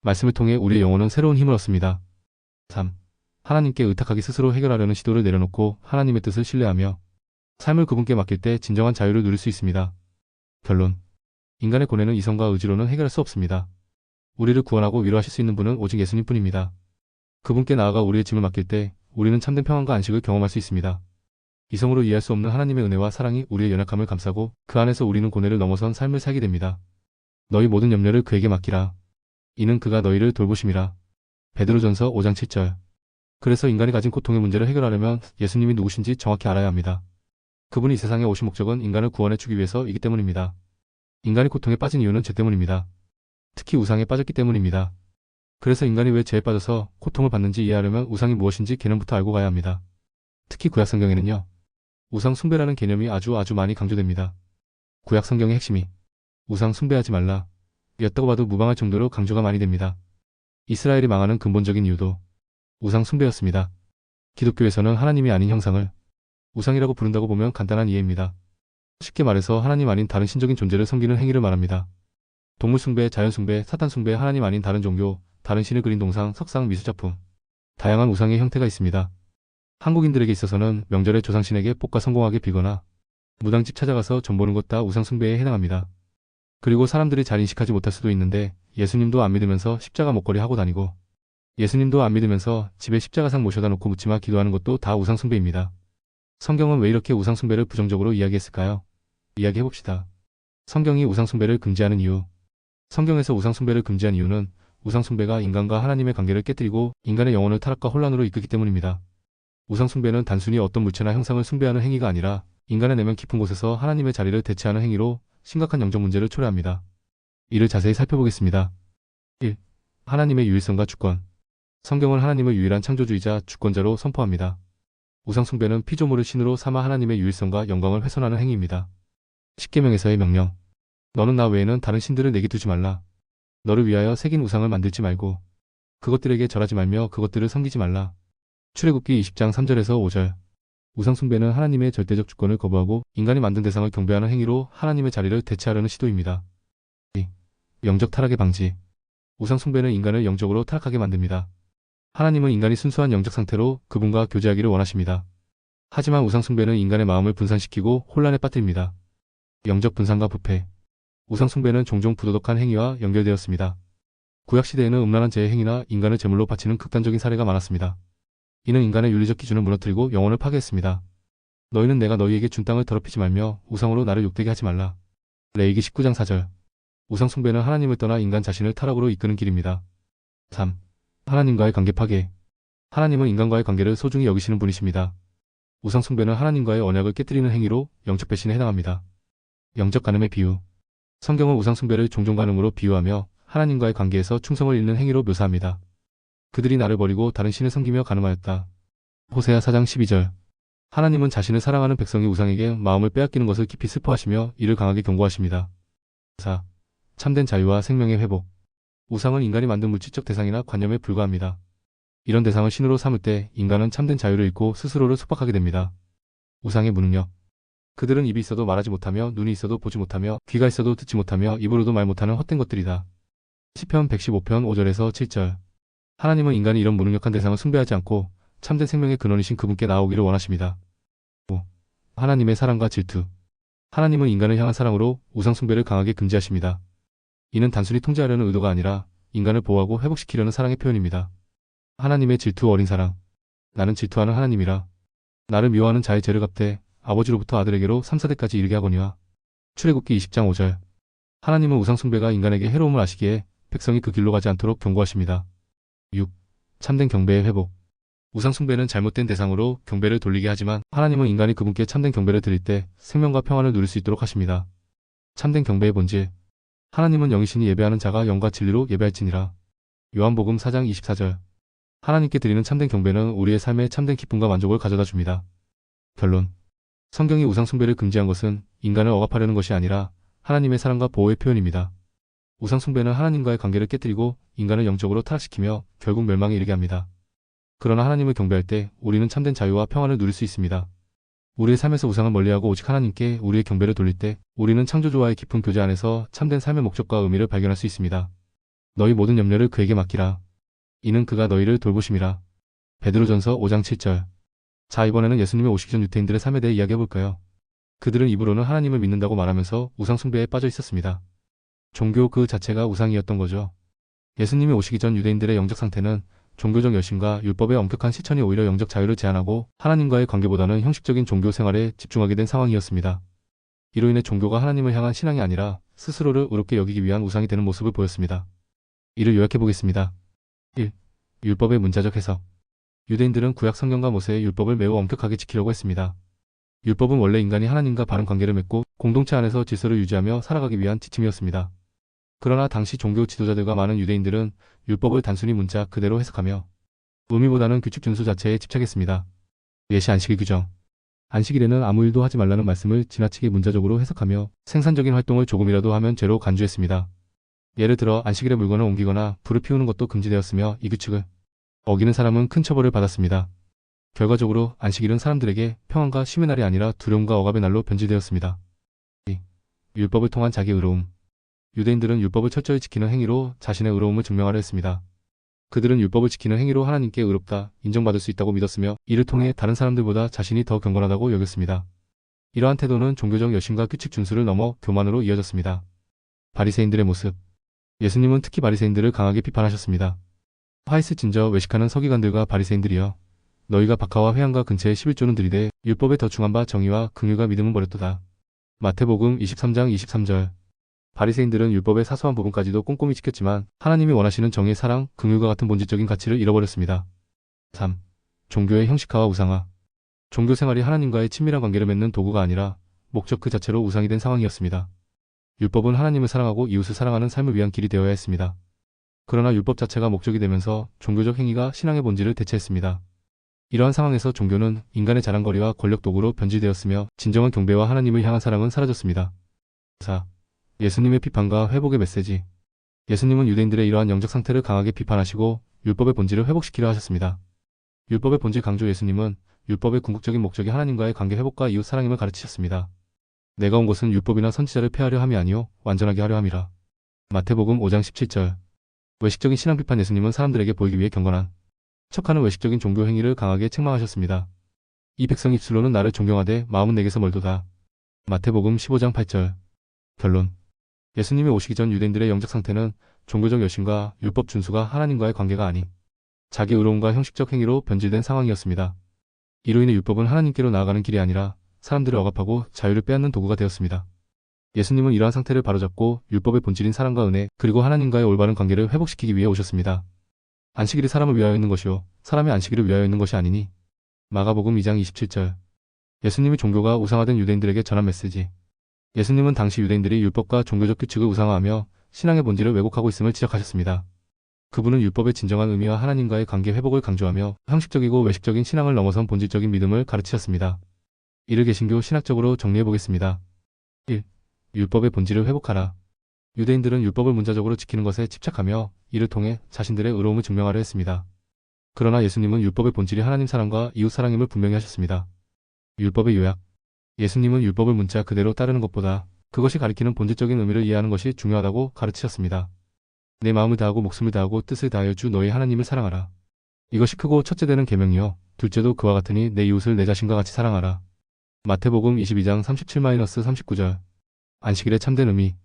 말씀을 통해 우리의 영혼은 새로운 힘을 얻습니다. 3. 하나님께 의탁하기. 스스로 해결하려는 시도를 내려놓고 하나님의 뜻을 신뢰하며 삶을 그분께 맡길 때 진정한 자유를 누릴 수 있습니다. 결론. 인간의 고뇌는 이성과 의지로는 해결할 수 없습니다. 우리를 구원하고 위로하실 수 있는 분은 오직 예수님뿐입니다. 그분께 나아가 우리의 짐을 맡길 때 우리는 참된 평안과 안식을 경험할 수 있습니다. 이성으로 이해할 수 없는 하나님의 은혜와 사랑이 우리의 연약함을 감싸고 그 안에서 우리는 고뇌를 넘어선 삶을 살게 됩니다. 너희 모든 염려를 그에게 맡기라. 이는 그가 너희를 돌보심이라. 베드로전서 5장 7절. 그래서 인간이 가진 고통의 문제를 해결하려면 예수님이 누구신지 정확히 알아야 합니다. 그분이 이 세상에 오신 목적은 인간을 구원해 주기 위해서이기 때문입니다. 인간이 고통에 빠진 이유는 죄 때문입니다. 특히 우상에 빠졌기 때문입니다. 그래서 인간이 왜 죄에 빠져서 고통을 받는지 이해하려면 우상이 무엇인지 개념부터 알고 가야 합니다. 특히 구약 성경에는요, 우상 숭배라는 개념이 아주 많이 강조됩니다. 구약 성경의 핵심이 우상 숭배하지 말라 였다고 봐도 무방할 정도로 강조가 많이 됩니다. 이스라엘이 망하는 근본적인 이유도 우상 숭배였습니다. 기독교에서는 하나님이 아닌 형상을 우상이라고 부른다고 보면 간단한 이해입니다. 쉽게 말해서 하나님 아닌 다른 신적인 존재를 섬기는 행위를 말합니다. 동물 숭배, 자연 숭배, 사탄 숭배, 하나님 아닌 다른 종교, 다른 신을 그린 동상, 석상, 미술작품, 다양한 우상의 형태가 있습니다. 한국인들에게 있어서는 명절에 조상신에게 볶아 성공하게 빌거나 무당집 찾아가서 전 보는 것 다 우상 숭배에 해당합니다. 그리고 사람들이 잘 인식하지 못할 수도 있는데 예수님도 안 믿으면서 십자가 목걸이 하고 다니고 예수님도 안 믿으면서 집에 십자가상 모셔다 놓고 묻지마 기도하는 것도 다 우상 숭배입니다. 성경은 왜 이렇게 우상 숭배를 부정적으로 이야기했을까요? 이야기해봅시다. 성경이 우상 숭배를 금지하는 이유. 성경에서 우상 숭배를 금지한 이유는 우상 숭배가 인간과 하나님의 관계를 깨뜨리고 인간의 영혼을 타락과 혼란으로 이끌기 때문입니다. 우상 숭배는 단순히 어떤 물체나 형상을 숭배하는 행위가 아니라 인간의 내면 깊은 곳에서 하나님의 자리를 대체하는 행위로 심각한 영적 문제를 초래합니다. 이를 자세히 살펴보겠습니다. 1. 하나님의 유일성과 주권. 성경은 하나님을 유일한 창조주이자 주권자로 선포합니다. 우상 숭배는 피조물을 신으로 삼아 하나님의 유일성과 영광을 훼손하는 행위입니다. 십계명에서의 명령. 너는 나 외에는 다른 신들을 내게 두지 말라. 너를 위하여 새긴 우상을 만들지 말고 그것들에게 절하지 말며 그것들을 섬기지 말라. 출애굽기 20장 3절에서 5절. 우상 숭배는 하나님의 절대적 주권을 거부하고 인간이 만든 대상을 경배하는 행위로 하나님의 자리를 대체하려는 시도입니다. 2. 영적 타락의 방지. 우상 숭배는 인간을 영적으로 타락하게 만듭니다. 하나님은 인간이 순수한 영적 상태로 그분과 교제하기를 원하십니다. 하지만 우상 숭배는 인간의 마음을 분산시키고 혼란에 빠뜨립니다. 영적 분산과 부패. 우상 숭배는 종종 부도덕한 행위와 연결되었습니다. 구약시대에는 음란한 재해 행위나 인간을 제물로 바치는 극단적인 사례가 많았습니다. 이는 인간의 윤리적 기준을 무너뜨리고 영혼을 파괴했습니다. 너희는 내가 너희에게 준 땅을 더럽히지 말며 우상으로 나를 욕되게 하지 말라. 레위기 19장 4절. 우상 숭배는 하나님을 떠나 인간 자신을 타락으로 이끄는 길입니다. 3. 하나님과의 관계 파괴. 하나님은 인간과의 관계를 소중히 여기시는 분이십니다. 우상 숭배는 하나님과의 언약을 깨뜨리는 행위로 영적 배신에 해당합니다. 영적 간음의 비유. 성경은 우상 숭배를 종종 간음으로 비유하며 하나님과의 관계에서 충성을 잃는 행위로 묘사합니다. 그들이 나를 버리고 다른 신을 섬기며 간음하였다. 호세아 4장 12절. 하나님은 자신을 사랑하는 백성이 우상에게 마음을 빼앗기는 것을 깊이 슬퍼하시며 이를 강하게 경고하십니다. 4. 참된 자유와 생명의 회복. 우상은 인간이 만든 물질적 대상이나 관념에 불과합니다. 이런 대상을 신으로 삼을 때 인간은 참된 자유를 잃고 스스로를 속박하게 됩니다. 우상의 무능력. 그들은 입이 있어도 말하지 못하며 눈이 있어도 보지 못하며 귀가 있어도 듣지 못하며 입으로도 말 못하는 헛된 것들이다. 시편 115편 5절에서 7절. 하나님은 인간이 이런 무능력한 대상을 숭배하지 않고 참된 생명의 근원이신 그분께 나아오기를 원하십니다. 5. 하나님의 사랑과 질투. 하나님은 인간을 향한 사랑으로 우상 숭배를 강하게 금지하십니다. 이는 단순히 통제하려는 의도가 아니라 인간을 보호하고 회복시키려는 사랑의 표현입니다. 하나님의 질투 어린 사랑. 나는 질투하는 하나님이라. 나를 미워하는 자의 죄를 갚되 아버지로부터 아들에게로 3, 4대까지 이르게 하거니와. 출애굽기 20장 5절. 하나님은 우상 숭배가 인간에게 해로움을 아시기에 백성이 그 길로 가지 않도록 경고하십니다. 6. 참된 경배의 회복. 우상 숭배는 잘못된 대상으로 경배를 돌리게 하지만 하나님은 인간이 그분께 참된 경배를 드릴 때 생명과 평안을 누릴 수 있도록 하십니다. 참된 경배의 본질. 하나님은 영이시니 예배하는 자가 영과 진리로 예배할지니라. 요한복음 4장 24절. 하나님께 드리는 참된 경배는 우리의 삶에 참된 기쁨과 만족을 가져다 줍니다. 결론. 성경이 우상 숭배를 금지한 것은 인간을 억압하려는 것이 아니라 하나님의 사랑과 보호의 표현입니다. 우상 숭배는 하나님과의 관계를 깨뜨리고 인간을 영적으로 타락시키며 결국 멸망에 이르게 합니다. 그러나 하나님을 경배할 때 우리는 참된 자유와 평안을 누릴 수 있습니다. 우리의 삶에서 우상을 멀리하고 오직 하나님께 우리의 경배를 돌릴 때 우리는 창조주와의 깊은 교제 안에서 참된 삶의 목적과 의미를 발견할 수 있습니다. 너희 모든 염려를 그에게 맡기라. 이는 그가 너희를 돌보심이라. 베드로전서 5장 7절. 자, 이번에는 예수님이 오시기 전 유대인들의 삶에 대해 이야기해볼까요? 그들은 입으로는 하나님을 믿는다고 말하면서 우상 숭배에 빠져 있었습니다. 종교 그 자체가 우상이었던 거죠. 예수님이 오시기 전 유대인들의 영적 상태는 종교적 열심과 율법의 엄격한 실천이 오히려 영적 자유를 제한하고 하나님과의 관계보다는 형식적인 종교 생활에 집중하게 된 상황이었습니다. 이로 인해 종교가 하나님을 향한 신앙이 아니라 스스로를 의롭게 여기기 위한 우상이 되는 모습을 보였습니다. 이를 요약해보겠습니다. 1. 율법의 문자적 해석. 유대인들은 구약 성경과 모세의 율법을 매우 엄격하게 지키려고 했습니다. 율법은 원래 인간이 하나님과 바른 관계를 맺고 공동체 안에서 질서를 유지하며 살아가기 위한 지침이었습니다. 그러나 당시 종교 지도자들과 많은 유대인들은 율법을 단순히 문자 그대로 해석하며 의미보다는 규칙 준수 자체에 집착했습니다. 예시 안식일 규정. 안식일에는 아무 일도 하지 말라는 말씀을 지나치게 문자적으로 해석하며 생산적인 활동을 조금이라도 하면 죄로 간주했습니다. 예를 들어 안식일에 물건을 옮기거나 불을 피우는 것도 금지되었으며 이 규칙을 어기는 사람은 큰 처벌을 받았습니다. 결과적으로 안식일은 사람들에게 평안과 쉼의 날이 아니라 두려움과 억압의 날로 변질되었습니다. 2. 율법을 통한 자기 의로움. 유대인들은 율법을 철저히 지키는 행위로 자신의 의로움을 증명하려 했습니다. 그들은 율법을 지키는 행위로 하나님께 의롭다 인정받을 수 있다고 믿었으며 이를 통해 다른 사람들보다 자신이 더 경건하다고 여겼습니다. 이러한 태도는 종교적 열심과 규칙 준수를 넘어 교만으로 이어졌습니다. 바리새인들의 모습. 예수님은 특히 바리새인들을 강하게 비판하셨습니다. 화이스 진저 외식하는 서기관들과 바리새인들이여, 너희가 박하와 회당과 근처에 11조는 들이되 율법에 더 중한 바 정의와 긍휼과 믿음은 버렸도다. 마태복음 23장 23절. 바리새인들은 율법의 사소한 부분까지도 꼼꼼히 지켰지만 하나님이 원하시는 정의, 사랑, 긍휼과 같은 본질적인 가치를 잃어버렸습니다. 3. 종교의 형식화와 우상화. 종교 생활이 하나님과의 친밀한 관계를 맺는 도구가 아니라 목적 그 자체로 우상이 된 상황이었습니다. 율법은 하나님을 사랑하고 이웃을 사랑하는 삶을 위한 길이 되어야 했습니다. 그러나 율법 자체가 목적이 되면서 종교적 행위가 신앙의 본질을 대체했습니다. 이러한 상황에서 종교는 인간의 자랑거리와 권력 도구로 변질되었으며 진정한 경배와 하나님을 향한 사랑은 사라졌습니다. 4. 예수님의 비판과 회복의 메시지. 예수님은 유대인들의 이러한 영적 상태를 강하게 비판하시고 율법의 본질을 회복시키려 하셨습니다. 율법의 본질 강조. 예수님은 율법의 궁극적인 목적이 하나님과의 관계 회복과 이웃 사랑임을 가르치셨습니다. 내가 온 것은 율법이나 선지자를 폐하려 함이 아니요 완전하게 하려 함이라. 마태복음 5장 17절. 외식적인 신앙 비판. 예수님은 사람들에게 보이기 위해 경건한 척하는 외식적인 종교 행위를 강하게 책망하셨습니다. 이 백성 입술로는 나를 존경하되 마음은 내게서 멀도다. 마태복음 15장 8절. 결론. 예수님이 오시기 전 유대인들의 영적 상태는 종교적 열심과 율법 준수가 하나님과의 관계가 아닌 자기 의로움과 형식적 행위로 변질된 상황이었습니다. 이로 인해 율법은 하나님께로 나아가는 길이 아니라 사람들을 억압하고 자유를 빼앗는 도구가 되었습니다. 예수님은 이러한 상태를 바로잡고 율법의 본질인 사랑과 은혜 그리고 하나님과의 올바른 관계를 회복시키기 위해 오셨습니다. 안식일이 사람을 위하여 있는 것이요 사람이 안식일을 위하여 있는 것이 아니니. 마가복음 2장 27절. 예수님이 종교가 우상화된 유대인들에게 전한 메시지. 예수님은 당시 유대인들이 율법과 종교적 규칙을 우상화하며 신앙의 본질을 왜곡하고 있음을 지적하셨습니다. 그분은 율법의 진정한 의미와 하나님과의 관계 회복을 강조하며 형식적이고 외식적인 신앙을 넘어선 본질적인 믿음을 가르치셨습니다. 이를 개신교 신학적으로 정리해보겠습니다. 1. 율법의 본질을 회복하라. 유대인들은 율법을 문자적으로 지키는 것에 집착하며 이를 통해 자신들의 의로움을 증명하려 했습니다. 그러나 예수님은 율법의 본질이 하나님 사랑과 이웃 사랑임을 분명히 하셨습니다. 율법의 요약. 예수님은 율법을 문자 그대로 따르는 것보다 그것이 가리키는 본질적인 의미를 이해하는 것이 중요하다고 가르치셨습니다. 내 마음을 다하고 목숨을 다하고 뜻을 다하여 주 너희 하나님을 사랑하라. 이것이 크고 첫째 되는 계명이요 둘째도 그와 같으니 내 이웃을 내 자신과 같이 사랑하라. 마태복음 22장 37-39절. 안식일의 참된 의미.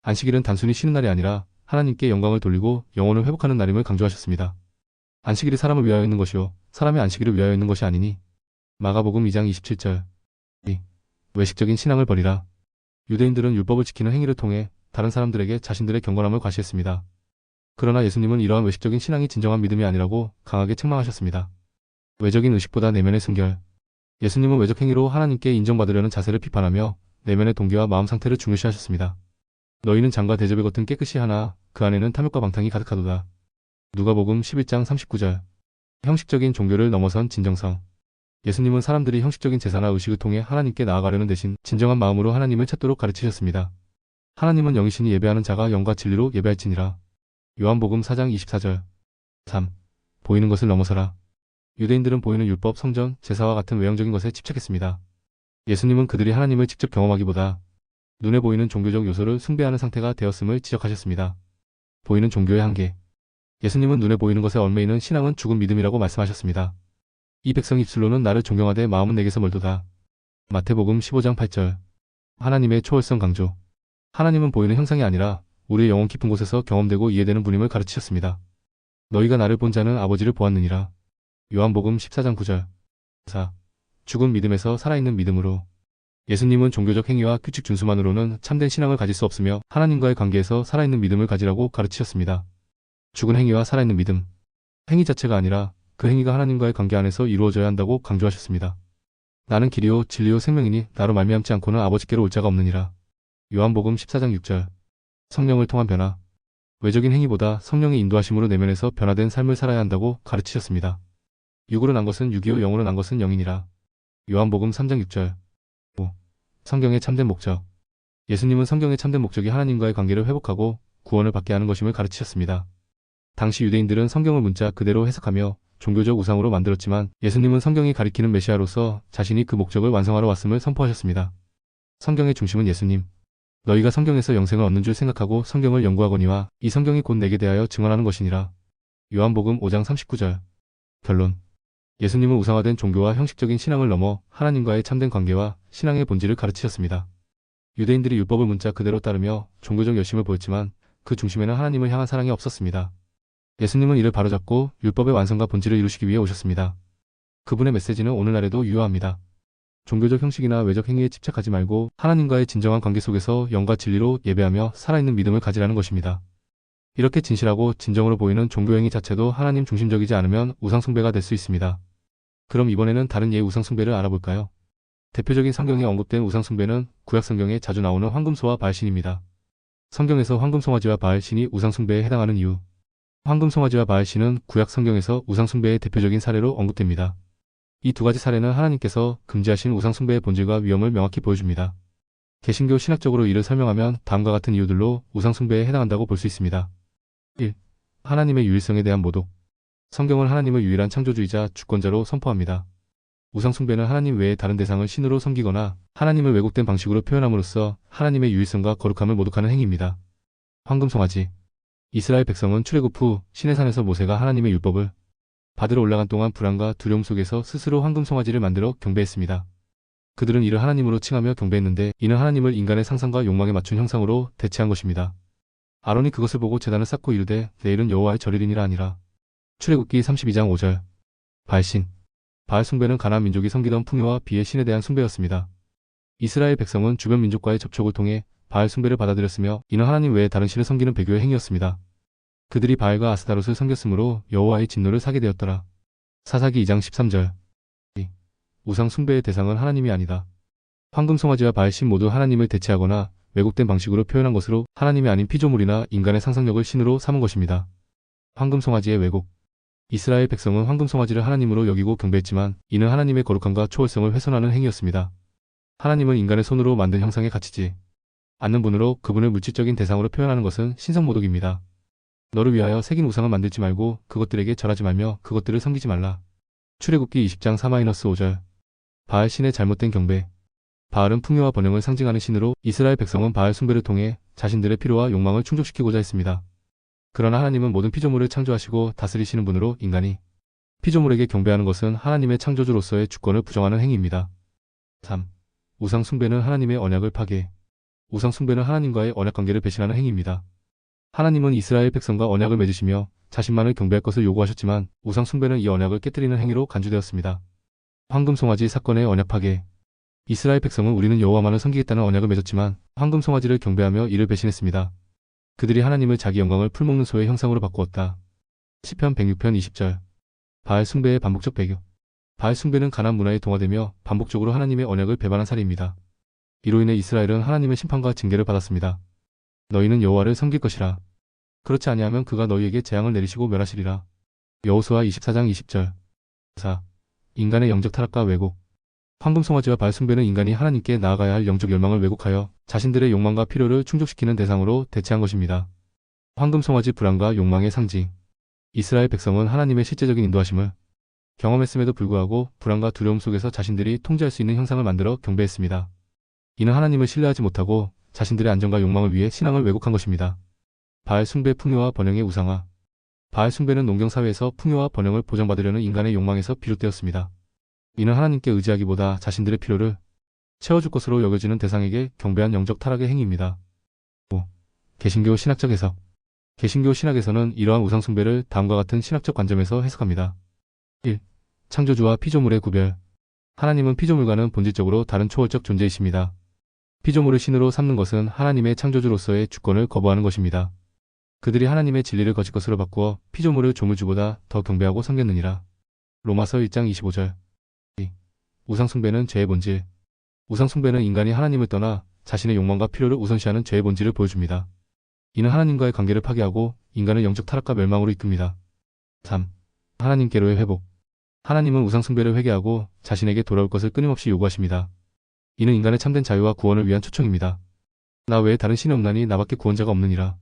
안식일은 단순히 쉬는 날이 아니라 하나님께 영광을 돌리고 영혼을 회복하는 날임을 강조하셨습니다. 안식일이 사람을 위하여 있는 것이요 사람이 안식일을 위하여 있는 것이 아니니. 마가복음 2장 27절. 2. 외식적인 신앙을 버리라. 유대인들은 율법을 지키는 행위를 통해 다른 사람들에게 자신들의 경건함을 과시했습니다. 그러나 예수님은 이러한 외식적인 신앙이 진정한 믿음이 아니라고 강하게 책망하셨습니다. 외적인 의식보다 내면의 순결. 예수님은 외적 행위로 하나님께 인정받으려는 자세를 비판하며 내면의 동기와 마음 상태를 중요시하셨습니다. 너희는 장과 대접의 겉은 깨끗이 하나 그 안에는 탐욕과 방탕이 가득하도다. 누가복음 11장 39절. 형식적인 종교를 넘어선 진정성. 예수님은 사람들이 형식적인 제사나 의식을 통해 하나님께 나아가려는 대신 진정한 마음으로 하나님을 찾도록 가르치셨습니다. 하나님은 영이시니 예배하는 자가 영과 진리로 예배할지니라. 요한복음 4장 24절. 3. 보이는 것을 넘어서라. 유대인들은 보이는 율법, 성전, 제사와 같은 외형적인 것에 집착했습니다. 예수님은 그들이 하나님을 직접 경험하기보다 눈에 보이는 종교적 요소를 숭배하는 상태가 되었음을 지적하셨습니다. 보이는 종교의 한계. 예수님은 눈에 보이는 것에 얽매이는 신앙은 죽은 믿음이라고 말씀하셨습니다. 이 백성 입술로는 나를 존경하되 마음은 내게서 멀도다. 마태복음 15장 8절. 하나님의 초월성 강조. 하나님은 보이는 형상이 아니라 우리의 영혼 깊은 곳에서 경험되고 이해되는 분임을 가르치셨습니다. 너희가 나를 본 자는 아버지를 보았느니라. 요한복음 14장 9절. 4. 죽은 믿음에서 살아있는 믿음으로. 예수님은 종교적 행위와 규칙 준수만으로는 참된 신앙을 가질 수 없으며 하나님과의 관계에서 살아있는 믿음을 가지라고 가르치셨습니다. 죽은 행위와 살아있는 믿음. 행위 자체가 아니라 그 행위가 하나님과의 관계 안에서 이루어져야 한다고 강조하셨습니다. 나는 길이요 진리요 생명이니 나로 말미암지 않고는 아버지께로 올 자가 없느니라. 요한복음 14장 6절. 성령을 통한 변화. 외적인 행위보다 성령의 인도하심으로 내면에서 변화된 삶을 살아야 한다고 가르치셨습니다. 육으로 난 것은 육이요 영으로 난 것은 영이니라. 요한복음 3장 6절. 5. 성경의 참된 목적. 예수님은 성경의 참된 목적이 하나님과의 관계를 회복하고 구원을 받게 하는 것임을 가르치셨습니다. 당시 유대인들은 성경을 문자 그대로 해석하며 종교적 우상으로 만들었지만 예수님은 성경이 가리키는 메시아로서 자신이 그 목적을 완성하러 왔음을 선포하셨습니다. 성경의 중심은 예수님. 너희가 성경에서 영생을 얻는 줄 생각하고 성경을 연구하거니와 이 성경이 곧 내게 대하여 증언하는 것이니라. 요한복음 5장 39절. 결론. 예수님은 우상화된 종교와 형식적인 신앙을 넘어 하나님과의 참된 관계와 신앙의 본질을 가르치셨습니다. 유대인들이 율법을 문자 그대로 따르며 종교적 열심을 보였지만 그 중심에는 하나님을 향한 사랑이 없었습니다. 예수님은 이를 바로잡고 율법의 완성과 본질을 이루시기 위해 오셨습니다. 그분의 메시지는 오늘날에도 유효합니다. 종교적 형식이나 외적 행위에 집착하지 말고 하나님과의 진정한 관계 속에서 영과 진리로 예배하며 살아있는 믿음을 가지라는 것입니다. 이렇게 진실하고 진정으로 보이는 종교 행위 자체도 하나님 중심적이지 않으면 우상숭배가 될 수 있습니다. 그럼 이번에는 다른 예의 우상숭배를 알아볼까요? 대표적인 성경에 언급된 우상숭배는 구약성경에 자주 나오는 황금소와 바알신입니다. 성경에서 황금송아지와 바알신이 우상숭배에 해당하는 이유. 황금송아지와 바알신은 구약성경에서 우상숭배의 대표적인 사례로 언급됩니다. 이 두 가지 사례는 하나님께서 금지하신 우상숭배의 본질과 위험을 명확히 보여줍니다. 개신교 신학적으로 이를 설명하면 다음과 같은 이유들로 우상숭배에 해당한다고 볼 수 있습니다. 1. 하나님의 유일성에 대한 모독. 성경은 하나님을 유일한 창조주이자 주권자로 선포합니다. 우상숭배는 하나님 외에 다른 대상을 신으로 섬기거나 하나님을 왜곡된 방식으로 표현함으로써 하나님의 유일성과 거룩함을 모독하는 행위입니다. 황금송아지. 이스라엘 백성은 출애굽 후 시내산에서 모세가 하나님의 율법을 받으러 올라간 동안 불안과 두려움 속에서 스스로 황금송아지를 만들어 경배했습니다. 그들은 이를 하나님으로 칭하며 경배했는데 이는 하나님을 인간의 상상과 욕망에 맞춘 형상으로 대체한 것입니다. 아론이 그것을 보고 제단을 쌓고 이르되 내일은 여호와의 절일이니라 하니라. 출애굽기 32장 5절. 바알신. 바알 숭배는 가나안 민족이 섬기던 풍요와 비의 신에 대한 숭배였습니다. 이스라엘 백성은 주변 민족과의 접촉을 통해 바알 숭배를 받아들였으며 이는 하나님 외에 다른 신을 섬기는 배교의 행위였습니다. 그들이 바알과 아스타롯을 섬겼으므로 여호와의 진노를 사게 되었더라. 사사기 2장 13절. 우상 숭배의 대상은 하나님이 아니다. 황금송아지와 바알신 모두 하나님을 대체하거나 왜곡된 방식으로 표현한 것으로 하나님이 아닌 피조물이나 인간의 상상력을 신으로 삼은 것입니다. 황금송아지의 왜곡. 이스라엘 백성은 황금송아지를 하나님으로 여기고 경배했지만 이는 하나님의 거룩함과 초월성을 훼손하는 행위였습니다. 하나님은 인간의 손으로 만든 형상에 갇히지 않는 분으로 그분을 물질적인 대상으로 표현하는 것은 신성모독입니다. 너를 위하여 새긴 우상을 만들지 말고 그것들에게 절하지 말며 그것들을 섬기지 말라. 출애굽기 20장 4-5절. 바알 신의 잘못된 경배. 바알은 풍요와 번영을 상징하는 신으로 이스라엘 백성은 바알 숭배를 통해 자신들의 필요와 욕망을 충족시키고자 했습니다. 그러나 하나님은 모든 피조물을 창조하시고 다스리시는 분으로 인간이 피조물에게 경배하는 것은 하나님의 창조주로서의 주권을 부정하는 행위입니다. 3. 우상 숭배는 하나님의 언약을 파괴. 우상 숭배는 하나님과의 언약 관계를 배신하는 행위입니다. 하나님은 이스라엘 백성과 언약을 맺으시며 자신만을 경배할 것을 요구하셨지만 우상 숭배는 이 언약을 깨뜨리는 행위로 간주되었습니다. 황금송아지 사건의 언약 파괴. 이스라엘 백성은 우리는 여호와만을 섬기겠다는 언약을 맺었지만 황금송아지를 경배하며 이를 배신했습니다. 그들이 하나님을 자기 영광을 풀먹는 소의 형상으로 바꾸었다. 시편 106편 20절. 바알 숭배의 반복적 배교. 바알 숭배는 가나안 문화에 동화되며 반복적으로 하나님의 언약을 배반한 사례입니다. 이로 인해 이스라엘은 하나님의 심판과 징계를 받았습니다. 너희는 여호와를 섬길 것이라. 그렇지 아니하면 그가 너희에게 재앙을 내리시고 멸하시리라. 여호수아 24장 20절. 4. 인간의 영적 타락과 왜곡. 황금송아지와 바알 숭배는 인간이 하나님께 나아가야 할 영적 열망을 왜곡하여 자신들의 욕망과 필요를 충족시키는 대상으로 대체한 것입니다. 황금송아지 불안과 욕망의 상징. 이스라엘 백성은 하나님의 실제적인 인도하심을 경험했음에도 불구하고 불안과 두려움 속에서 자신들이 통제할 수 있는 형상을 만들어 경배했습니다. 이는 하나님을 신뢰하지 못하고 자신들의 안정과 욕망을 위해 신앙을 왜곡한 것입니다. 바알 숭배 풍요와 번영의 우상화. 바알 숭배는 농경사회에서 풍요와 번영을 보장받으려는 인간의 욕망에서 비롯되었습니다. 이는 하나님께 의지하기보다 자신들의 필요를 채워줄 것으로 여겨지는 대상에게 경배한 영적 타락의 행위입니다. 5. 개신교 신학적 해석. 개신교 신학에서는 이러한 우상 숭배를 다음과 같은 신학적 관점에서 해석합니다. 1. 창조주와 피조물의 구별. 하나님은 피조물과는 본질적으로 다른 초월적 존재이십니다. 피조물을 신으로 삼는 것은 하나님의 창조주로서의 주권을 거부하는 것입니다. 그들이 하나님의 진리를 거짓 것으로 바꾸어 피조물을 조물주보다 더 경배하고 섬겼느니라. 로마서 1장 25절. 2. 우상 숭배는 죄의 본질. 우상 숭배는 인간이 하나님을 떠나 자신의 욕망과 필요를 우선시하는 죄의 본질을 보여줍니다. 이는 하나님과의 관계를 파괴하고 인간을 영적 타락과 멸망으로 이끕니다. 3. 하나님께로의 회복. 하나님은 우상 숭배를 회개하고 자신에게 돌아올 것을 끊임없이 요구하십니다. 이는 인간의 참된 자유와 구원을 위한 초청입니다. 나 외에 다른 신이 없나니 나밖에 구원자가 없느니라.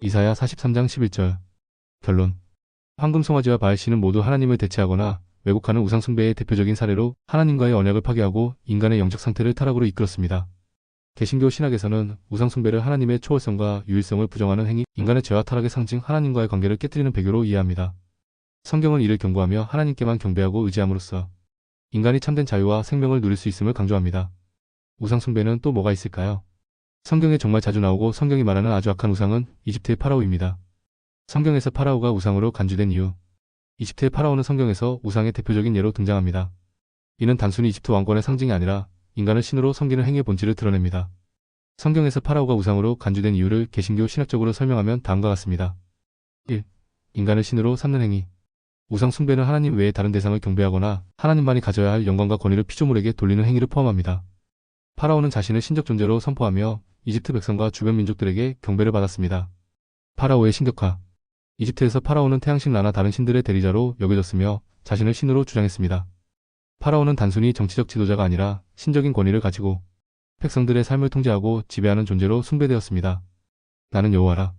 이사야 43장 11절. 결론. 황금송아지와 바알신은 모두 하나님을 대체하거나 왜곡하는 우상 숭배의 대표적인 사례로 하나님과의 언약을 파괴하고 인간의 영적 상태를 타락으로 이끌었습니다. 개신교 신학에서는 우상 숭배를 하나님의 초월성과 유일성을 부정하는 행위, 인간의 죄와 타락의 상징 하나님과의 관계를 깨뜨리는 배교로 이해합니다. 성경은 이를 경고하며 하나님께만 경배하고 의지함으로써 인간이 참된 자유와 생명을 누릴 수 있음을 강조합니다. 우상 숭배는 또 뭐가 있을까요? 성경에 정말 자주 나오고 성경이 말하는 아주 악한 우상은 이집트의 파라오입니다. 성경에서 파라오가 우상으로 간주된 이유. 이집트의 파라오는 성경에서 우상의 대표적인 예로 등장합니다. 이는 단순히 이집트 왕권의 상징이 아니라 인간을 신으로 섬기는 행위의 본질을 드러냅니다. 성경에서 파라오가 우상으로 간주된 이유를 개신교 신학적으로 설명하면 다음과 같습니다. 1. 인간을 신으로 삼는 행위. 우상 숭배는 하나님 외에 다른 대상을 경배하거나 하나님만이 가져야 할 영광과 권위를 피조물에게 돌리는 행위를 포함합니다. 파라오는 자신을 신적 존재로 선포하며 이집트 백성과 주변 민족들에게 경배를 받았습니다. 파라오의 신격화. 이집트에서 파라오는 태양신 라나 다른 신들의 대리자로 여겨졌으며 자신을 신으로 주장했습니다. 파라오는 단순히 정치적 지도자가 아니라 신적인 권위를 가지고 백성들의 삶을 통제하고 지배하는 존재로 숭배되었습니다. 나는 여호와라.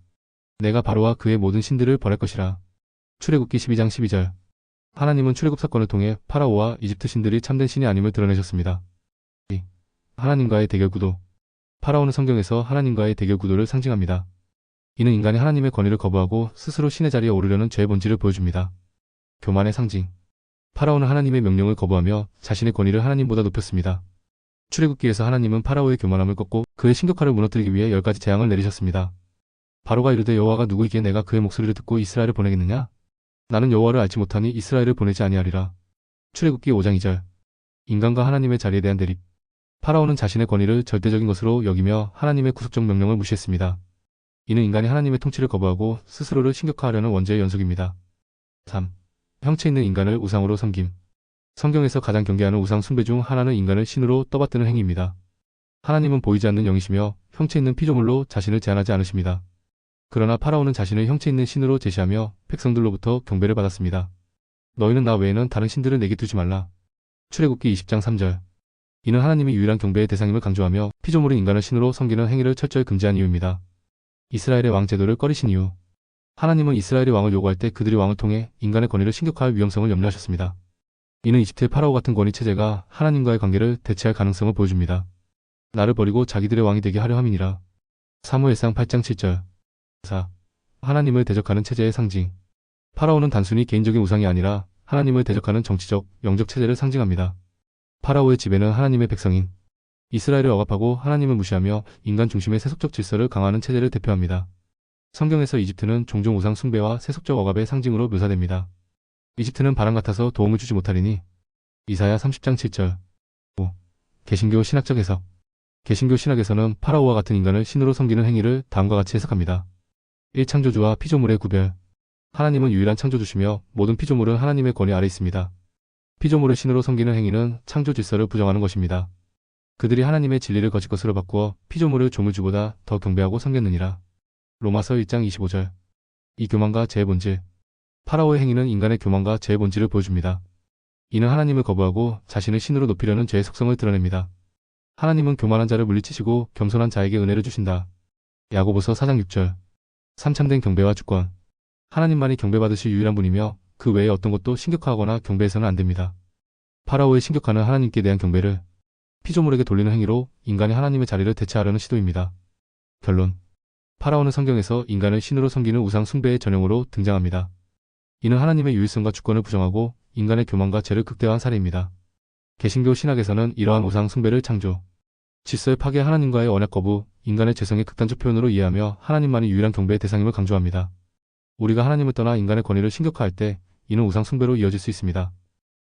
내가 바로와 그의 모든 신들을 벌할 것이라. 출애굽기 12장 12절. 하나님은 출애굽 사건을 통해 파라오와 이집트 신들이 참된 신이 아님을 드러내셨습니다. 2. 하나님과의 대결 구도. 파라오는 성경에서 하나님과의 대결 구도를 상징합니다. 이는 인간이 하나님의 권위를 거부하고 스스로 신의 자리에 오르려는 죄의 본질을 보여줍니다. 교만의 상징. 파라오는 하나님의 명령을 거부하며 자신의 권위를 하나님보다 높였습니다. 출애굽기에서 하나님은 파라오의 교만함을 꺾고 그의 신격화를 무너뜨리기 위해 10가지 재앙을 내리셨습니다. 바로가 이르되 여호와가 누구이기에 내가 그의 목소리를 듣고 이스라엘을 보내겠느냐? 나는 여호와를 알지 못하니 이스라엘을 보내지 아니하리라. 출애굽기 5장 2절. 인간과 하나님의 자리에 대한 대립. 파라오는 자신의 권위를 절대적인 것으로 여기며 하나님의 구속적 명령을 무시했습니다. 이는 인간이 하나님의 통치를 거부하고 스스로를 신격화하려는 원죄의 연속입니다. 3. 형체 있는 인간을 우상으로 섬김. 성경에서 가장 경계하는 우상 숭배 중 하나는 인간을 신으로 떠받드는 행위입니다. 하나님은 보이지 않는 영이시며 형체 있는 피조물로 자신을 제한하지 않으십니다. 그러나 파라오는 자신을 형체 있는 신으로 제시하며 백성들로부터 경배를 받았습니다. 너희는 나 외에는 다른 신들을 내게 두지 말라. 출애굽기 20장 3절. 이는 하나님이 유일한 경배의 대상임을 강조하며 피조물인 인간을 신으로 섬기는 행위를 철저히 금지한 이유입니다. 이스라엘의 왕 제도를 꺼리신 이유. 하나님은 이스라엘의 왕을 요구할 때 그들이 왕을 통해 인간의 권위를 신격화할 위험성을 염려하셨습니다. 이는 이집트의 파라오 같은 권위 체제가 하나님과의 관계를 대체할 가능성을 보여줍니다. 나를 버리고 자기들의 왕이 되게 하려 함이니라. 사무엘상 8장 7절. 4. 하나님을 대적하는 체제의 상징. 파라오는 단순히 개인적인 우상이 아니라 하나님을 대적하는 정치적, 영적 체제를 상징합니다. 파라오의 지배는 하나님의 백성인 이스라엘을 억압하고 하나님을 무시하며 인간 중심의 세속적 질서를 강화하는 체제를 대표합니다. 성경에서 이집트는 종종 우상 숭배와 세속적 억압의 상징으로 묘사됩니다. 이집트는 바람 같아서 도움을 주지 못하리니. 이사야 30장 7절. 5. 개신교 신학적 해석. 개신교 신학에서는 파라오와 같은 인간을 신으로 섬기는 행위를 다음과 같이 해석합니다. 1. 창조주와 피조물의 구별. 하나님은 유일한 창조주시며 모든 피조물은 하나님의 권위 아래 있습니다. 피조물을 신으로 섬기는 행위는 창조 질서를 부정하는 것입니다. 그들이 하나님의 진리를 거짓 것으로 바꾸어 피조물을 조물주보다 더 경배하고 섬겼느니라. 로마서 1장 25절. 이 교만과 죄의 본질. 파라오의 행위는 인간의 교만과 죄의 본질을 보여줍니다. 이는 하나님을 거부하고 자신을 신으로 높이려는 죄의 속성을 드러냅니다. 하나님은 교만한 자를 물리치시고 겸손한 자에게 은혜를 주신다. 야고보서 4장 6절. 3. 참된 경배와 주권. 하나님만이 경배받으실 유일한 분이며 그 외에 어떤 것도 신격화하거나 경배해서는 안 됩니다. 파라오의 신격화는 하나님께 대한 경배를 피조물에게 돌리는 행위로 인간이 하나님의 자리를 대체하려는 시도입니다. 결론. 파라오는 성경에서 인간을 신으로 섬기는 우상 숭배의 전형으로 등장합니다. 이는 하나님의 유일성과 주권을 부정하고 인간의 교만과 죄를 극대화한 사례입니다. 개신교 신학에서는 이러한 우상 숭배를 창조, 질서의 파괴, 하나님과의 언약 거부, 인간의 죄성의 극단적 표현으로 이해하며 하나님만이 유일한 경배의 대상임을 강조합니다. 우리가 하나님을 떠나 인간의 권위를 신격화할 때 이는 우상 숭배로 이어질 수 있습니다.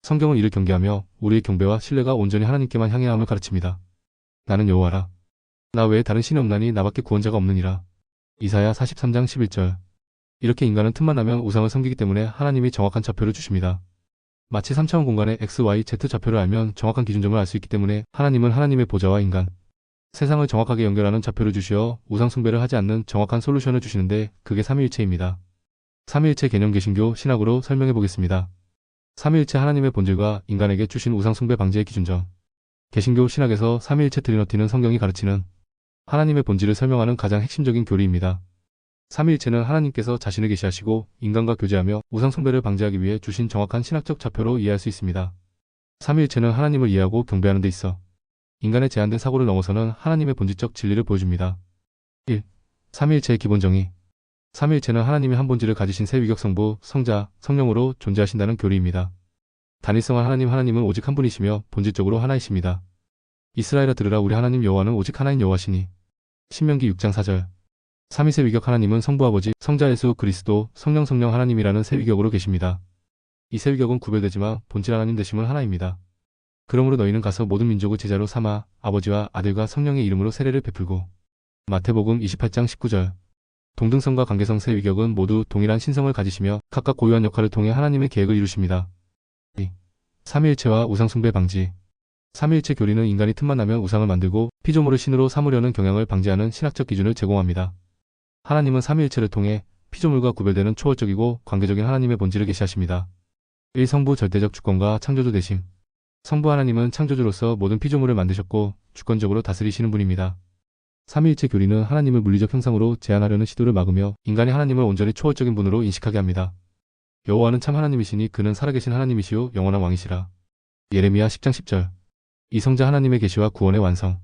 성경은 이를 경계하며 우리의 경배와 신뢰가 온전히 하나님께만 향해야 함을 가르칩니다. 나는 여호와라. 나 외에 다른 신이 없나니 나밖에 구원자가 없느니라. 이사야 43장 11절. 이렇게 인간은 틈만 나면 우상을 섬기기 때문에 하나님이 정확한 좌표를 주십니다. 마치 3차원 공간의 X, Y, Z 좌표를 알면 정확한 기준점을 알 수 있기 때문에 하나님은 하나님의 보좌와 인간, 세상을 정확하게 연결하는 좌표를 주시어 우상 숭배를 하지 않는 정확한 솔루션을 주시는데 그게 삼위일체입니다. 삼위일체 개념 개신교 신학으로 설명해 보겠습니다. 삼위일체 하나님의 본질과 인간에게 주신 우상 숭배 방지의 기준점. 개신교 신학에서 삼위일체 트리너티는 성경이 가르치는 하나님의 본질을 설명하는 가장 핵심적인 교리입니다. 삼위일체는 하나님께서 자신을 계시하시고 인간과 교제하며 우상 숭배를 방지하기 위해 주신 정확한 신학적 좌표로 이해할 수 있습니다. 삼위일체는 하나님을 이해하고 경배하는 데 있어 인간의 제한된 사고를 넘어서는 하나님의 본질적 진리를 보여줍니다. 1. 삼위일체의 기본 정의. 삼위일체는 하나님이 한 본질을 가지신 세 위격 성부, 성자, 성령으로 존재하신다는 교리입니다. 단일성한 하나님은 오직 한 분이시며 본질적으로 하나이십니다. 이스라엘아 들으라, 우리 하나님 여호와는 오직 하나인 여호와시니. 신명기 6장 4절. 삼위세 위격 하나님은 성부 아버지, 성자 예수 그리스도, 성령 하나님이라는 세 위격으로 계십니다. 이 세 위격은 구별되지만 본질 하나님 되심은 하나입니다. 그러므로 너희는 가서 모든 민족을 제자로 삼아 아버지와 아들과 성령의 이름으로 세례를 베풀고. 마태복음 28장 19절. 동등성과 관계성 세 위격은 모두 동일한 신성을 가지시며 각각 고유한 역할을 통해 하나님의 계획을 이루십니다. 2. 삼위일체와 우상 숭배 방지. 삼위일체 교리는 인간이 틈만 나면 우상을 만들고 피조물을 신으로 삼으려는 경향을 방지하는 신학적 기준을 제공합니다. 하나님은 삼위일체를 통해 피조물과 구별되는 초월적이고 관계적인 하나님의 본질을 계시하십니다. 1. 성부 절대적 주권과 창조주 되심. 성부 하나님은 창조주로서 모든 피조물을 만드셨고 주권적으로 다스리시는 분입니다. 삼위일체 교리는 하나님을 물리적 형상으로 제한하려는 시도를 막으며 인간이 하나님을 온전히 초월적인 분으로 인식하게 합니다. 여호와는 참 하나님이시니 그는 살아계신 하나님이시요 영원한 왕이시라. 예레미야 10장 10절. 이 성자 하나님의 계시와 구원의 완성.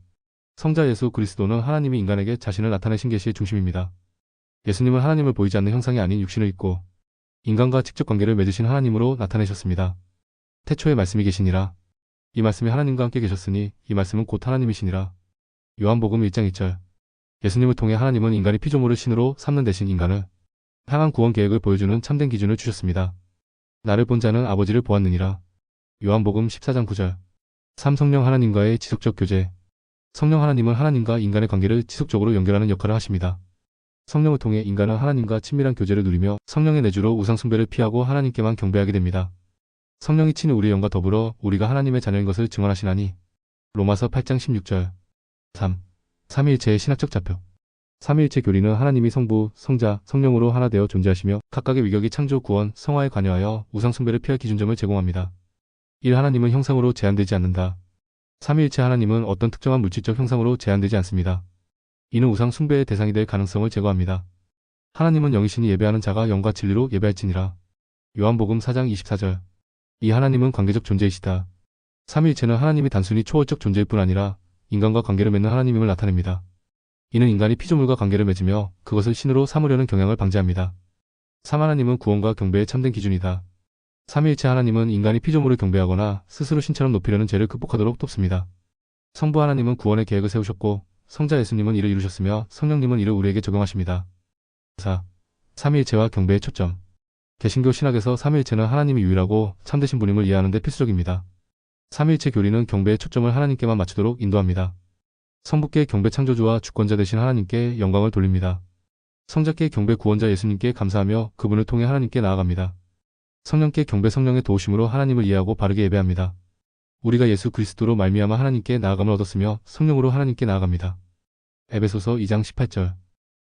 성자 예수 그리스도는 하나님이 인간에게 자신을 나타내신 계시의 중심입니다. 예수님은 하나님을 보이지 않는 형상이 아닌 육신을 입고 인간과 직접 관계를 맺으신 하나님으로 나타내셨습니다. 태초에 말씀이 계시니라. 이 말씀이 하나님과 함께 계셨으니 이 말씀은 곧 하나님이시니라. 요한복음 1장 2절. 예수님을 통해 하나님은 인간이 피조물을 신으로 삼는 대신 인간을 향한 구원 계획을 보여주는 참된 기준을 주셨습니다. 나를 본 자는 아버지를 보았느니라. 요한복음 14장 9절. 3. 성령 하나님과의 지속적 교제. 성령 하나님은 하나님과 인간의 관계를 지속적으로 연결하는 역할을 하십니다. 성령을 통해 인간은 하나님과 친밀한 교제를 누리며 성령의 내주로 우상 숭배를 피하고 하나님께만 경배하게 됩니다. 성령이 친히 우리의 영과 더불어 우리가 하나님의 자녀인 것을 증언하시나니. 로마서 8장 16절. 3. 삼위일체의 신학적 좌표. 삼위일체 교리는 하나님이 성부, 성자, 성령으로 하나 되어 존재하시며 각각의 위격이 창조, 구원, 성화에 관여하여 우상 숭배를 피할 기준점을 제공합니다. 1. 하나님은 형상으로 제한되지 않는다. 삼위일체 하나님은 어떤 특정한 물질적 형상으로 제한되지 않습니다. 이는 우상 숭배의 대상이 될 가능성을 제거합니다. 하나님은 영이시니 예배하는 자가 영과 진리로 예배할지니라. 요한복음 4장 24절. 이 하나님은 관계적 존재이시다. 삼위일체는 하나님이 단순히 초월적 존재일 뿐 아니라 인간과 관계를 맺는 하나님임을 나타냅니다. 이는 인간이 피조물과 관계를 맺으며 그것을 신으로 삼으려는 경향을 방지합니다. 3. 하나님은 구원과 경배의 참된 기준이다. 삼위일체 하나님은 인간이 피조물을 경배하거나 스스로 신처럼 높이려는 죄를 극복하도록 돕습니다. 성부 하나님은 구원의 계획을 세우셨고 성자 예수님은 이를 이루셨으며 성령님은 이를 우리에게 적용하십니다. 4. 삼위일체와 경배의 초점. 개신교 신학에서 삼위일체는 하나님이 유일하고 참되신 분임을 이해하는 데 필수적입니다. 삼위일체 교리는 경배의 초점을 하나님께만 맞추도록 인도합니다. 성부께 경배 창조주와 주권자 되신 하나님께 영광을 돌립니다. 성자께 경배 구원자 예수님께 감사하며 그분을 통해 하나님께 나아갑니다. 성령께 경배 성령의 도우심으로 하나님을 이해하고 바르게 예배합니다. 우리가 예수 그리스도로 말미암아 하나님께 나아감을 얻었으며 성령으로 하나님께 나아갑니다. 에베소서 2장 18절.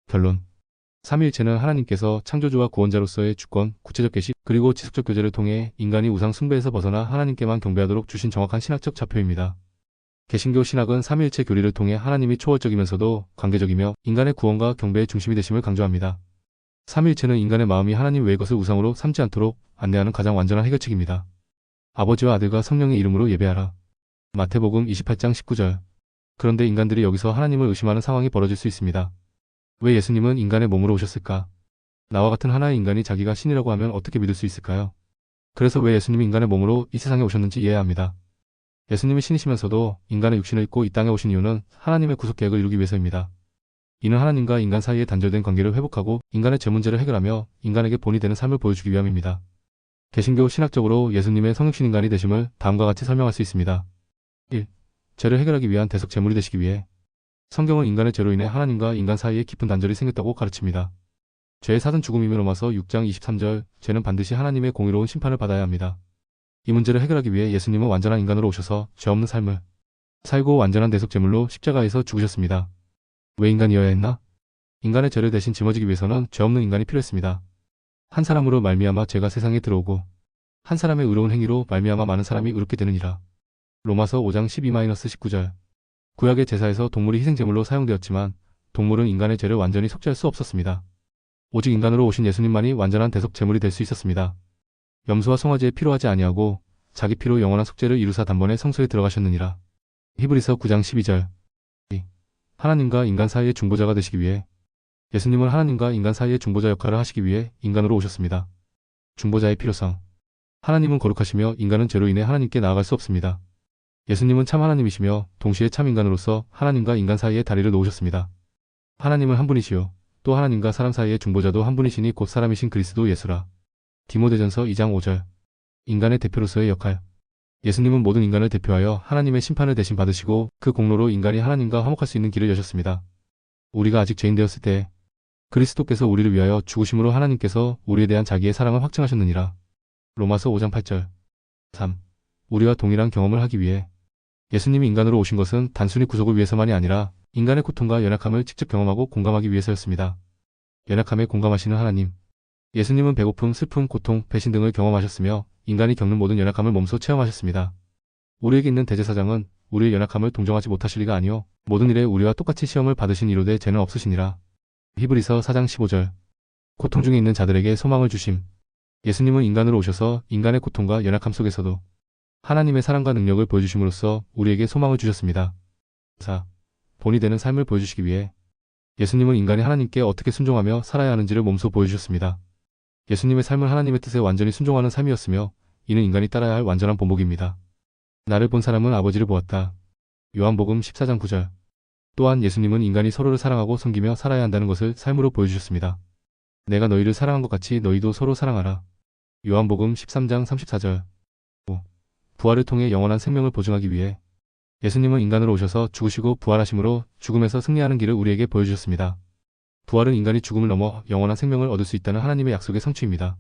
결론. 삼위일체는 하나님께서 창조주와 구원자로서의 주권, 구체적 계시, 그리고 지속적 교제를 통해 인간이 우상 숭배에서 벗어나 하나님께만 경배하도록 주신 정확한 신학적 좌표입니다. 개신교 신학은 삼위일체 교리를 통해 하나님이 초월적이면서도 관계적이며 인간의 구원과 경배의 중심이 되심을 강조합니다. 삼위일체는 인간의 마음이 하나님 외의 것을 우상으로 삼지 않도록 안내하는 가장 완전한 해결책입니다. 아버지와 아들과 성령의 이름으로 예배하라. 마태복음 28장 19절. 그런데 인간들이 여기서 하나님을 의심하는 상황이 벌어질 수 있습니다. 왜 예수님은 인간의 몸으로 오셨을까? 나와 같은 하나의 인간이 자기가 신이라고 하면 어떻게 믿을 수 있을까요? 그래서 왜 예수님이 인간의 몸으로 이 세상에 오셨는지 이해해야 합니다. 예수님이 신이시면서도 인간의 육신을 입고 이 땅에 오신 이유는 하나님의 구속 계획을 이루기 위해서입니다. 이는 하나님과 인간 사이에 단절된 관계를 회복하고 인간의 죄 문제를 해결하며 인간에게 본이 되는 삶을 보여주기 위함입니다. 개신교 신학적으로 예수님의 성육신 인간이 되심을 다음과 같이 설명할 수 있습니다. 1. 죄를 해결하기 위한 대속 제물이 되시기 위해. 성경은 인간의 죄로 인해 하나님과 인간 사이에 깊은 단절이 생겼다고 가르칩니다. 죄의 사든 죽음이며 로마서 6장 23절, 죄는 반드시 하나님의 공의로운 심판을 받아야 합니다. 이 문제를 해결하기 위해 예수님은 완전한 인간으로 오셔서 죄 없는 삶을 살고 완전한 대속 제물로 십자가에서 죽으셨습니다. 왜 인간이어야 했나? 인간의 죄를 대신 짊어지기 위해서는 죄 없는 인간이 필요했습니다. 한 사람으로 말미암아 죄가 세상에 들어오고 한 사람의 의로운 행위로 말미암아 많은 사람이 의롭게 되느니라. 로마서 5장 12-19절. 구약의 제사에서 동물이 희생제물로 사용되었지만 동물은 인간의 죄를 완전히 속죄할 수 없었습니다. 오직 인간으로 오신 예수님만이 완전한 대속 제물이 될 수 있었습니다. 염소와 송아지에 피로 하지 아니하고 자기 피로 영원한 속죄를 이루사 단번에 성소에 들어가셨느니라. 히브리서 9장 12절. 하나님과 인간 사이의 중보자가 되시기 위해. 예수님은 하나님과 인간 사이의 중보자 역할을 하시기 위해 인간으로 오셨습니다. 중보자의 필요성. 하나님은 거룩하시며 인간은 죄로 인해 하나님께 나아갈 수 없습니다. 예수님은 참 하나님이시며 동시에 참 인간으로서 하나님과 인간 사이에 다리를 놓으셨습니다. 하나님은 한 분이시요 또 하나님과 사람 사이의 중보자도 한 분이시니 곧 사람이신 그리스도 예수라. 디모데전서 2장 5절. 인간의 대표로서의 역할. 예수님은 모든 인간을 대표하여 하나님의 심판을 대신 받으시고 그 공로로 인간이 하나님과 화목할 수 있는 길을 여셨습니다. 우리가 아직 죄인 되었을 때 그리스도께서 우리를 위하여 죽으심으로 하나님께서 우리에 대한 자기의 사랑을 확증하셨느니라. 로마서 5장 8절. 3. 우리와 동일한 경험을 하기 위해. 예수님이 인간으로 오신 것은 단순히 구속을 위해서만이 아니라 인간의 고통과 연약함을 직접 경험하고 공감하기 위해서였습니다. 연약함에 공감하시는 하나님. 예수님은 배고픔, 슬픔, 고통, 배신 등을 경험하셨으며 인간이 겪는 모든 연약함을 몸소 체험하셨습니다. 우리에게 있는 대제사장은 우리의 연약함을 동정하지 못하실 리가 아니요 모든 일에 우리와 똑같이 시험을 받으신 이로되 죄는 없으시니라. 히브리서 4장 15절. 고통 중에 있는 자들에게 소망을 주심. 예수님은 인간으로 오셔서 인간의 고통과 연약함 속에서도 하나님의 사랑과 능력을 보여주심으로써 우리에게 소망을 주셨습니다. 4. 본이 되는 삶을 보여주시기 위해. 예수님은 인간이 하나님께 어떻게 순종하며 살아야 하는지를 몸소 보여주셨습니다. 예수님의 삶은 하나님의 뜻에 완전히 순종하는 삶이었으며 이는 인간이 따라야 할 완전한 본보기입니다. 나를 본 사람은 아버지를 보았다. 요한복음 14장 9절. 또한 예수님은 인간이 서로를 사랑하고 섬기며 살아야 한다는 것을 삶으로 보여주셨습니다. 내가 너희를 사랑한 것 같이 너희도 서로 사랑하라. 요한복음 13장 34절. 5. 부활을 통해 영원한 생명을 보증하기 위해. 예수님은 인간으로 오셔서 죽으시고 부활하심으로 죽음에서 승리하는 길을 우리에게 보여주셨습니다. 부활은 인간이 죽음을 넘어 영원한 생명을 얻을 수 있다는 하나님의 약속의 성취입니다.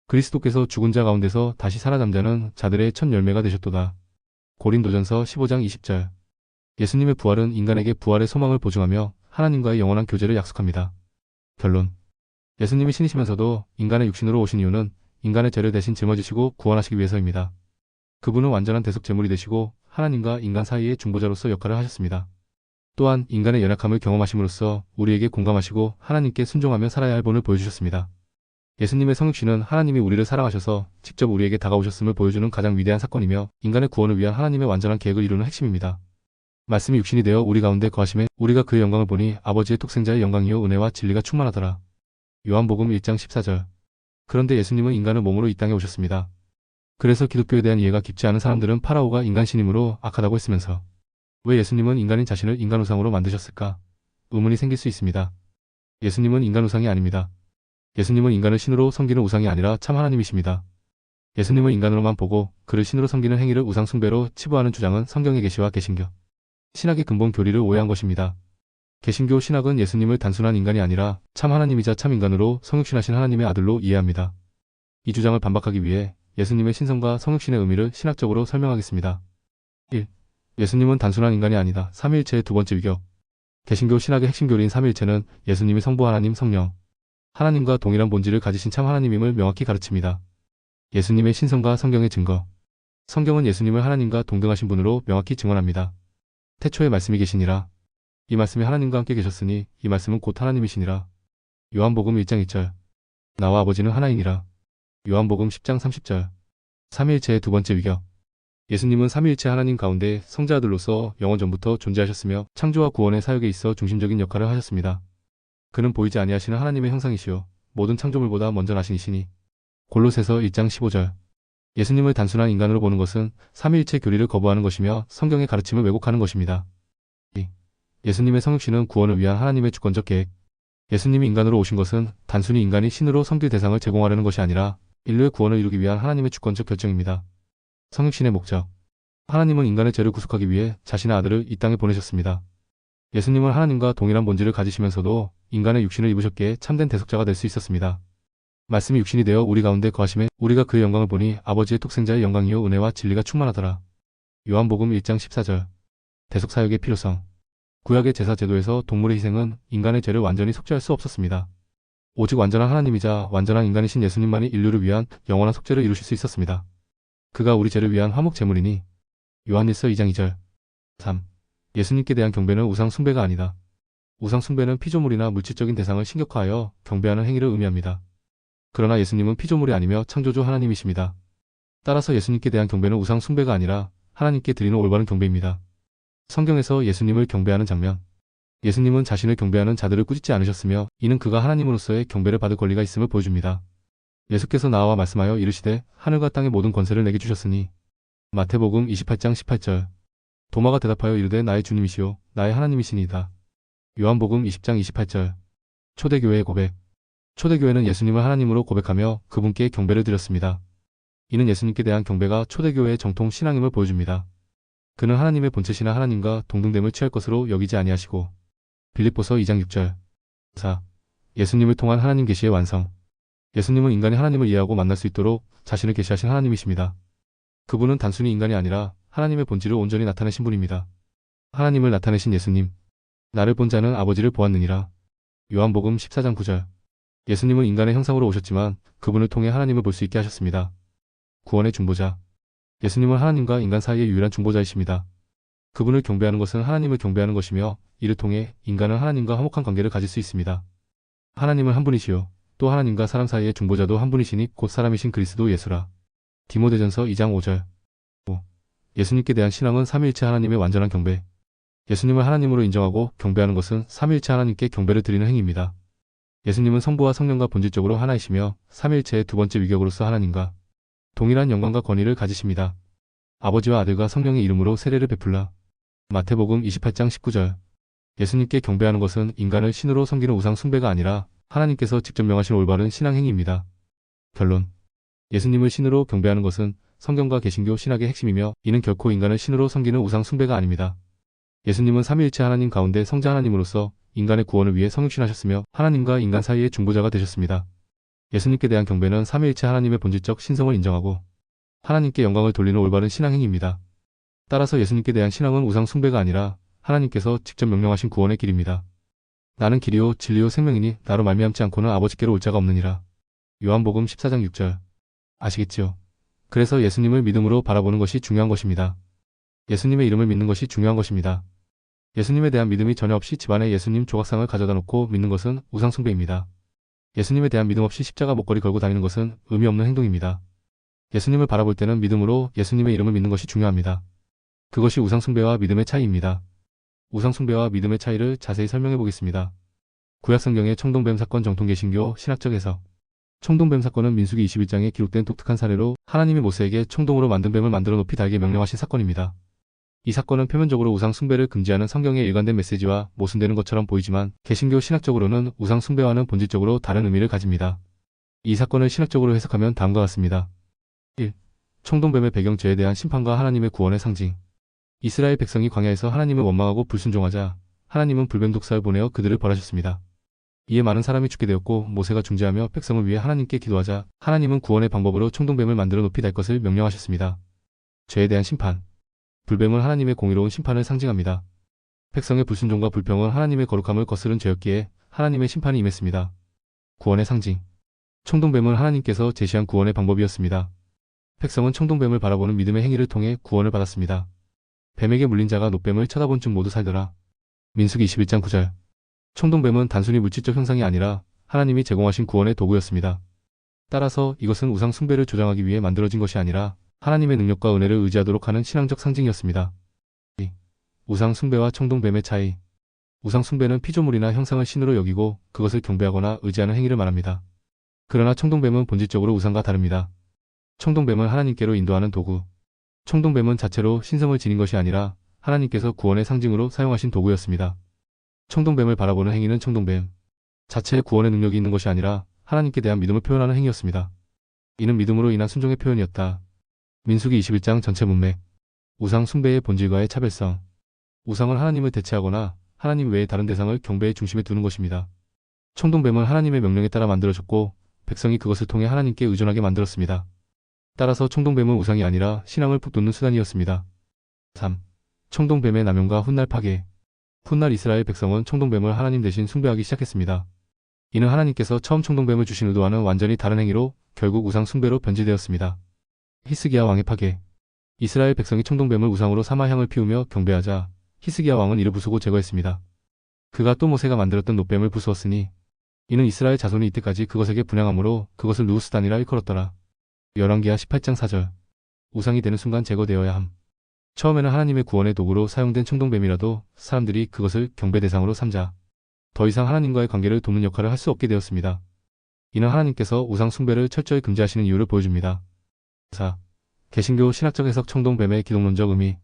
그리스도께서 죽은 자 가운데서 다시 살아남자는 자들의 첫 열매가 되셨도다. 고린도전서 15장 20절. 예수님의 부활은 인간에게 부활의 소망을 보증하며 하나님과의 영원한 교제를 약속합니다. 결론. 예수님이 신이시면서도 인간의 육신으로 오신 이유는 인간의 죄를 대신 짊어지시고 구원하시기 위해서입니다. 그분은 완전한 대속 제물이 되시고 하나님과 인간 사이의 중보자로서 역할을 하셨습니다. 또한 인간의 연약함을 경험하심으로써 우리에게 공감하시고 하나님께 순종하며 살아야 할 본을 보여주셨습니다. 예수님의 성육신은 하나님이 우리를 사랑하셔서 직접 우리에게 다가오셨음을 보여주는 가장 위대한 사건이며 인간의 구원을 위한 하나님의 완전한 계획을 이루는 핵심입니다. 말씀이 육신이 되어 우리 가운데 거하심에 우리가 그의 영광을 보니 아버지의 독생자의 영광이요 은혜와 진리가 충만하더라. 요한복음 1장 14절. 그런데 예수님은 인간을 몸으로 이 땅에 오셨습니다. 그래서 기독교에 대한 이해가 깊지 않은 사람들은 파라오가 인간신임으로 악하다고 했으면서 왜 예수님은 인간인 자신을 인간 우상으로 만드셨을까? 의문이 생길 수 있습니다. 예수님은 인간 우상이 아닙니다. 예수님은 인간을 신으로 섬기는 우상이 아니라 참 하나님이십니다. 예수님을 인간으로만 보고 그를 신으로 섬기는 행위를 우상 숭배로 치부하는 주장은 성경의 계시와 개신교 신학의 근본 교리를 오해한 것입니다. 개신교 신학은 예수님을 단순한 인간이 아니라 참 하나님이자 참 인간으로 성육신하신 하나님의 아들로 이해합니다. 이 주장을 반박하기 위해 예수님의 신성과 성육신의 의미를 신학적으로 설명하겠습니다. 1. 예수님은 단순한 인간이 아니다. 삼위일체의 두 번째 위격. 개신교 신학의 핵심 교리인 삼위일체는 예수님이 성부 하나님 성령, 하나님과 동일한 본질을 가지신 참 하나님임을 명확히 가르칩니다. 예수님의 신성과 성경의 증거. 성경은 예수님을 하나님과 동등하신 분으로 명확히 증언합니다. 태초에 말씀이 계시니라. 이 말씀이 하나님과 함께 계셨으니 이 말씀은 곧 하나님이시니라. 요한복음 1장 1절. 나와 아버지는 하나이니라. 요한복음 10장 30절. 삼위일체의 두 번째 위격. 예수님은 삼위일체 하나님 가운데 성자아들로서 영원 전부터 존재하셨으며 창조와 구원의 사역에 있어 중심적인 역할을 하셨습니다. 그는 보이지 아니하시는 하나님의 형상이시요 모든 창조물보다 먼저 나신 이시니. 골로새서 1장 15절. 예수님을 단순한 인간으로 보는 것은 삼위일체 교리를 거부하는 것이며 성경의 가르침을 왜곡하는 것입니다. 예수님의 성육신은 구원을 위한 하나님의 주권적 계획. 예수님이 인간으로 오신 것은 단순히 인간이 신으로 섬길 대상을 제공하려는 것이 아니라 인류의 구원을 이루기 위한 하나님의 주권적 결정입니다. 성육신의 목적. 하나님은 인간의 죄를 구속하기 위해 자신의 아들을 이 땅에 보내셨습니다. 예수님은 하나님과 동일한 본질을 가지시면서도 인간의 육신을 입으셨기에 참된 대속자가 될 수 있었습니다. 말씀이 육신이 되어 우리 가운데 거하심에 우리가 그의 영광을 보니 아버지의 독생자의 영광이요 은혜와 진리가 충만하더라. 요한복음 1장 14절. 대속사역의 필요성. 구약의 제사 제도에서 동물의 희생은 인간의 죄를 완전히 속죄할 수 없었습니다. 오직 완전한 하나님이자 완전한 인간이신 예수님만이 인류를 위한 영원한 속죄를 이루실 수 있었습니다. 그가 우리 죄를 위한 화목 제물이니. 요한일서 2장 2절. 3. 예수님께 대한 경배는 우상 숭배가 아니다. 우상 숭배는 피조물이나 물질적인 대상을 신격화하여 경배하는 행위를 의미합니다. 그러나 예수님은 피조물이 아니며 창조주 하나님이십니다. 따라서 예수님께 대한 경배는 우상 숭배가 아니라 하나님께 드리는 올바른 경배입니다. 성경에서 예수님을 경배하는 장면. 예수님은 자신을 경배하는 자들을 꾸짖지 않으셨으며 이는 그가 하나님으로서의 경배를 받을 권리가 있음을 보여줍니다. 예수께서 나와 말씀하여 이르시되 하늘과 땅의 모든 권세를 내게 주셨으니. 마태복음 28장 18절. 도마가 대답하여 이르되 나의 주님이시오 나의 하나님이시니이다. 요한복음 20장 28절. 초대교회의 고백. 초대교회는 예수님을 하나님으로 고백하며 그분께 경배를 드렸습니다. 이는 예수님께 대한 경배가 초대교회의 정통 신앙임을 보여줍니다. 그는 하나님의 본체시나 하나님과 동등됨을 취할 것으로 여기지 아니하시고. 빌립보서 2장 6절. 4. 예수님을 통한 하나님 계시의 완성. 예수님은 인간이 하나님을 이해하고 만날 수 있도록 자신을 계시하신 하나님이십니다. 그분은 단순히 인간이 아니라 하나님의 본질을 온전히 나타내신 분입니다. 하나님을 나타내신 예수님. 나를 본 자는 아버지를 보았느니라. 요한복음 14장 9절. 예수님은 인간의 형상으로 오셨지만 그분을 통해 하나님을 볼 수 있게 하셨습니다. 구원의 중보자. 예수님은 하나님과 인간 사이의 유일한 중보자이십니다. 그분을 경배하는 것은 하나님을 경배하는 것이며 이를 통해 인간은 하나님과 화목한 관계를 가질 수 있습니다. 하나님은 한 분이시요 또 하나님과 사람 사이의 중보자도 한 분이시니 곧 사람이신 그리스도 예수라. 디모데전서 2장 5절. 5. 예수님께 대한 신앙은 삼위일체 하나님의 완전한 경배. 예수님을 하나님으로 인정하고 경배하는 것은 삼위일체 하나님께 경배를 드리는 행위입니다. 예수님은 성부와 성령과 본질적으로 하나이시며 삼위일체의 두 번째 위격으로서 하나님과 동일한 영광과 권위를 가지십니다. 아버지와 아들과 성령의 이름으로 세례를 베풀라. 마태복음 28장 19절. 예수님께 경배하는 것은 인간을 신으로 섬기는 우상 숭배가 아니라 하나님께서 직접 명하신 올바른 신앙 행위입니다. 결론. 예수님을 신으로 경배하는 것은 성경과 개신교 신학의 핵심이며 이는 결코 인간을 신으로 섬기는 우상 숭배가 아닙니다. 예수님은 삼위일체 하나님 가운데 성자 하나님으로서 인간의 구원을 위해 성육신하셨으며 하나님과 인간 사이의 중보자가 되셨습니다. 예수님께 대한 경배는 삼위일체 하나님의 본질적 신성을 인정하고 하나님께 영광을 돌리는 올바른 신앙 행위입니다. 따라서 예수님께 대한 신앙은 우상 숭배가 아니라 하나님께서 직접 명령하신 구원의 길입니다. 나는 길이요 진리요 생명이니 나로 말미암지 않고는 아버지께로 올 자가 없느니라. 요한복음 14장 6절. 아시겠지요? 그래서 예수님을 믿음으로 바라보는 것이 중요한 것입니다. 예수님의 이름을 믿는 것이 중요한 것입니다. 예수님에 대한 믿음이 전혀 없이 집안에 예수님 조각상을 가져다 놓고 믿는 것은 우상 숭배입니다. 예수님에 대한 믿음 없이 십자가 목걸이 걸고 다니는 것은 의미 없는 행동입니다. 예수님을 바라볼 때는 믿음으로 예수님의 이름을 믿는 것이 중요합니다. 그것이 우상 숭배와 믿음의 차이입니다. 우상 숭배와 믿음의 차이를 자세히 설명해 보겠습니다. 구약성경의 청동뱀 사건 정통개신교 신학적 해석. 청동뱀 사건은 민수기 21장에 기록된 독특한 사례로 하나님이 모세에게 청동으로 만든 뱀을 만들어 높이 달게 명령하신 사건입니다. 이 사건은 표면적으로 우상 숭배를 금지하는 성경의 일관된 메시지와 모순되는 것처럼 보이지만 개신교 신학적으로는 우상 숭배와는 본질적으로 다른 의미를 가집니다. 이 사건을 신학적으로 해석하면 다음과 같습니다. 1. 청동뱀의 배경 죄에 대한 심판과 하나님의 구원의 상징. 이스라엘 백성이 광야에서 하나님을 원망하고 불순종하자 하나님은 불뱀 독사를 보내어 그들을 벌하셨습니다. 이에 많은 사람이 죽게 되었고 모세가 중재하며 백성을 위해 하나님께 기도하자 하나님은 구원의 방법으로 청동뱀을 만들어 높이 달 것을 명령하셨습니다. 죄에 대한 심판. 불뱀은 하나님의 공의로운 심판을 상징합니다. 백성의 불순종과 불평은 하나님의 거룩함을 거스른 죄였기에 하나님의 심판이 임했습니다. 구원의 상징. 청동뱀은 하나님께서 제시한 구원의 방법이었습니다. 백성은 청동뱀을 바라보는 믿음의 행위를 통해 구원을 받았습니다. 뱀에게 물린 자가 노뱀을 쳐다본 즉 모두 살더라. 민수기 21장 9절. 청동뱀은 단순히 물질적 형상이 아니라 하나님이 제공하신 구원의 도구였습니다. 따라서 이것은 우상 숭배를 조장하기 위해 만들어진 것이 아니라 하나님의 능력과 은혜를 의지하도록 하는 신앙적 상징이었습니다. 우상 숭배와 청동뱀의 차이. 우상 숭배는 피조물이나 형상을 신으로 여기고 그것을 경배하거나 의지하는 행위를 말합니다. 그러나 청동뱀은 본질적으로 우상과 다릅니다. 청동뱀은 하나님께로 인도하는 도구. 청동뱀은 자체로 신성을 지닌 것이 아니라 하나님께서 구원의 상징으로 사용하신 도구였습니다. 청동뱀을 바라보는 행위는 청동뱀 자체에 구원의 능력이 있는 것이 아니라 하나님께 대한 믿음을 표현하는 행위였습니다. 이는 믿음으로 인한 순종의 표현이었다. 민수기 21장 전체 문맥. 우상 숭배의 본질과의 차별성. 우상은 하나님을 대체하거나 하나님 외의 다른 대상을 경배의 중심에 두는 것입니다. 청동뱀은 하나님의 명령에 따라 만들어졌고 백성이 그것을 통해 하나님께 의존하게 만들었습니다. 따라서 청동뱀은 우상이 아니라 신앙을 북돋는 수단이었습니다. 3. 청동뱀의 남용과 훗날 파괴. 훗날 이스라엘 백성은 청동뱀을 하나님 대신 숭배하기 시작했습니다. 이는 하나님께서 처음 청동뱀을 주신 의도와는 완전히 다른 행위로 결국 우상 숭배로 변질되었습니다. 히스기야 왕의 파괴. 이스라엘 백성이 청동뱀을 우상으로 삼아 향을 피우며 경배하자 히스기야 왕은 이를 부수고 제거했습니다. 그가 또 모세가 만들었던 노뱀을 부수었으니 이는 이스라엘 자손이 이때까지 그것에게 분향함으로 그것을 누우스단이라 일컬었더라. 열왕기하 18장 4절. 우상이 되는 순간 제거되어야 함. 처음에는 하나님의 구원의 도구로 사용된 청동뱀이라도 사람들이 그것을 경배 대상으로 삼자 더 이상 하나님과의 관계를 돕는 역할을 할 수 없게 되었습니다. 이는 하나님께서 우상 숭배를 철저히 금지하시는 이유를 보여줍니다. 4. 개신교 신학적 해석 청동뱀의 기독론적 의미.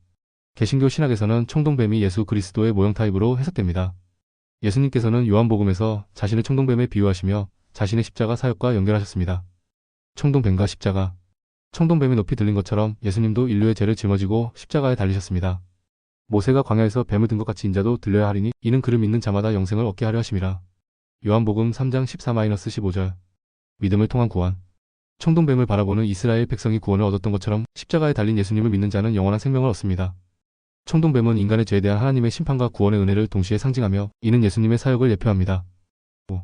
개신교 신학에서는 청동뱀이 예수 그리스도의 모형 타입으로 해석됩니다. 예수님께서는 요한복음에서 자신을 청동뱀에 비유하시며 자신의 십자가 사역과 연결하셨습니다. 청동뱀과 십자가. 청동뱀이 높이 들린 것처럼 예수님도 인류의 죄를 짊어지고 십자가에 달리셨습니다. 모세가 광야에서 뱀을 든 것 같이 인자도 들려야 하리니 이는 그를 믿는 자마다 영생을 얻게 하려 하심이라. 요한복음 3장 14-15절. 믿음을 통한 구원. 청동뱀을 바라보는 이스라엘 백성이 구원을 얻었던 것처럼 십자가에 달린 예수님을 믿는 자는 영원한 생명을 얻습니다. 청동뱀은 인간의 죄에 대한 하나님의 심판과 구원의 은혜를 동시에 상징하며 이는 예수님의 사역을 예표합니다. 5.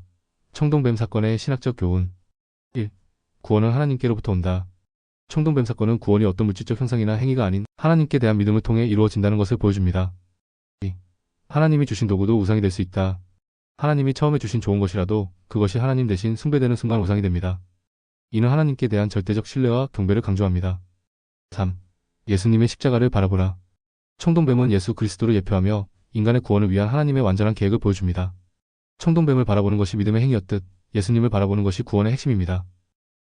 청동뱀 사건의 신학적 교훈. 1. 구원은 하나님께로부터 온다. 청동뱀 사건은 구원이 어떤 물질적 형상이나 행위가 아닌 하나님께 대한 믿음을 통해 이루어진다는 것을 보여줍니다. 2. 하나님이 주신 도구도 우상이 될 수 있다. 하나님이 처음에 주신 좋은 것이라도 그것이 하나님 대신 숭배되는 순간 우상이 됩니다. 이는 하나님께 대한 절대적 신뢰와 경배를 강조합니다. 3. 예수님의 십자가를 바라보라. 청동뱀은 예수 그리스도를 예표하며 인간의 구원을 위한 하나님의 완전한 계획을 보여줍니다. 청동뱀을 바라보는 것이 믿음의 행위였듯 예수님을 바라보는 것이 구원의 핵심입니다.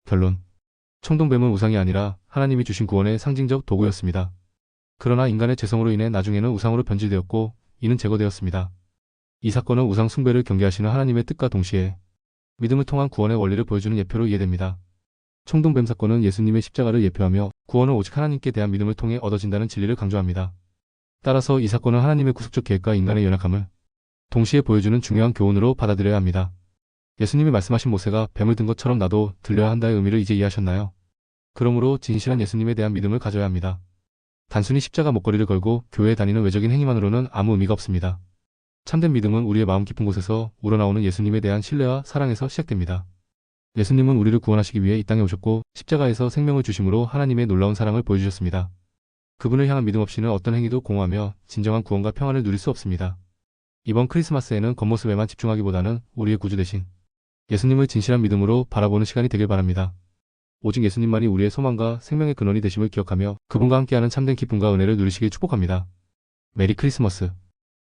결론. 청동뱀은 우상이 아니라 하나님이 주신 구원의 상징적 도구였습니다. 그러나 인간의 죄성으로 인해 나중에는 우상으로 변질되었고 이는 제거되었습니다. 이 사건은 우상 숭배를 경계하시는 하나님의 뜻과 동시에 믿음을 통한 구원의 원리를 보여주는 예표로 이해됩니다. 청동뱀 사건은 예수님의 십자가를 예표하며 구원은 오직 하나님께 대한 믿음을 통해 얻어진다는 진리를 강조합니다. 따라서 이 사건은 하나님의 구속적 계획과 인간의 연약함을 동시에 보여주는 중요한 교훈으로 받아들여야 합니다. 예수님이 말씀하신 모세가 뱀을 든 것처럼 나도 들려야 한다의 의미를 이제 이해하셨나요? 그러므로 진실한 예수님에 대한 믿음을 가져야 합니다. 단순히 십자가 목걸이를 걸고 교회에 다니는 외적인 행위만으로는 아무 의미가 없습니다. 참된 믿음은 우리의 마음 깊은 곳에서 우러나오는 예수님에 대한 신뢰와 사랑에서 시작됩니다. 예수님은 우리를 구원하시기 위해 이 땅에 오셨고 십자가에서 생명을 주심으로 하나님의 놀라운 사랑을 보여주셨습니다. 그분을 향한 믿음 없이는 어떤 행위도 공허하며 진정한 구원과 평안을 누릴 수 없습니다. 이번 크리스마스에는 겉모습에만 집중하기보다는 우리의 구주 되신 예수님을 진실한 믿음으로 바라보는 시간이 되길 바랍니다. 오직 예수님만이 우리의 소망과 생명의 근원이 되심을 기억하며 그분과 함께하는 참된 기쁨과 은혜를 누리시길 축복합니다. 메리 크리스마스.